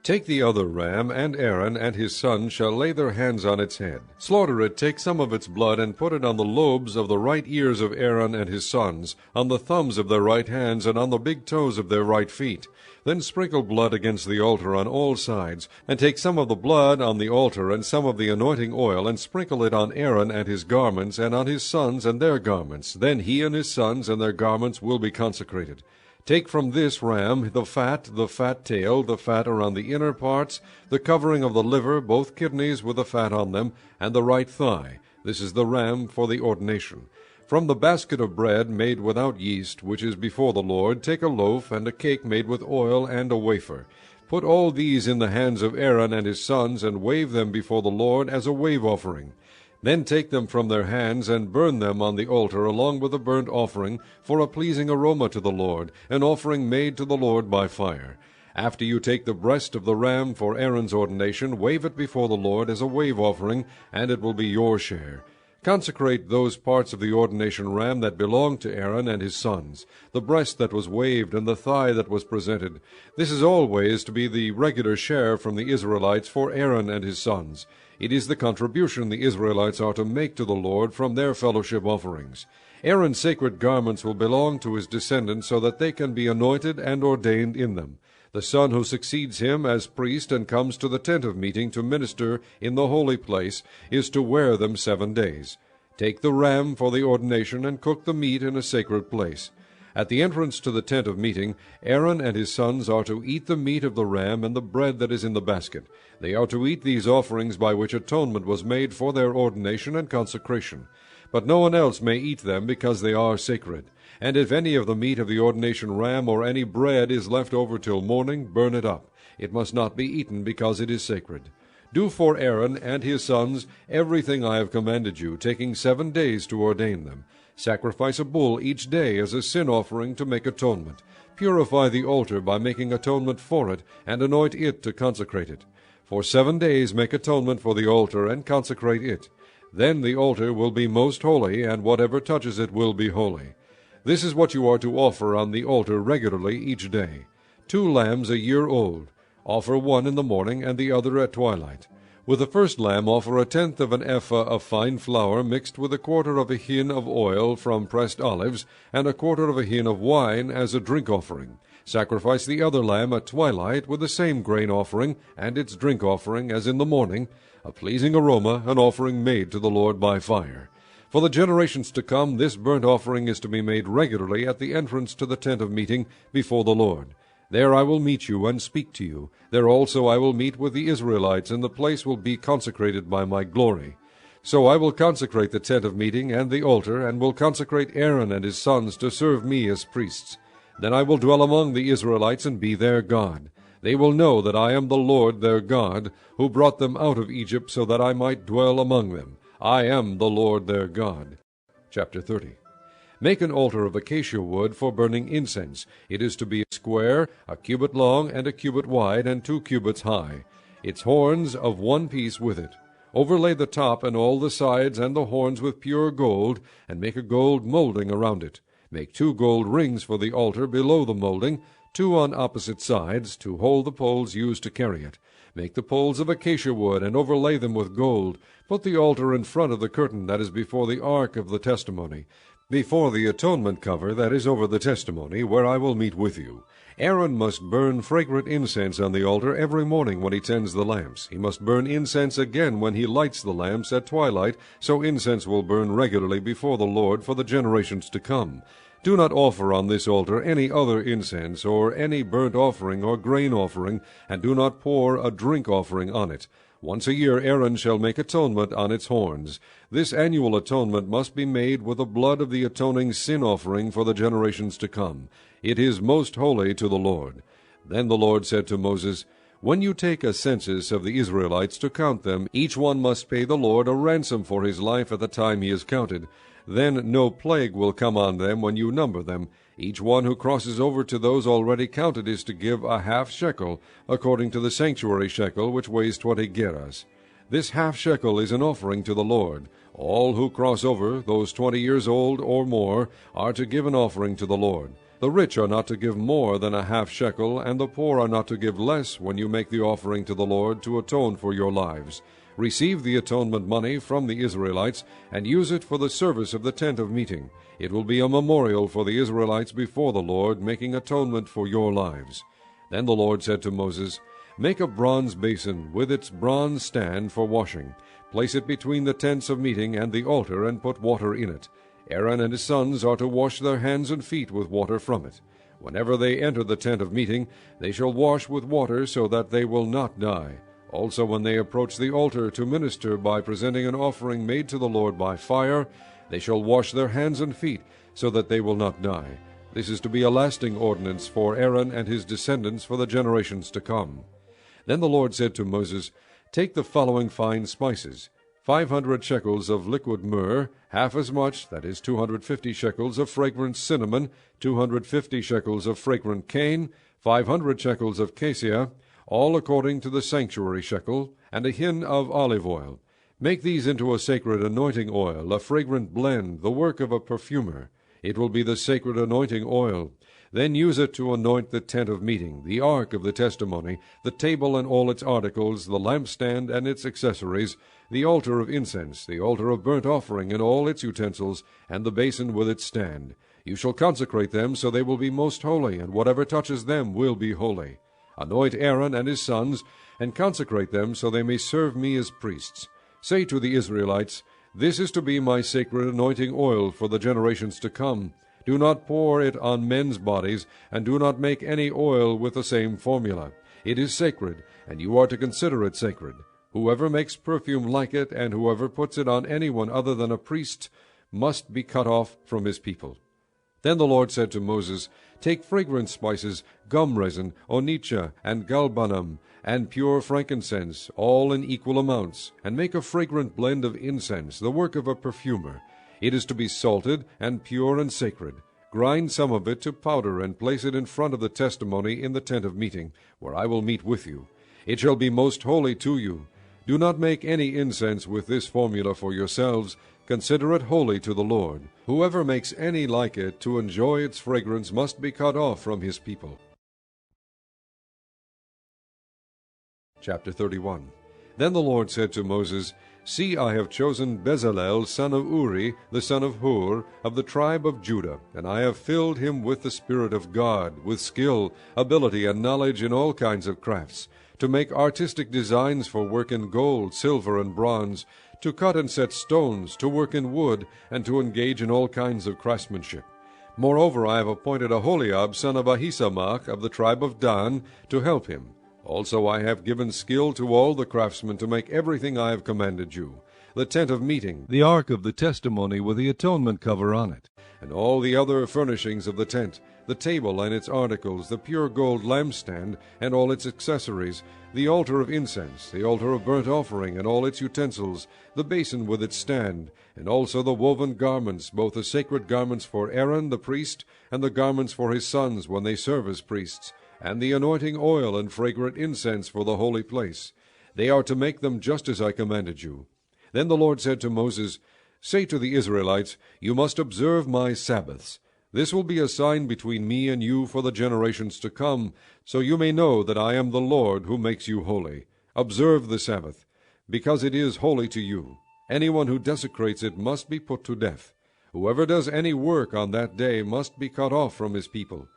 Speaker 14: Take the other ram, and Aaron and his sons shall lay their hands on its head. Slaughter it, take some of its blood, and put it on the lobes of the right ears of Aaron and his sons, on the thumbs of their right hands, and on the big toes of their right feet. Then sprinkle blood against the altar on all sides, and take some of the blood on the altar, and some of the anointing oil, and sprinkle it on Aaron and his garments, and on his sons and their garments. Then he and his sons and their garments will be consecrated. Take from this ram the fat tail, the fat around the inner parts, the covering of the liver, both kidneys with the fat on them, and the right thigh. This is the ram for the ordination. From the basket of bread made without yeast, which is before the Lord, take a loaf, and a cake made with oil, and a wafer. Put all these in the hands of Aaron and his sons, and wave them before the Lord as a wave offering. Then take them from their hands, and burn them on the altar, along with the burnt offering, for a pleasing aroma to the Lord, an offering made to the Lord by fire. After you take the breast of the ram for Aaron's ordination, wave it before the Lord as a wave offering, and it will be your share. Consecrate those parts of the ordination ram that belong to Aaron and his sons, the breast that was waved, and the thigh that was presented. This is always to be the regular share from the Israelites for Aaron and his sons. It is the contribution the Israelites are to make to the Lord from their fellowship offerings. Aaron's sacred garments will belong to his descendants, so that they can be anointed and ordained in them. The son who succeeds him as priest and comes to the tent of meeting to minister in the holy place is to wear them 7 days. Take the ram for the ordination, and cook the meat in a sacred place. At the entrance to the tent of meeting, Aaron and his sons are to eat the meat of the ram and the bread that is in the basket. They are to eat these offerings by which atonement was made for their ordination and consecration. But no one else may eat them, because they are sacred. And if any of the meat of the ordination ram or any bread is left over till morning, burn it up. It must not be eaten, because it is sacred. Do for Aaron and his sons everything I have commanded you, taking 7 days to ordain them. Sacrifice a bull each day as a sin offering to make atonement. Purify the altar by making atonement for it, and anoint it to consecrate it. For 7 days make atonement for the altar, and consecrate it. Then the altar will be most holy, and whatever touches it will be holy. This is what you are to offer on the altar regularly each day. 2 lambs a year old. Offer one in the morning, and the other at twilight. With the first lamb offer 1/10 of an ephah of fine flour mixed with 1/4 of a hin of oil from pressed olives, and 1/4 of a hin of wine as a drink offering. Sacrifice the other lamb at twilight with the same grain offering and its drink offering as in the morning, a pleasing aroma, an offering made to the Lord by fire. For the generations to come, this burnt offering is to be made regularly at the entrance to the tent of meeting before the Lord. There I will meet you and speak to you. There also I will meet with the Israelites, and the place will be consecrated by my glory. So I will consecrate the tent of meeting and the altar, and will consecrate Aaron and his sons to serve me as priests. Then I will dwell among the Israelites and be their God. They will know that I am the Lord their God, who brought them out of Egypt, so that I might dwell among them. I am the Lord their God. Chapter 30. Make an altar of acacia wood for burning incense. It is to be square, a cubit long, and a cubit wide, and 2 cubits high. Its horns of 1 piece with it. Overlay the top and all the sides and the horns with pure gold, and make a gold molding around it. Make 2 gold rings for the altar below the molding, 2 on opposite sides, to hold the poles used to carry it. Make the poles of acacia wood, and overlay them with gold. Put the altar in front of the curtain that is before the ark of the testimony, before the atonement cover that is over the testimony, where I will meet with you. Aaron must burn fragrant incense on the altar every morning when he tends the lamps. He must burn incense again when he lights the lamps at twilight, so incense will burn regularly before the Lord for the generations to come. Do not offer on this altar any other incense, or any burnt offering or grain offering, and do not pour a drink offering on it. Once a year Aaron shall make atonement on its horns. This annual atonement must be made with the blood of the atoning sin offering for the generations to come. It is most holy to the Lord. Then the Lord said to Moses, When you take a census of the Israelites to count them, each one must pay the Lord a ransom for his life at the time he is counted. Then no plague will come on them when you number them. Each one who crosses over to those already counted is to give a half shekel, according to the sanctuary shekel, which weighs 20 gerahs. This half shekel is an offering to the Lord. All who cross over, those 20 years old or more, are to give an offering to the Lord. The rich are not to give more than a half shekel, and the poor are not to give less when you make the offering to the Lord to atone for your lives. Receive the atonement money from the Israelites, and use it for the service of the tent of meeting. It will be a memorial for the Israelites before the Lord, making atonement for your lives. Then the Lord said to Moses, Make a bronze basin with its bronze stand for washing. Place it between the tents of meeting and the altar, and put water in it. Aaron and his sons are to wash their hands and feet with water from it. Whenever they enter the tent of meeting, they shall wash with water, so that they will not die. Also when they approach the altar to minister by presenting an offering made to the Lord by fire, they shall wash their hands and feet, so that they will not die. This is to be a lasting ordinance for Aaron and his descendants for the generations to come. Then the Lord said to Moses, Take the following fine spices, 500 shekels of liquid myrrh, half as much, that is 250 shekels of fragrant cinnamon, 250 shekels of fragrant cane, 500 shekels of cassia, all according to the sanctuary shekel, and a hin of olive oil. Make these into a sacred anointing oil, a fragrant blend, the work of a perfumer. It will be the sacred anointing oil. Then use it to anoint the tent of meeting, the ark of the testimony, the table and all its articles, the lampstand and its accessories, the altar of incense, the altar of burnt offering and all its utensils, and the basin with its stand. You shall consecrate them, so they will be most holy, and whatever touches them will be holy. Anoint Aaron and his sons, and consecrate them, so they may serve me as priests. Say to the Israelites, This is to be my sacred anointing oil for the generations to come. Do not pour it on men's bodies, and do not make any oil with the same formula. It is sacred, and you are to consider it sacred. Whoever makes perfume like it, and whoever puts it on anyone other than a priest, must be cut off from his people. Then the Lord said to Moses, Take fragrant spices, gum resin, onycha, and galbanum, and pure frankincense, all in equal amounts, and make a fragrant blend of incense, the work of a perfumer. It is to be salted, and pure and sacred. Grind some of it to powder, and place it in front of the testimony in the tent of meeting, where I will meet with you. It shall be most holy to you. Do not make any incense with this formula for yourselves. Consider it holy to the Lord. Whoever makes any like it to enjoy its fragrance must be cut off from his people. Chapter 31. Then the Lord said to Moses, See, I have chosen Bezalel, son of Uri, the son of Hur, of the tribe of Judah, and I have filled him with the Spirit of God, with skill, ability, and knowledge in all kinds of crafts, to make artistic designs for work in gold, silver, and bronze, to cut and set stones, to work in wood, and to engage in all kinds of craftsmanship. Moreover, I have appointed Aholiab, son of Ahisamach, of the tribe of Dan, to help him. Also I have given skill to all the craftsmen to make everything I have commanded you, the tent of meeting, the ark of the testimony with the atonement cover on it, and all the other furnishings of the tent, the table and its articles, the pure gold lampstand and all its accessories, the altar of incense, the altar of burnt offering and all its utensils, the basin with its stand, and also the woven garments, both the sacred garments for Aaron the priest, and the garments for his sons when they serve as priests, and the anointing oil and fragrant incense for the holy place. They are to make them just as I commanded you. Then the Lord said to Moses, Say to the Israelites, You must observe my Sabbaths. This will be a sign between me and you for the generations to come, so you may know that I am the Lord who makes you holy. Observe the Sabbath, because it is holy to you. Anyone who desecrates it must be put to death. Whoever does any work on that day must be cut off from his people.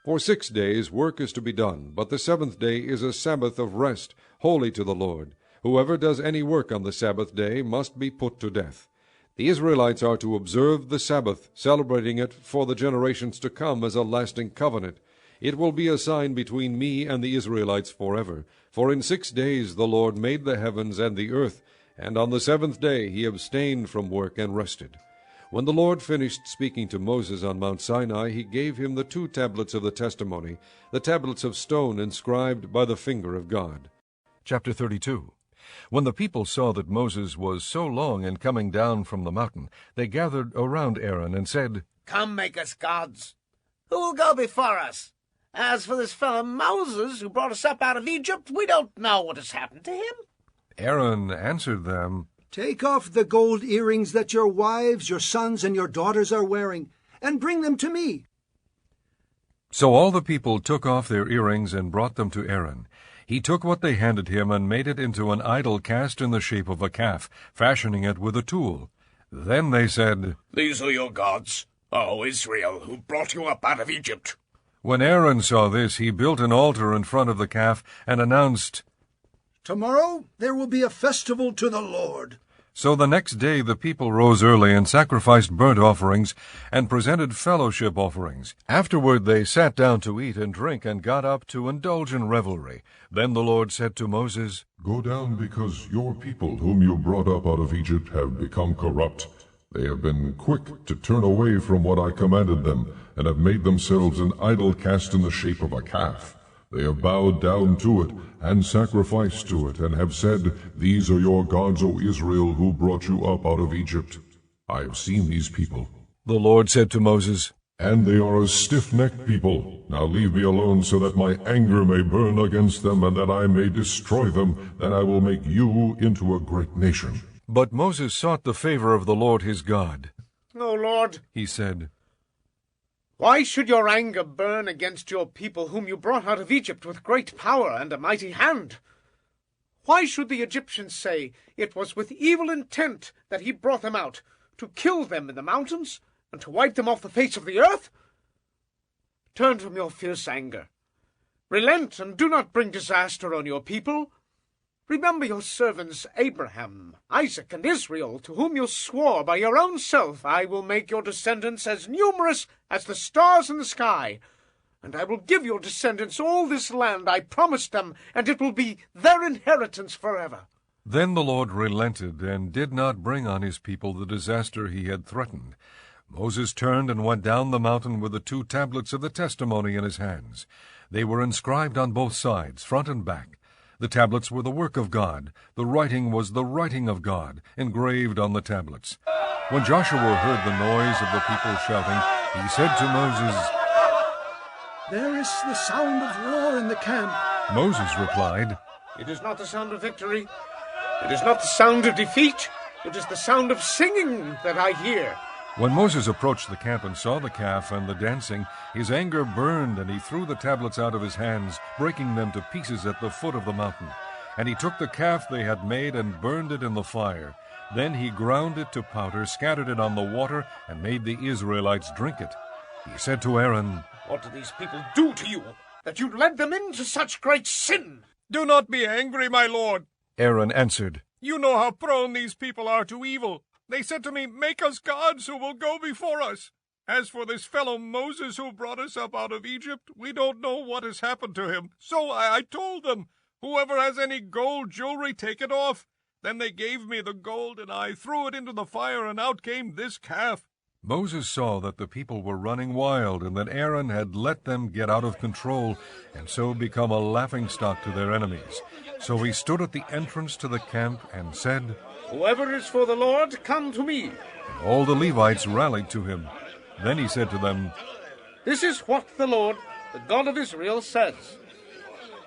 Speaker 14: For 6 days work is to be done, but the seventh day is a Sabbath of rest, holy to the Lord. Whoever does any work on the Sabbath day must be put to death. The Israelites are to observe the Sabbath, celebrating it for the generations to come as a lasting covenant. It will be a sign between me and the Israelites forever. For in 6 days the Lord made the heavens and the earth, and on the seventh day he abstained from work and rested. When the Lord finished speaking to Moses on Mount Sinai, he gave him the 2 tablets of the testimony, the tablets of stone inscribed by the finger of God.
Speaker 1: Chapter 32. When the people saw that Moses was so long in coming down from the mountain, they gathered around Aaron and said,
Speaker 5: Come make us gods. Who will go before us? As for this fellow Moses, who brought us up out of Egypt, we don't know what has happened to him.
Speaker 1: Aaron answered them,
Speaker 11: Take off the gold earrings that your wives, your sons, and your daughters are wearing, and bring them to me.
Speaker 1: So all the people took off their earrings and brought them to Aaron. He took what they handed him and made it into an idol cast in the shape of a calf, fashioning it with a tool. Then they said,
Speaker 13: These are your gods, O Israel, who brought you up out of Egypt.
Speaker 1: When Aaron saw this, he built an altar in front of the calf and announced,
Speaker 11: Tomorrow there will be a festival to the Lord.
Speaker 1: So the next day the people rose early and sacrificed burnt offerings and presented fellowship offerings. Afterward they sat down to eat and drink and got up to indulge in revelry. Then the Lord said to Moses,
Speaker 7: Go down, because your people whom you brought up out of Egypt have become corrupt. They have been quick to turn away from what I commanded them, and have made themselves an idol cast in the shape of a calf. They have bowed down to it, and sacrificed to it, and have said, These are your gods, O Israel, who brought you up out of Egypt. I have seen these people.
Speaker 1: The Lord said to Moses,
Speaker 7: And they are a stiff-necked people. Now leave me alone, so that my anger may burn against them, and that I may destroy them. Then I will make you into a great nation.
Speaker 1: But Moses sought the favor of the Lord his God.
Speaker 5: O Lord,
Speaker 1: he said,
Speaker 5: why should your anger burn against your people whom you brought out of Egypt with great power and a mighty hand? Why should the Egyptians say it was with evil intent that he brought them out, to kill them in the mountains and to wipe them off the face of the earth? Turn from your fierce anger. Relent and do not bring disaster on your people. Remember your servants Abraham, Isaac, and Israel, to whom you swore by your own self, I will make your descendants as numerous as the stars in the sky. And I will give your descendants all this land I promised them, and it will be their inheritance forever.
Speaker 1: Then the Lord relented and did not bring on his people the disaster he had threatened. Moses turned and went down the mountain with the 2 tablets of the testimony in his hands. They were inscribed on both sides, front and back. The tablets were the work of God. The writing was the writing of God, engraved on the tablets. When Joshua heard the noise of the people shouting, he said to Moses,
Speaker 11: "There is the sound of war in the camp."
Speaker 1: Moses replied,
Speaker 5: It is not the sound of victory. It is not the sound of defeat. It is the sound of singing that I hear.
Speaker 1: When Moses approached the camp and saw the calf and the dancing, his anger burned, and he threw the tablets out of his hands, breaking them to pieces at the foot of the mountain. And he took the calf they had made and burned it in the fire. Then he ground it to powder, scattered it on the water, and made the Israelites drink it. He said to Aaron,
Speaker 5: What did these people do to you, that you led them into such great sin?
Speaker 15: Do not be angry, my lord.
Speaker 1: Aaron answered,
Speaker 15: You know how prone these people are to evil. They said to me, Make us gods who will go before us. As for this fellow Moses who brought us up out of Egypt, we don't know what has happened to him. So I told them, Whoever has any gold jewelry, take it off. Then they gave me the gold, and I threw it into the fire, and out came this calf.
Speaker 1: Moses saw that the people were running wild, and that Aaron had let them get out of control, and so become a laughingstock to their enemies. So he stood at the entrance to the camp and said,
Speaker 5: Whoever is for the Lord, come to me.
Speaker 1: All the Levites rallied to him. Then he said to them,
Speaker 5: This is what the Lord, the God of Israel, says.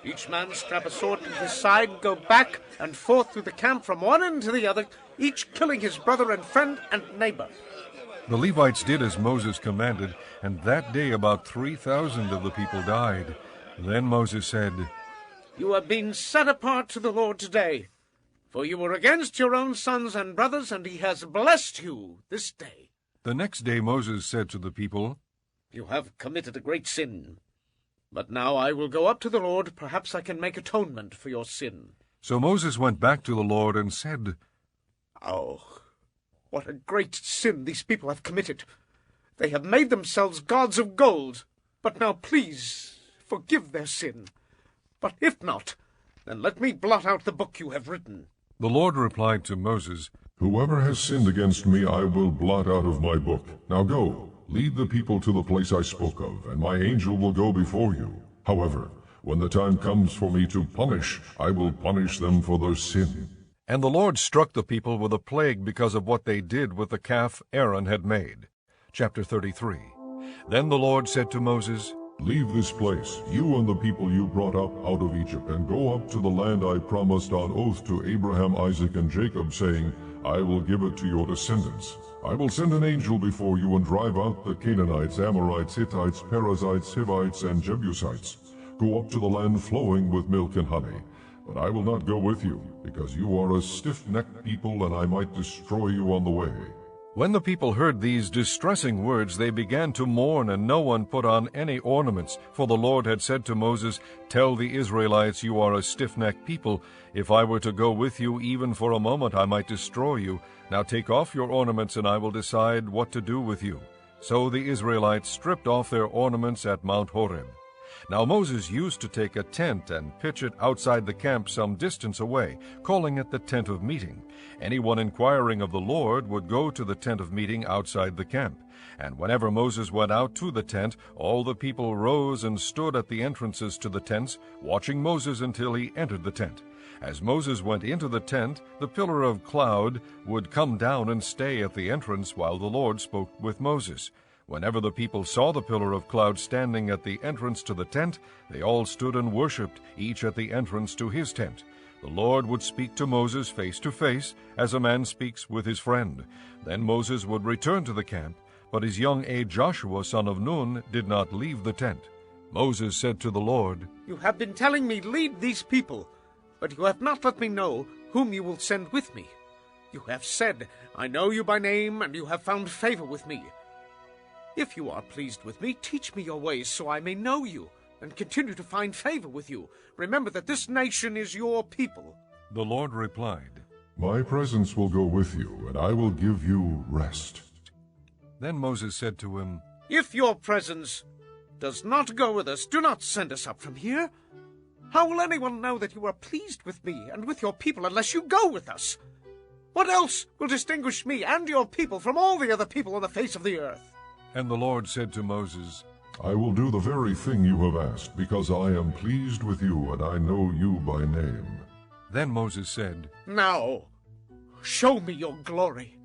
Speaker 5: Each man strap a sword to his side, go back and forth through the camp from one end to the other, each killing his brother and friend and neighbor.
Speaker 1: The Levites did as Moses commanded, and that day about 3,000 of the people died. Then Moses said,
Speaker 5: You have been set apart to the Lord today, for you were against your own sons and brothers, and he has blessed you this day.
Speaker 1: The next day Moses said to the people,
Speaker 5: You have committed a great sin. But now I will go up to the Lord. Perhaps I can make atonement for your sin.
Speaker 1: So Moses went back to the Lord and said,
Speaker 5: Oh, what a great sin these people have committed. They have made themselves gods of gold. But now please forgive their sin. But if not, then let me blot out the book you have written.
Speaker 1: The Lord replied to Moses,
Speaker 7: Whoever has sinned against me I will blot out of my book. Now go, lead the people to the place I spoke of, and my angel will go before you. However, when the time comes for me to punish, I will punish them for their sin.
Speaker 1: And the Lord struck the people with a plague because of what they did with the calf Aaron had made. Chapter 33. Then the Lord said to Moses,
Speaker 7: Leave this place, you and the people you brought up out of Egypt, and go up to the land I promised on oath to Abraham, Isaac, and Jacob, saying, I will give it to your descendants. I will send an angel before you and drive out the Canaanites, Amorites, Hittites, Perizzites, Hivites, and Jebusites. Go up to the land flowing with milk and honey. But I will not go with you, because you are a stiff-necked people, and I might destroy you on the way.
Speaker 1: When the people heard these distressing words, they began to mourn, and no one put on any ornaments. For the Lord had said to Moses, Tell the Israelites, you are a stiff-necked people. If I were to go with you even for a moment, I might destroy you. Now take off your ornaments, and I will decide what to do with you. So the Israelites stripped off their ornaments at Mount Horeb. Now Moses used to take a tent and pitch it outside the camp some distance away, calling it the tent of meeting. Anyone inquiring of the Lord would go to the tent of meeting outside the camp. And whenever Moses went out to the tent, all the people rose and stood at the entrances to the tents, watching Moses until he entered the tent. As Moses went into the tent, the pillar of cloud would come down and stay at the entrance while the Lord spoke with Moses. Whenever the people saw the pillar of cloud standing at the entrance to the tent, they all stood and worshipped, each at the entrance to his tent. The Lord would speak to Moses face to face, as a man speaks with his friend. Then Moses would return to the camp, but his young aide Joshua, son of Nun, did not leave the tent. Moses said to the Lord,
Speaker 5: You have been telling me, lead these people, but you have not let me know whom you will send with me. You have said, I know you by name, and you have found favor with me. If you are pleased with me, teach me your ways so I may know you and continue to find favor with you. Remember that this nation is your people.
Speaker 1: The Lord replied,
Speaker 7: My presence will go with you, and I will give you rest.
Speaker 1: Then Moses said to him,
Speaker 5: If your presence does not go with us, do not send us up from here. How will anyone know that you are pleased with me and with your people unless you go with us? What else will distinguish me and your people from all the other people on the face of the earth?
Speaker 1: And the Lord said to Moses,
Speaker 7: I will do the very thing you have asked, because I am pleased with you, and I know you by name.
Speaker 1: Then Moses said,
Speaker 5: Now, show me your glory.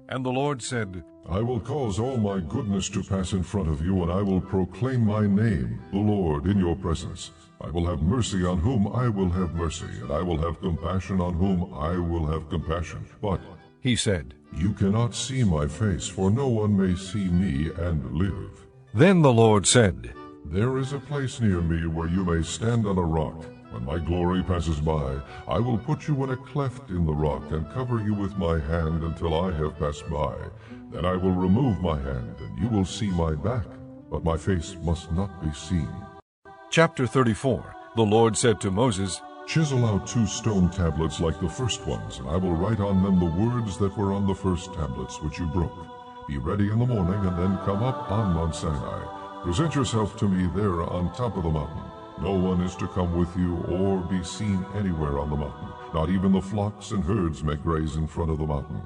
Speaker 1: And the Lord said,
Speaker 7: I will cause all my goodness to pass in front of you, and I will proclaim my name, the Lord, in your presence. I will have mercy on whom I will have mercy, and I will have compassion on whom I will have compassion. But,
Speaker 1: he said,
Speaker 7: you cannot see my face, for no one may see me and live.
Speaker 1: Then the Lord said,
Speaker 7: There is a place near me where you may stand on a rock. When my glory passes by, I will put you in a cleft in the rock and cover you with my hand until I have passed by. Then I will remove my hand, and you will see my back, but my face must not be seen.
Speaker 1: Chapter 34. The Lord said to Moses,
Speaker 7: Chisel out 2 stone tablets like the first ones, and I will write on them the words that were on the first tablets which you broke. Be ready in the morning, and then come up on Mount Sinai. Present yourself to me there on top of the mountain. No one is to come with you or be seen anywhere on the mountain. Not even the flocks and herds may graze in front of the mountain.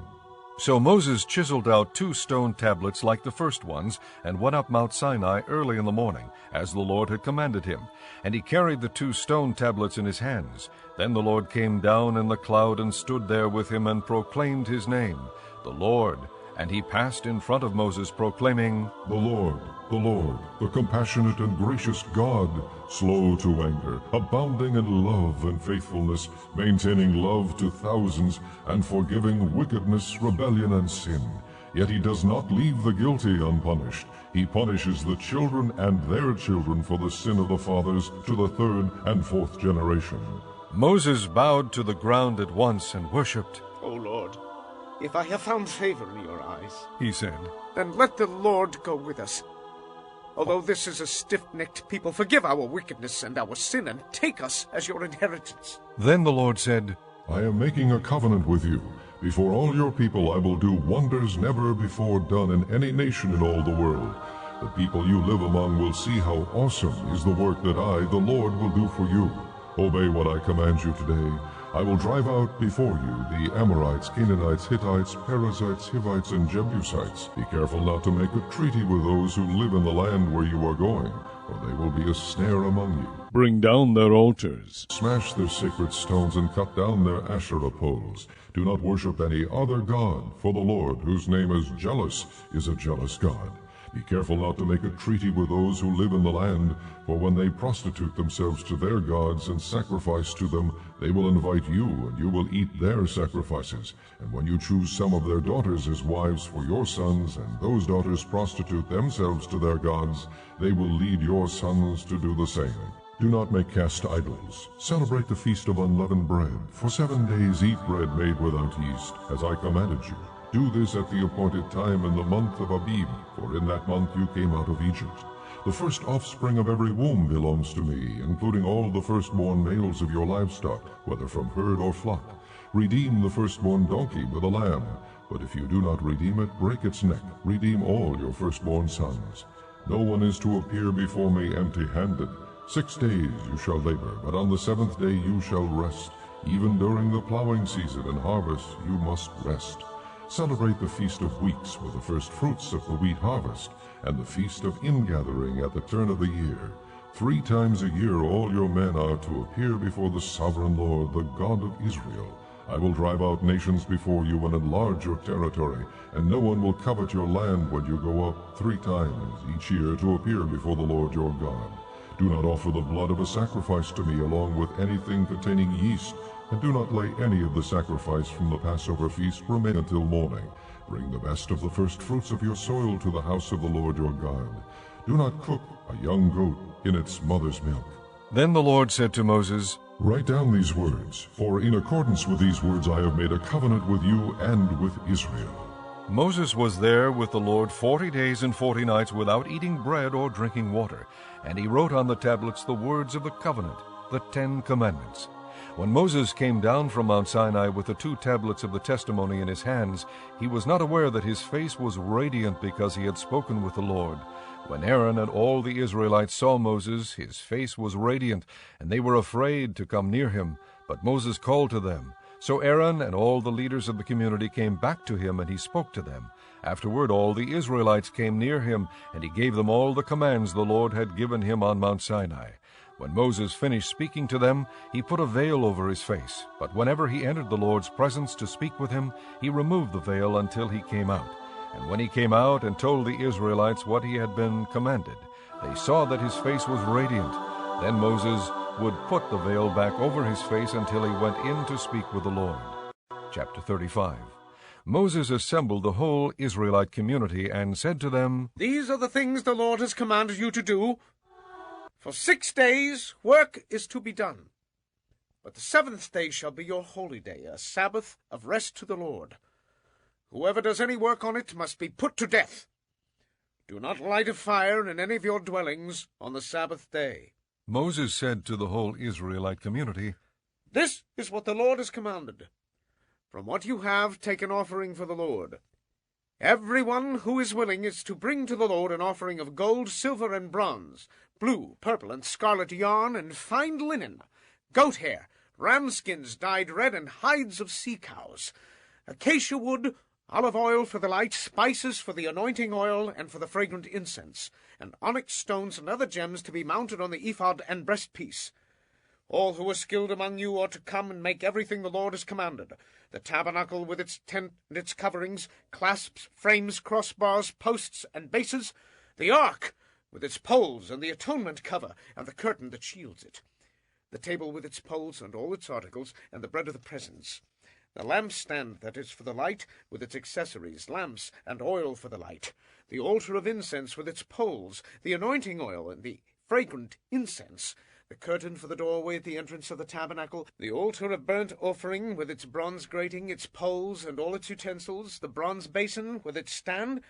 Speaker 1: So Moses chiseled out 2 stone tablets like the first ones, and went up Mount Sinai early in the morning, as the Lord had commanded him. And he carried the 2 stone tablets in his hands. Then the Lord came down in the cloud and stood there with him and proclaimed his name, the Lord. And he passed in front of Moses, proclaiming,
Speaker 7: the Lord, the compassionate and gracious God, slow to anger, abounding in love and faithfulness, maintaining love to thousands, and forgiving wickedness, rebellion, and sin. Yet he does not leave the guilty unpunished. He punishes the children and their children for the sin of the fathers to the 3rd and 4th generation.
Speaker 1: Moses bowed to the ground at once and worshipped.
Speaker 5: O Lord, if I have found favor in your eyes,
Speaker 1: he said,
Speaker 5: then let the Lord go with us. Although this is a stiff-necked people, forgive our wickedness and our sin, and take us as your inheritance.
Speaker 1: Then the Lord said,
Speaker 7: I am making a covenant with you. Before all your people I will do wonders never before done in any nation in all the world. The people you live among will see how awesome is the work that I, the Lord, will do for you. Obey what I command you today. I will drive out before you the Amorites, Canaanites, Hittites, Perizzites, Hivites, and Jebusites. Be careful not to make a treaty with those who live in the land where you are going, or they will be a snare among you.
Speaker 15: Bring down their altars.
Speaker 7: Smash their sacred stones and cut down their Asherah poles. Do not worship any other god, for the Lord, whose name is jealous, is a jealous God. Be careful not to make a treaty with those who live in the land, for when they prostitute themselves to their gods and sacrifice to them, they will invite you, and you will eat their sacrifices. And when you choose some of their daughters as wives for your sons, and those daughters prostitute themselves to their gods, they will lead your sons to do the same. Do not make cast idols. Celebrate the Feast of Unleavened Bread. For 7 days eat bread made without yeast, as I commanded you. Do this at the appointed time in the month of Abib, for in that month you came out of Egypt. The first offspring of every womb belongs to me, including all the firstborn males of your livestock, whether from herd or flock. Redeem the firstborn donkey with a lamb, but if you do not redeem it, break its neck. Redeem all your firstborn sons. No one is to appear before me empty-handed. 6 days you shall labor, but on the 7th day you shall rest. Even during the plowing season and harvest you must rest. Celebrate the Feast of Weeks with the first fruits of the wheat harvest, and the Feast of Ingathering at the turn of the year. 3 times a year all your men are to appear before the sovereign Lord, the God of Israel. I will drive out nations before you and enlarge your territory, and no one will covet your land when you go up 3 times each year to appear before the Lord your God. Do not offer the blood of a sacrifice to me along with anything containing yeast, and do not lay any of the sacrifice from the Passover feast remain until morning. Bring the best of the first fruits of your soil to the house of the Lord your God. Do not cook a young goat in its mother's milk.
Speaker 1: Then the Lord said to Moses,
Speaker 7: Write down these words, for in accordance with these words I have made a covenant with you and with Israel.
Speaker 1: Moses was there with the Lord 40 days and 40 nights without eating bread or drinking water, and he wrote on the tablets the words of the covenant, the 10 Commandments. When Moses came down from Mount Sinai with the 2 tablets of the testimony in his hands, he was not aware that his face was radiant because he had spoken with the Lord. When Aaron and all the Israelites saw Moses, his face was radiant, and they were afraid to come near him. But Moses called to them. So Aaron and all the leaders of the community came back to him, and he spoke to them. Afterward all the Israelites came near him, and he gave them all the commands the Lord had given him on Mount Sinai. When Moses finished speaking to them, he put a veil over his face. But whenever he entered the Lord's presence to speak with him, he removed the veil until he came out. And when he came out and told the Israelites what he had been commanded, they saw that his face was radiant. Then Moses would put the veil back over his face until he went in to speak with the Lord. Chapter 35. Moses assembled the whole Israelite community and said to them,
Speaker 5: These are the things the Lord has commanded you to do. For 6 days work is to be done. But the 7th day shall be your holy day, a Sabbath of rest to the Lord. Whoever does any work on it must be put to death. Do not light a fire in any of your dwellings on the Sabbath day.
Speaker 1: Moses said to the whole Israelite community,
Speaker 5: This is what the Lord has commanded. From what you have, take an offering for the Lord. Everyone who is willing is to bring to the Lord an offering of gold, silver, and bronze, blue, purple, and scarlet yarn, and fine linen, goat hair, ram skins dyed red, and hides of sea cows, acacia wood, olive oil for the light, spices for the anointing oil and for the fragrant incense, and onyx stones and other gems to be mounted on the ephod and breastpiece. All who are skilled among you ought to come and make everything the Lord has commanded, the tabernacle with its tent and its coverings, clasps, frames, crossbars, posts, and bases, the ark with its poles and the atonement cover and the curtain that shields it, the table with its poles and all its articles, and the bread of the presence, the lampstand that is for the light with its accessories, lamps and oil for the light, the altar of incense with its poles, the anointing oil and the fragrant incense, the curtain for the doorway at the entrance of the tabernacle, the altar of burnt offering with its bronze grating, its poles and all its utensils, the bronze basin with its stand,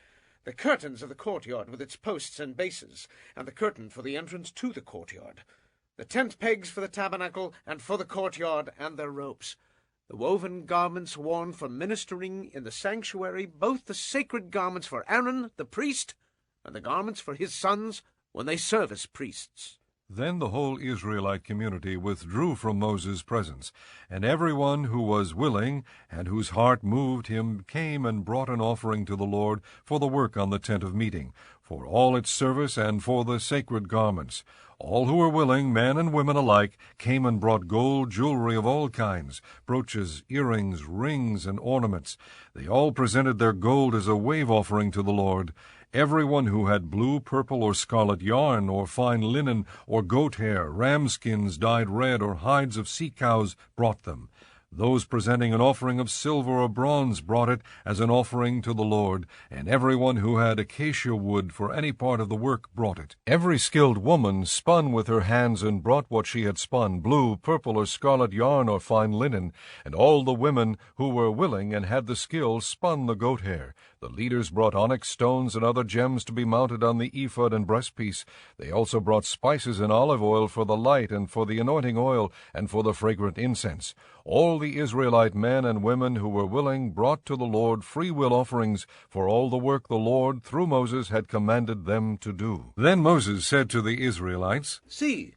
Speaker 5: the curtains of the courtyard with its posts and bases, and the curtain for the entrance to the courtyard, the tent pegs for the tabernacle and for the courtyard and their ropes, the woven garments worn for ministering in the sanctuary, both the sacred garments for Aaron the priest and the garments for his sons when they serve as priests.
Speaker 1: Then the whole Israelite community withdrew from Moses' presence, and everyone who was willing and whose heart moved him came and brought an offering to the Lord for the work on the tent of meeting, for all its service and for the sacred garments. All who were willing, men and women alike, came and brought gold jewelry of all kinds, brooches, earrings, rings, and ornaments. They all presented their gold as a wave offering to the Lord. Everyone who had blue, purple, or scarlet yarn, or fine linen, or goat hair, ram skins dyed red, or hides of sea cows, brought them. Those presenting an offering of silver or bronze brought it as an offering to the Lord, and everyone who had acacia wood for any part of the work brought it. Every skilled woman spun with her hands and brought what she had spun, blue, purple, or scarlet yarn, or fine linen, and all the women who were willing and had the skill spun the goat hair. The leaders brought onyx stones and other gems to be mounted on the ephod and breastpiece. They also brought spices and olive oil for the light, and for the anointing oil, and for the fragrant incense. All the Israelite men and women who were willing brought to the Lord free-will offerings for all the work the Lord, through Moses, had commanded them to do. Then Moses said to the Israelites,
Speaker 5: See,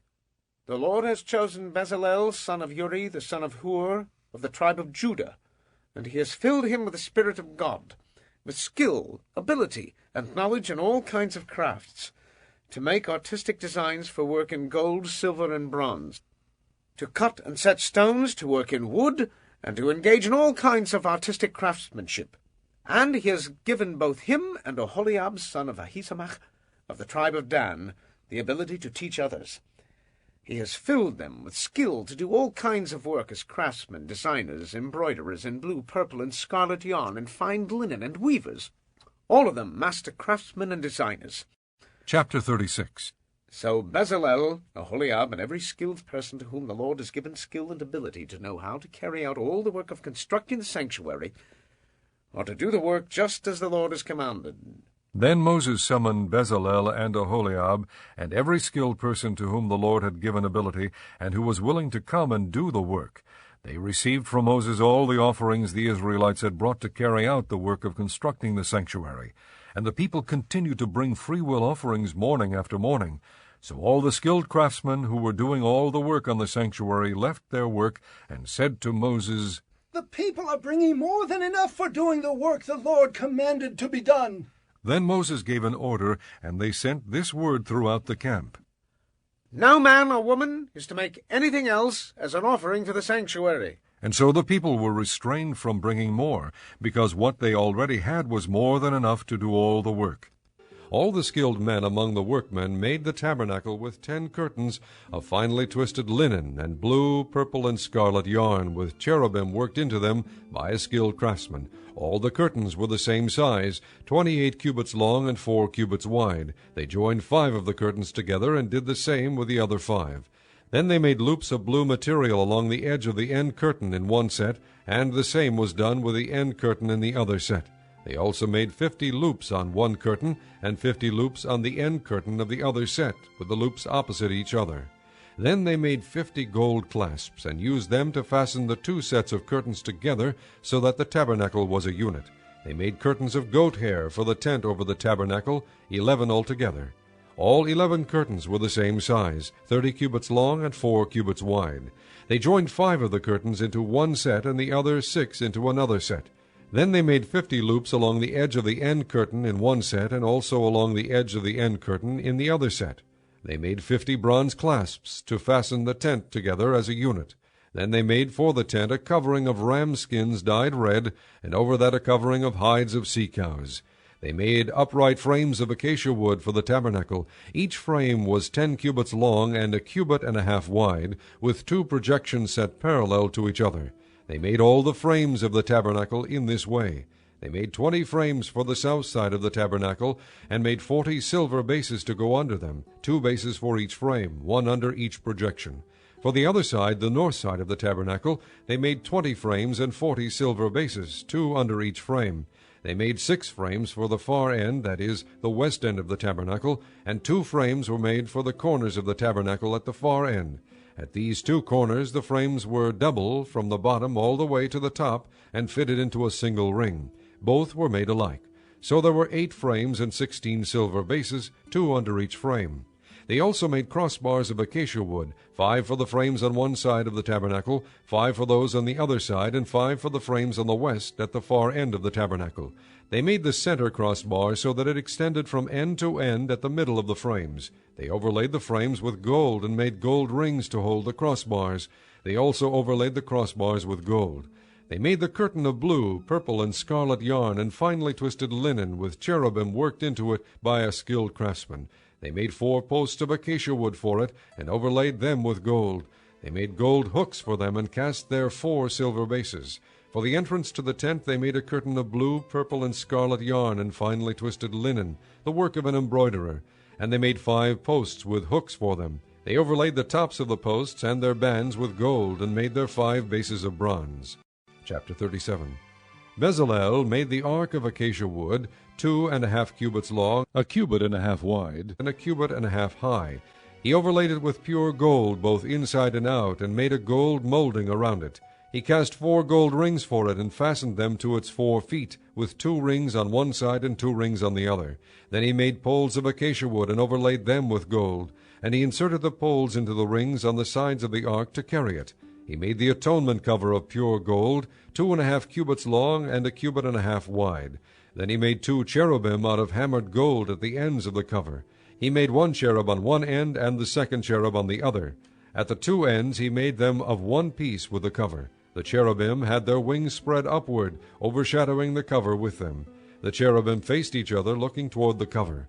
Speaker 5: the Lord has chosen Bezalel, son of Uri, the son of Hur, of the tribe of Judah, and he has filled him with the Spirit of God, with skill, ability, and knowledge in all kinds of crafts, to make artistic designs for work in gold, silver, and bronze, to cut and set stones, to work in wood, and to engage in all kinds of artistic craftsmanship. And he has given both him and Oholiab, son of Ahisamach, of the tribe of Dan, the ability to teach others. He has filled them with skill to do all kinds of work as craftsmen, designers, embroiderers in blue, purple, and scarlet yarn, and fine linen, and weavers, all of them master craftsmen and designers.
Speaker 1: Chapter 36.
Speaker 5: So Bezalel, Oholiab, and every skilled person to whom the Lord has given skill and ability to know how to carry out all the work of constructing the sanctuary, are to do the work just as the Lord has commanded.
Speaker 1: Then Moses summoned Bezalel and Aholiab, and every skilled person to whom the Lord had given ability, and who was willing to come and do the work. They received from Moses all the offerings the Israelites had brought to carry out the work of constructing the sanctuary. And the people continued to bring freewill offerings morning after morning. So all the skilled craftsmen who were doing all the work on the sanctuary left their work and said to Moses,
Speaker 11: "The people are bringing more than enough for doing the work the Lord commanded to be done."
Speaker 1: Then Moses gave an order, and they sent this word throughout the camp:
Speaker 5: "No man or woman is to make anything else as an offering for the sanctuary."
Speaker 1: And so the people were restrained from bringing more, because what they already had was more than enough to do all the work.
Speaker 14: All the skilled men among the workmen made the tabernacle with 10 curtains of finely twisted linen and blue, purple, and scarlet yarn, with cherubim worked into them by a skilled craftsman. All the curtains were the same size, 28 cubits long and 4 cubits wide. They joined 5 of the curtains together and did the same with the other 5. Then they made loops of blue material along the edge of the end curtain in one set, and the same was done with the end curtain in the other set. They also made 50 loops on one curtain, and 50 loops on the end curtain of the other set, with the loops opposite each other. Then they made 50 gold clasps, and used them to fasten the 2 sets of curtains together, so that the tabernacle was a unit. They made curtains of goat hair for the tent over the tabernacle, 11 altogether. All 11 curtains were the same size, 30 cubits long and 4 cubits wide. They joined 5 of the curtains into one set, and the other 6 into another set. Then they made 50 loops along the edge of the end curtain in one set, and also along the edge of the end curtain in the other set. They made 50 bronze clasps to fasten the tent together as a unit. Then they made for the tent a covering of ram skins dyed red, and over that a covering of hides of sea cows. They made upright frames of acacia wood for the tabernacle. Each frame was 10 cubits long and a cubit and a half wide, with 2 projections set parallel to each other. They made all the frames of the tabernacle in this way. They made 20 frames for the south side of the tabernacle, and made 40 silver bases to go under them, 2 bases for each frame, 1 under each projection. For the other side, the north side of the tabernacle, they made 20 frames and 40 silver bases, 2 under each frame. They made 6 frames for the far end, that is, the west end of the tabernacle, and 2 frames were made for the corners of the tabernacle at the far end. At these 2 corners the frames were double from the bottom all the way to the top, and fitted into a single ring. Both were made alike. So there were 8 frames and 16 silver bases, 2 under each frame. They also made crossbars of acacia wood, 5 for the frames on one side of the tabernacle, 5 for those on the other side, and 5 for the frames on the west at the far end of the tabernacle. They made the center crossbar so that it extended from end to end at the middle of the frames. They overlaid the frames with gold and made gold rings to hold the crossbars. They also overlaid the crossbars with gold. They made the curtain of blue, purple, and scarlet yarn and finely twisted linen, with cherubim worked into it by a skilled craftsman. They made 4 posts of acacia wood for it, and overlaid them with gold. They made gold hooks for them, and cast there 4 silver bases. For the entrance to the tent they made a curtain of blue, purple, and scarlet yarn and finely twisted linen, the work of an embroiderer. And they made 5 posts with hooks for them. They overlaid the tops of the posts and their bands with gold, and made their 5 bases of bronze. Chapter 37. Bezalel made the ark of acacia wood, 2.5 cubits long, a cubit and a half wide, and a cubit and a half high. He overlaid it with pure gold, both inside and out, and made a gold molding around it. He cast 4 gold rings for it, and fastened them to its 4 feet, with 2 rings on one side and 2 rings on the other. Then he made poles of acacia wood, and overlaid them with gold. And he inserted the poles into the rings on the sides of the ark to carry it. He made the atonement cover of pure gold, 2.5 cubits long and a cubit and a half wide. Then he made 2 cherubim out of hammered gold at the ends of the cover. He made 1 cherub on one end and the second cherub on the other. At the 2 ends he made them of one piece with the cover. The cherubim had their wings spread upward, overshadowing the cover with them. The cherubim faced each other, looking toward the cover.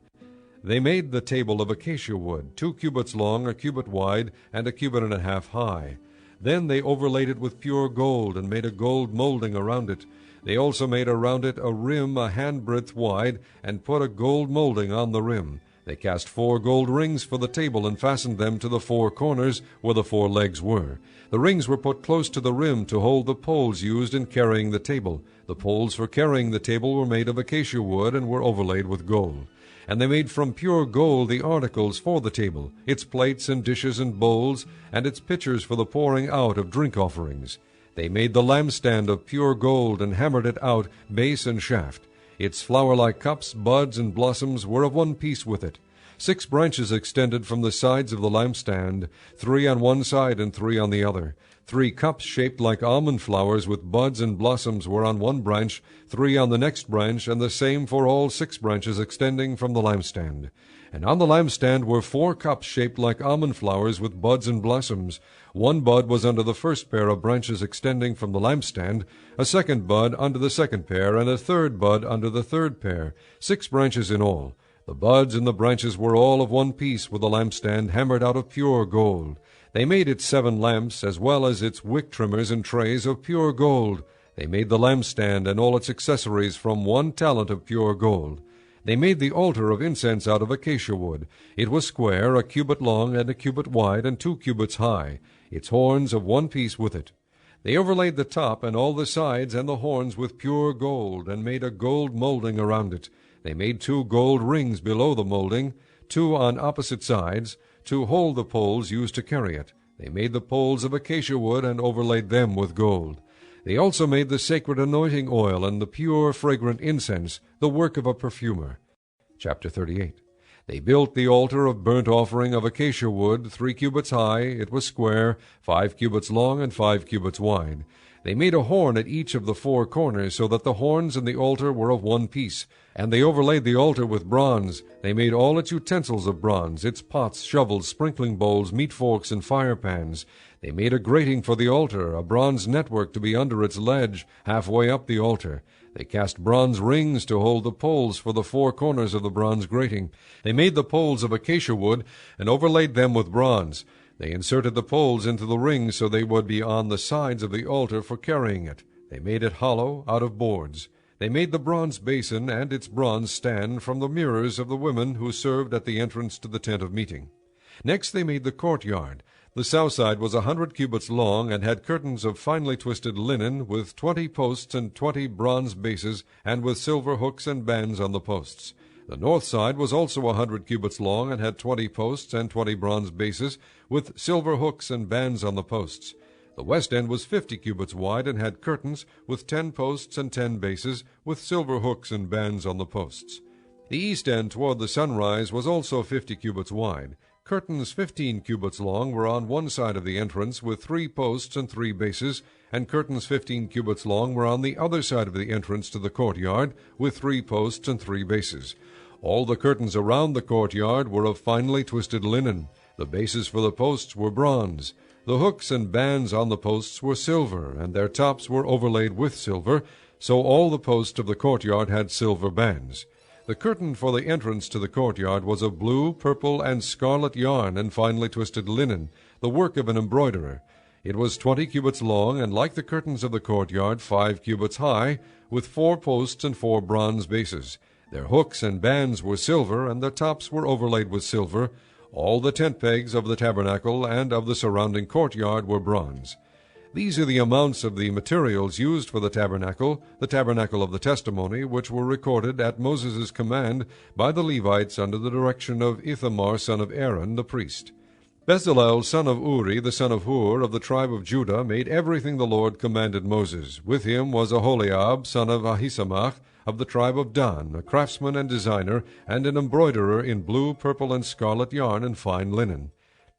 Speaker 14: They made the table of acacia wood, 2 cubits long, a cubit wide, and a cubit and a half high. Then they overlaid it with pure gold, and made a gold molding around it. They also made around it a rim a handbreadth wide, and put a gold molding on the rim. They cast 4 gold rings for the table and fastened them to the 4 corners where the 4 legs were. The rings were put close to the rim to hold the poles used in carrying the table. The poles for carrying the table were made of acacia wood and were overlaid with gold. And they made from pure gold the articles for the table, its plates and dishes and bowls, and its pitchers for the pouring out of drink offerings. They made the lampstand of pure gold and hammered it out, base and shaft. Its flower-like cups, buds, and blossoms were of one piece with it. 6 branches extended from the sides of the lampstand, 3 on one side and 3 on the other. 3 cups shaped like almond flowers with buds and blossoms were on one branch, 3 on the next branch, and the same for all 6 branches extending from the lampstand. And on the lampstand were 4 cups shaped like almond flowers with buds and blossoms. 1 bud was under the first pair of branches extending from the lampstand, a 2nd bud under the 2nd pair, and a 3rd bud under the 3rd pair, 6 branches in all. The buds and the branches were all of one piece with the lampstand hammered out of pure gold. They made its 7 lamps, as well as its wick trimmers and trays of pure gold. They made the lampstand and all its accessories from 1 talent of pure gold. They made the altar of incense out of acacia wood. It was square, a cubit long and a cubit wide, and 2 cubits high, its horns of one piece with it. They overlaid the top and all the sides and the horns with pure gold, and made a gold molding around it. They made 2 gold rings below the molding, 2 on opposite sides, to hold the poles used to carry it. They made the poles of acacia wood and overlaid them with gold. They also made the sacred anointing oil and the pure fragrant incense, the work of a perfumer. Chapter 38. They built the altar of burnt offering of acacia wood, 3 cubits high. It was square, 5 cubits long and 5 cubits wide. They made a horn at each of the 4 corners, so that the horns and the altar were of one piece. And they overlaid the altar with bronze. They made all its utensils of bronze, its pots, shovels, sprinkling bowls, meat forks, and fire pans. They made a grating for the altar, a bronze network to be under its ledge, halfway up the altar. They cast bronze rings to hold the poles for the 4 corners of the bronze grating. They made the poles of acacia wood, and overlaid them with bronze. They inserted the poles into the rings so they would be on the sides of the altar for carrying it. They made it hollow out of boards. They made the bronze basin and its bronze stand from the mirrors of the women who served at the entrance to the tent of meeting. Next they made the courtyard. The south side was 100 cubits long, and had curtains of finely twisted linen, with 20 posts and 20 bronze bases, and with silver hooks and bands on the posts. The north side was also 100 cubits long, and had 20 posts and 20 bronze bases, with silver hooks and bands on the posts. The west end was 50 cubits wide, and had curtains, with 10 posts and 10 bases, with silver hooks and bands on the posts. The east end toward the sunrise was also 50 cubits wide. Curtains 15 cubits long were on one side of the entrance, with 3 posts and 3 bases, and curtains 15 cubits long were on the other side of the entrance to the courtyard, with 3 posts and 3 bases. All the curtains around the courtyard were of finely twisted linen. The bases for the posts were bronze. The hooks and bands on the posts were silver, and their tops were overlaid with silver, so all the posts of the courtyard had silver bands. The curtain for the entrance to the courtyard was of blue, purple, and scarlet yarn and finely twisted linen, the work of an embroiderer. It was 20 cubits long, and like the curtains of the courtyard, 5 cubits high, with 4 posts and 4 bronze bases. Their hooks and bands were silver, and their tops were overlaid with silver. All the tent pegs of the tabernacle and of the surrounding courtyard were bronze. These are the amounts of the materials used for the tabernacle of the testimony, which were recorded at Moses' command by the Levites under the direction of Ithamar son of Aaron the priest. Bezalel son of Uri, the son of Hur, of the tribe of Judah, made everything the Lord commanded Moses. With him was Aholiab son of Ahisamach, of the tribe of Dan, a craftsman and designer, and an embroiderer in blue, purple, and scarlet yarn and fine linen.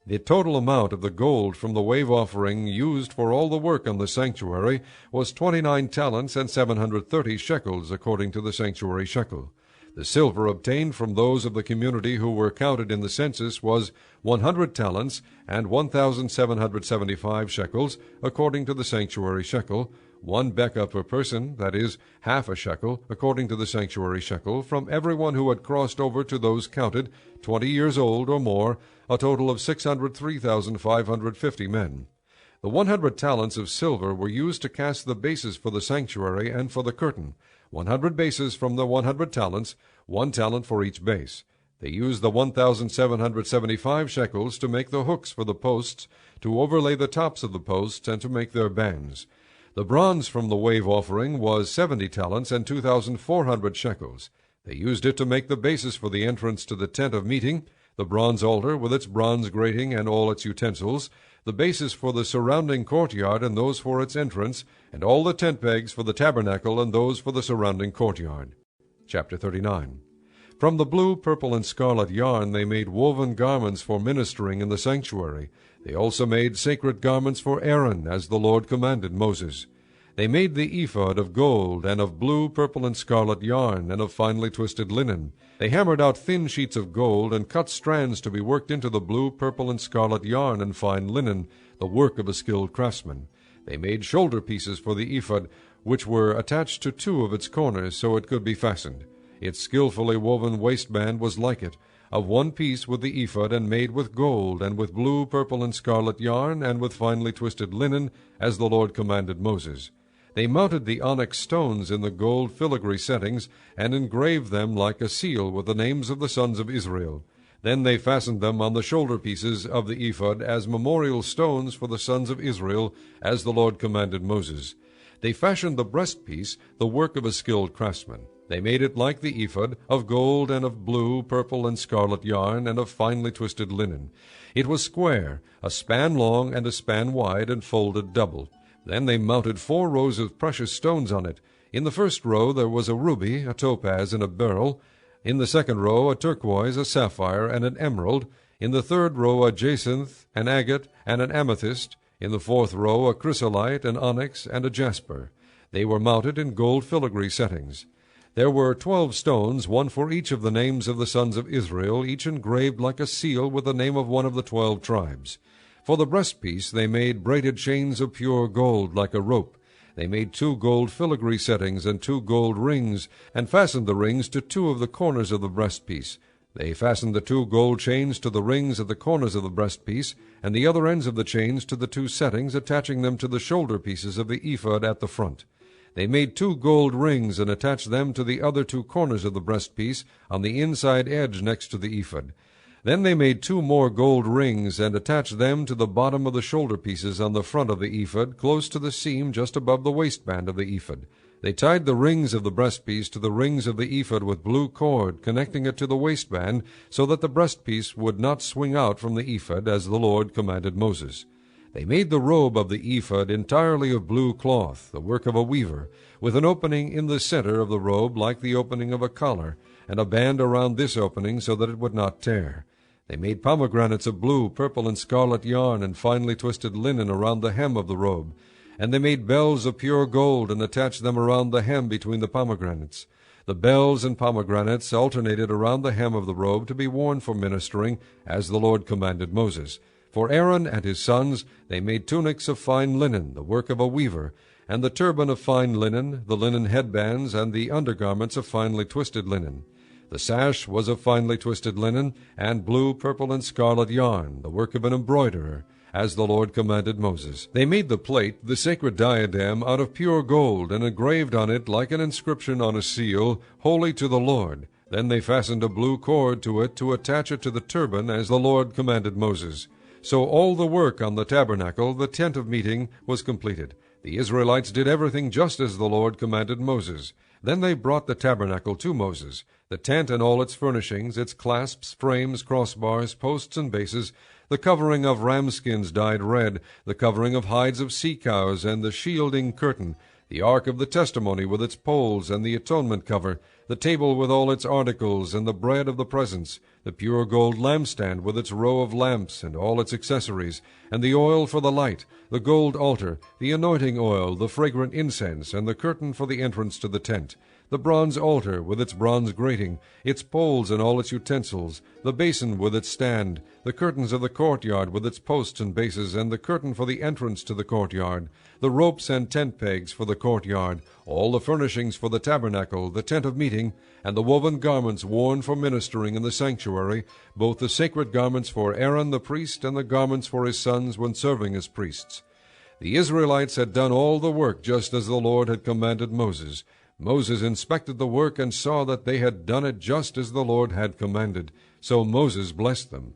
Speaker 14: The total amount of the gold from the wave offering used for all the work on the sanctuary was 29 talents and 730 shekels, according to the sanctuary shekel. The silver obtained from those of the community who were counted in the census was 100 talents and 1,775 shekels, according to the sanctuary shekel, 1 bekah per person, that is, half a shekel, according to the sanctuary shekel, from everyone who had crossed over to those counted, 20 years old or more, a total of 603,550 men. The 100 talents of silver were used to cast the bases for the sanctuary and for the curtain, 100 bases from the 100 talents, 1 talent for each base. They used the 1,775 shekels to make the hooks for the posts, to overlay the tops of the posts, and to make their bands. The bronze from the wave offering was 70 talents and 2,400 shekels. They used it to make the bases for the entrance to the tent of meeting, the bronze altar with its bronze grating and all its utensils, the bases for the surrounding courtyard and those for its entrance, and all the tent pegs for the tabernacle and those for the surrounding courtyard. Chapter 39. From the blue, purple, and scarlet yarn they made woven garments for ministering in the sanctuary. They also made sacred garments for Aaron, as the Lord commanded Moses. They made the ephod of gold, and of blue, purple, and scarlet yarn, and of finely twisted linen. They hammered out thin sheets of gold, and cut strands to be worked into the blue, purple, and scarlet yarn and fine linen, the work of a skilled craftsman. They made shoulder pieces for the ephod, which were attached to 2 of its corners, so it could be fastened. Its skillfully woven waistband was like it, of 1 piece with the ephod, and made with gold, and with blue, purple, and scarlet yarn, and with finely twisted linen, as the Lord commanded Moses. They mounted the onyx stones in the gold filigree settings, and engraved them like a seal with the names of the sons of Israel. Then they fastened them on the shoulder pieces of the ephod as memorial stones for the sons of Israel, as the Lord commanded Moses. They fashioned the breastpiece, the work of a skilled craftsman. They made it like the ephod, of gold and of blue, purple, and scarlet yarn, and of finely twisted linen. It was square, a span long and a span wide, and folded double. Then they mounted 4 rows of precious stones on it. In the first row there was a ruby, a topaz, and a beryl. In the second row a turquoise, a sapphire, and an emerald. In the third row a jacinth, an agate, and an amethyst. In the fourth row a chrysolite, an onyx, and a jasper. They were mounted in gold filigree settings. There were 12 stones, 1 for each of the names of the sons of Israel, each engraved like a seal with the name of one of the 12 tribes. For the breastpiece they made braided chains of pure gold like a rope. They made 2 gold filigree settings and 2 gold rings, and fastened the rings to 2 of the corners of the breastpiece. They fastened the 2 gold chains to the rings at the corners of the breastpiece, and the other ends of the chains to the 2 settings, attaching them to the shoulder pieces of the ephod at the front. They made 2 gold rings, and attached them to the other 2 corners of the breastpiece, on the inside edge next to the ephod. Then they made 2 more gold rings, and attached them to the bottom of the shoulder pieces on the front of the ephod, close to the seam just above the waistband of the ephod. They tied the rings of the breastpiece to the rings of the ephod with blue cord, connecting it to the waistband, so that the breastpiece would not swing out from the ephod, as the Lord commanded Moses. They made the robe of the ephod entirely of blue cloth, the work of a weaver, with an opening in the center of the robe like the opening of a collar, and a band around this opening so that it would not tear. They made pomegranates of blue, purple, and scarlet yarn, and finely twisted linen around the hem of the robe. And they made bells of pure gold, and attached them around the hem between the pomegranates. The bells and pomegranates alternated around the hem of the robe to be worn for ministering, as the Lord commanded Moses. For Aaron and his sons they made tunics of fine linen, the work of a weaver, and the turban of fine linen, the linen headbands, and the undergarments of finely twisted linen. The sash was of finely twisted linen, and blue, purple, and scarlet yarn, the work of an embroiderer, as the Lord commanded Moses. They made the plate, the sacred diadem, out of pure gold, and engraved on it, like an inscription on a seal, Holy to the Lord. Then they fastened a blue cord to it to attach it to the turban, as the Lord commanded Moses. So all the work on the tabernacle, the tent of meeting, was completed. The Israelites did everything just as the Lord commanded Moses. Then they brought the tabernacle to Moses, the tent and all its furnishings, its clasps, frames, crossbars, posts, and bases, the covering of ram skins dyed red, the covering of hides of sea cows, and the shielding curtain, the ark of the testimony with its poles, and the atonement cover, the table with all its articles, and the bread of the presence, the pure gold lampstand with its row of lamps and all its accessories, and the oil for the light, the gold altar, the anointing oil, the fragrant incense, and the curtain for the entrance to the tent, the bronze altar with its bronze grating, its poles and all its utensils, the basin with its stand, the curtains of the courtyard with its posts and bases, and the curtain for the entrance to the courtyard, the ropes and tent pegs for the courtyard, all the furnishings for the tabernacle, the tent of meeting, and the woven garments worn for ministering in the sanctuary, both the sacred garments for Aaron the priest and the garments for his sons when serving as priests. The Israelites had done all the work just as the Lord had commanded Moses. Moses inspected the work and saw that they had done it just as the Lord had commanded. So Moses blessed them.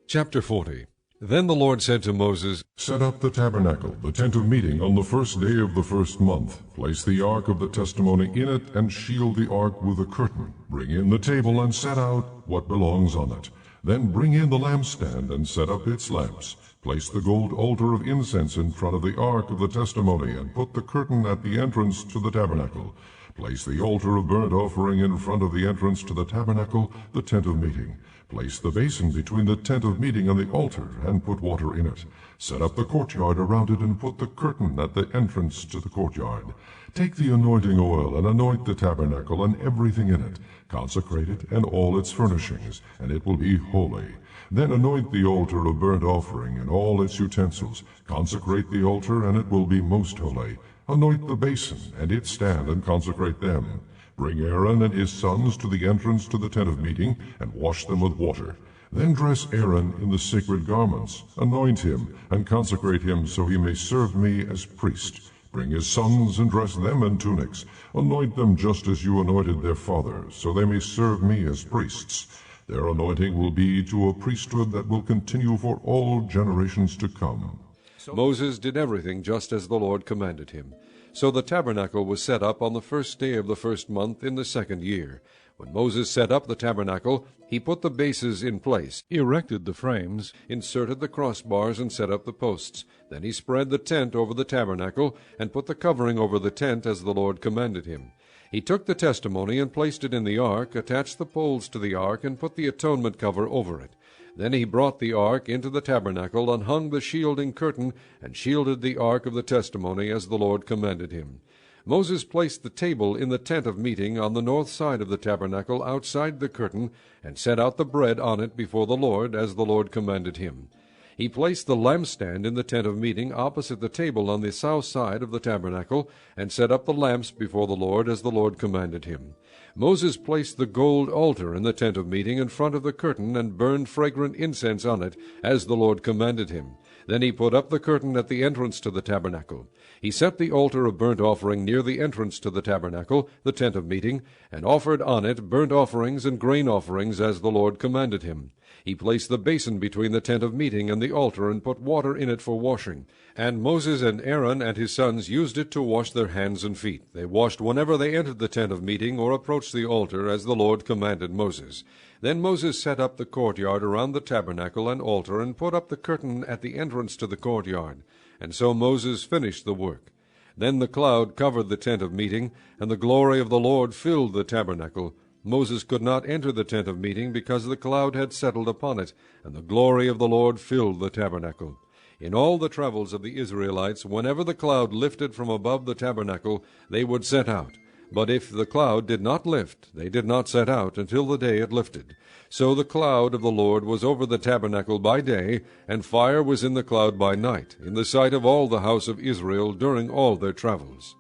Speaker 14: Chapter 40. Then the Lord said to Moses,
Speaker 7: Set up the tabernacle, the tent of meeting, on the first day of the first month. Place the ark of the testimony in it, and shield the ark with a curtain. Bring in the table, and set out what belongs on it. Then bring in the lampstand, and set up its lamps. Place the gold altar of incense in front of the ark of the testimony, and put the curtain at the entrance to the tabernacle. Place the altar of burnt offering in front of the entrance to the tabernacle, the tent of meeting. Place the basin between the tent of meeting and the altar, and put water in it. Set up the courtyard around it, and put the curtain at the entrance to the courtyard. Take the anointing oil, and anoint the tabernacle and everything in it. Consecrate it and all its furnishings, and it will be holy. Then anoint the altar of burnt offering and all its utensils. Consecrate the altar, and it will be most holy. Anoint the basin and its stand, and consecrate them. Bring Aaron and his sons to the entrance to the tent of meeting, and wash them with water. Then dress Aaron in the sacred garments. Anoint him, and consecrate him, so he may serve me as priest. Bring his sons, and dress them in tunics. Anoint them just as you anointed their father, so they may serve me as priests. Their anointing will be to a priesthood that will continue for all generations to come.
Speaker 14: Moses did everything just as the Lord commanded him. So the tabernacle was set up on the first day of the first month in the second year. When Moses set up the tabernacle, he put the bases in place, erected the frames, inserted the crossbars, and set up the posts. Then he spread the tent over the tabernacle, and put the covering over the tent as the Lord commanded him. He took the testimony and placed it in the ark, attached the poles to the ark, and put the atonement cover over it. Then he brought the ark into the tabernacle, and hung the shielding curtain, and shielded the ark of the testimony as the Lord commanded him. Moses placed the table in the tent of meeting on the north side of the tabernacle outside the curtain, and set out the bread on it before the Lord as the Lord commanded him. He placed the lampstand in the tent of meeting opposite the table on the south side of the tabernacle, and set up the lamps before the Lord as the Lord commanded him. Moses placed the gold altar in the tent of meeting in front of the curtain, and burned fragrant incense on it, as the Lord commanded him. Then he put up the curtain at the entrance to the tabernacle. He set the altar of burnt offering near the entrance to the tabernacle, the tent of meeting, and offered on it burnt offerings and grain offerings, as the Lord commanded him. He placed the basin between the tent of meeting and the altar, and put water in it for washing. And Moses and Aaron and his sons used it to wash their hands and feet. They washed whenever they entered the tent of meeting or approached the altar, as the Lord commanded Moses. Then Moses set up the courtyard around the tabernacle and altar, and put up the curtain at the entrance to the courtyard. And so Moses finished the work. Then the cloud covered the tent of meeting, and the glory of the Lord filled the tabernacle. Moses could not enter the tent of meeting, because the cloud had settled upon it, and the glory of the Lord filled the tabernacle. In all the travels of the Israelites, whenever the cloud lifted from above the tabernacle, they would set out. But if the cloud did not lift, they did not set out until the day it lifted. So the cloud of the Lord was over the tabernacle by day, and fire was in the cloud by night, in the sight of all the house of Israel during all their travels.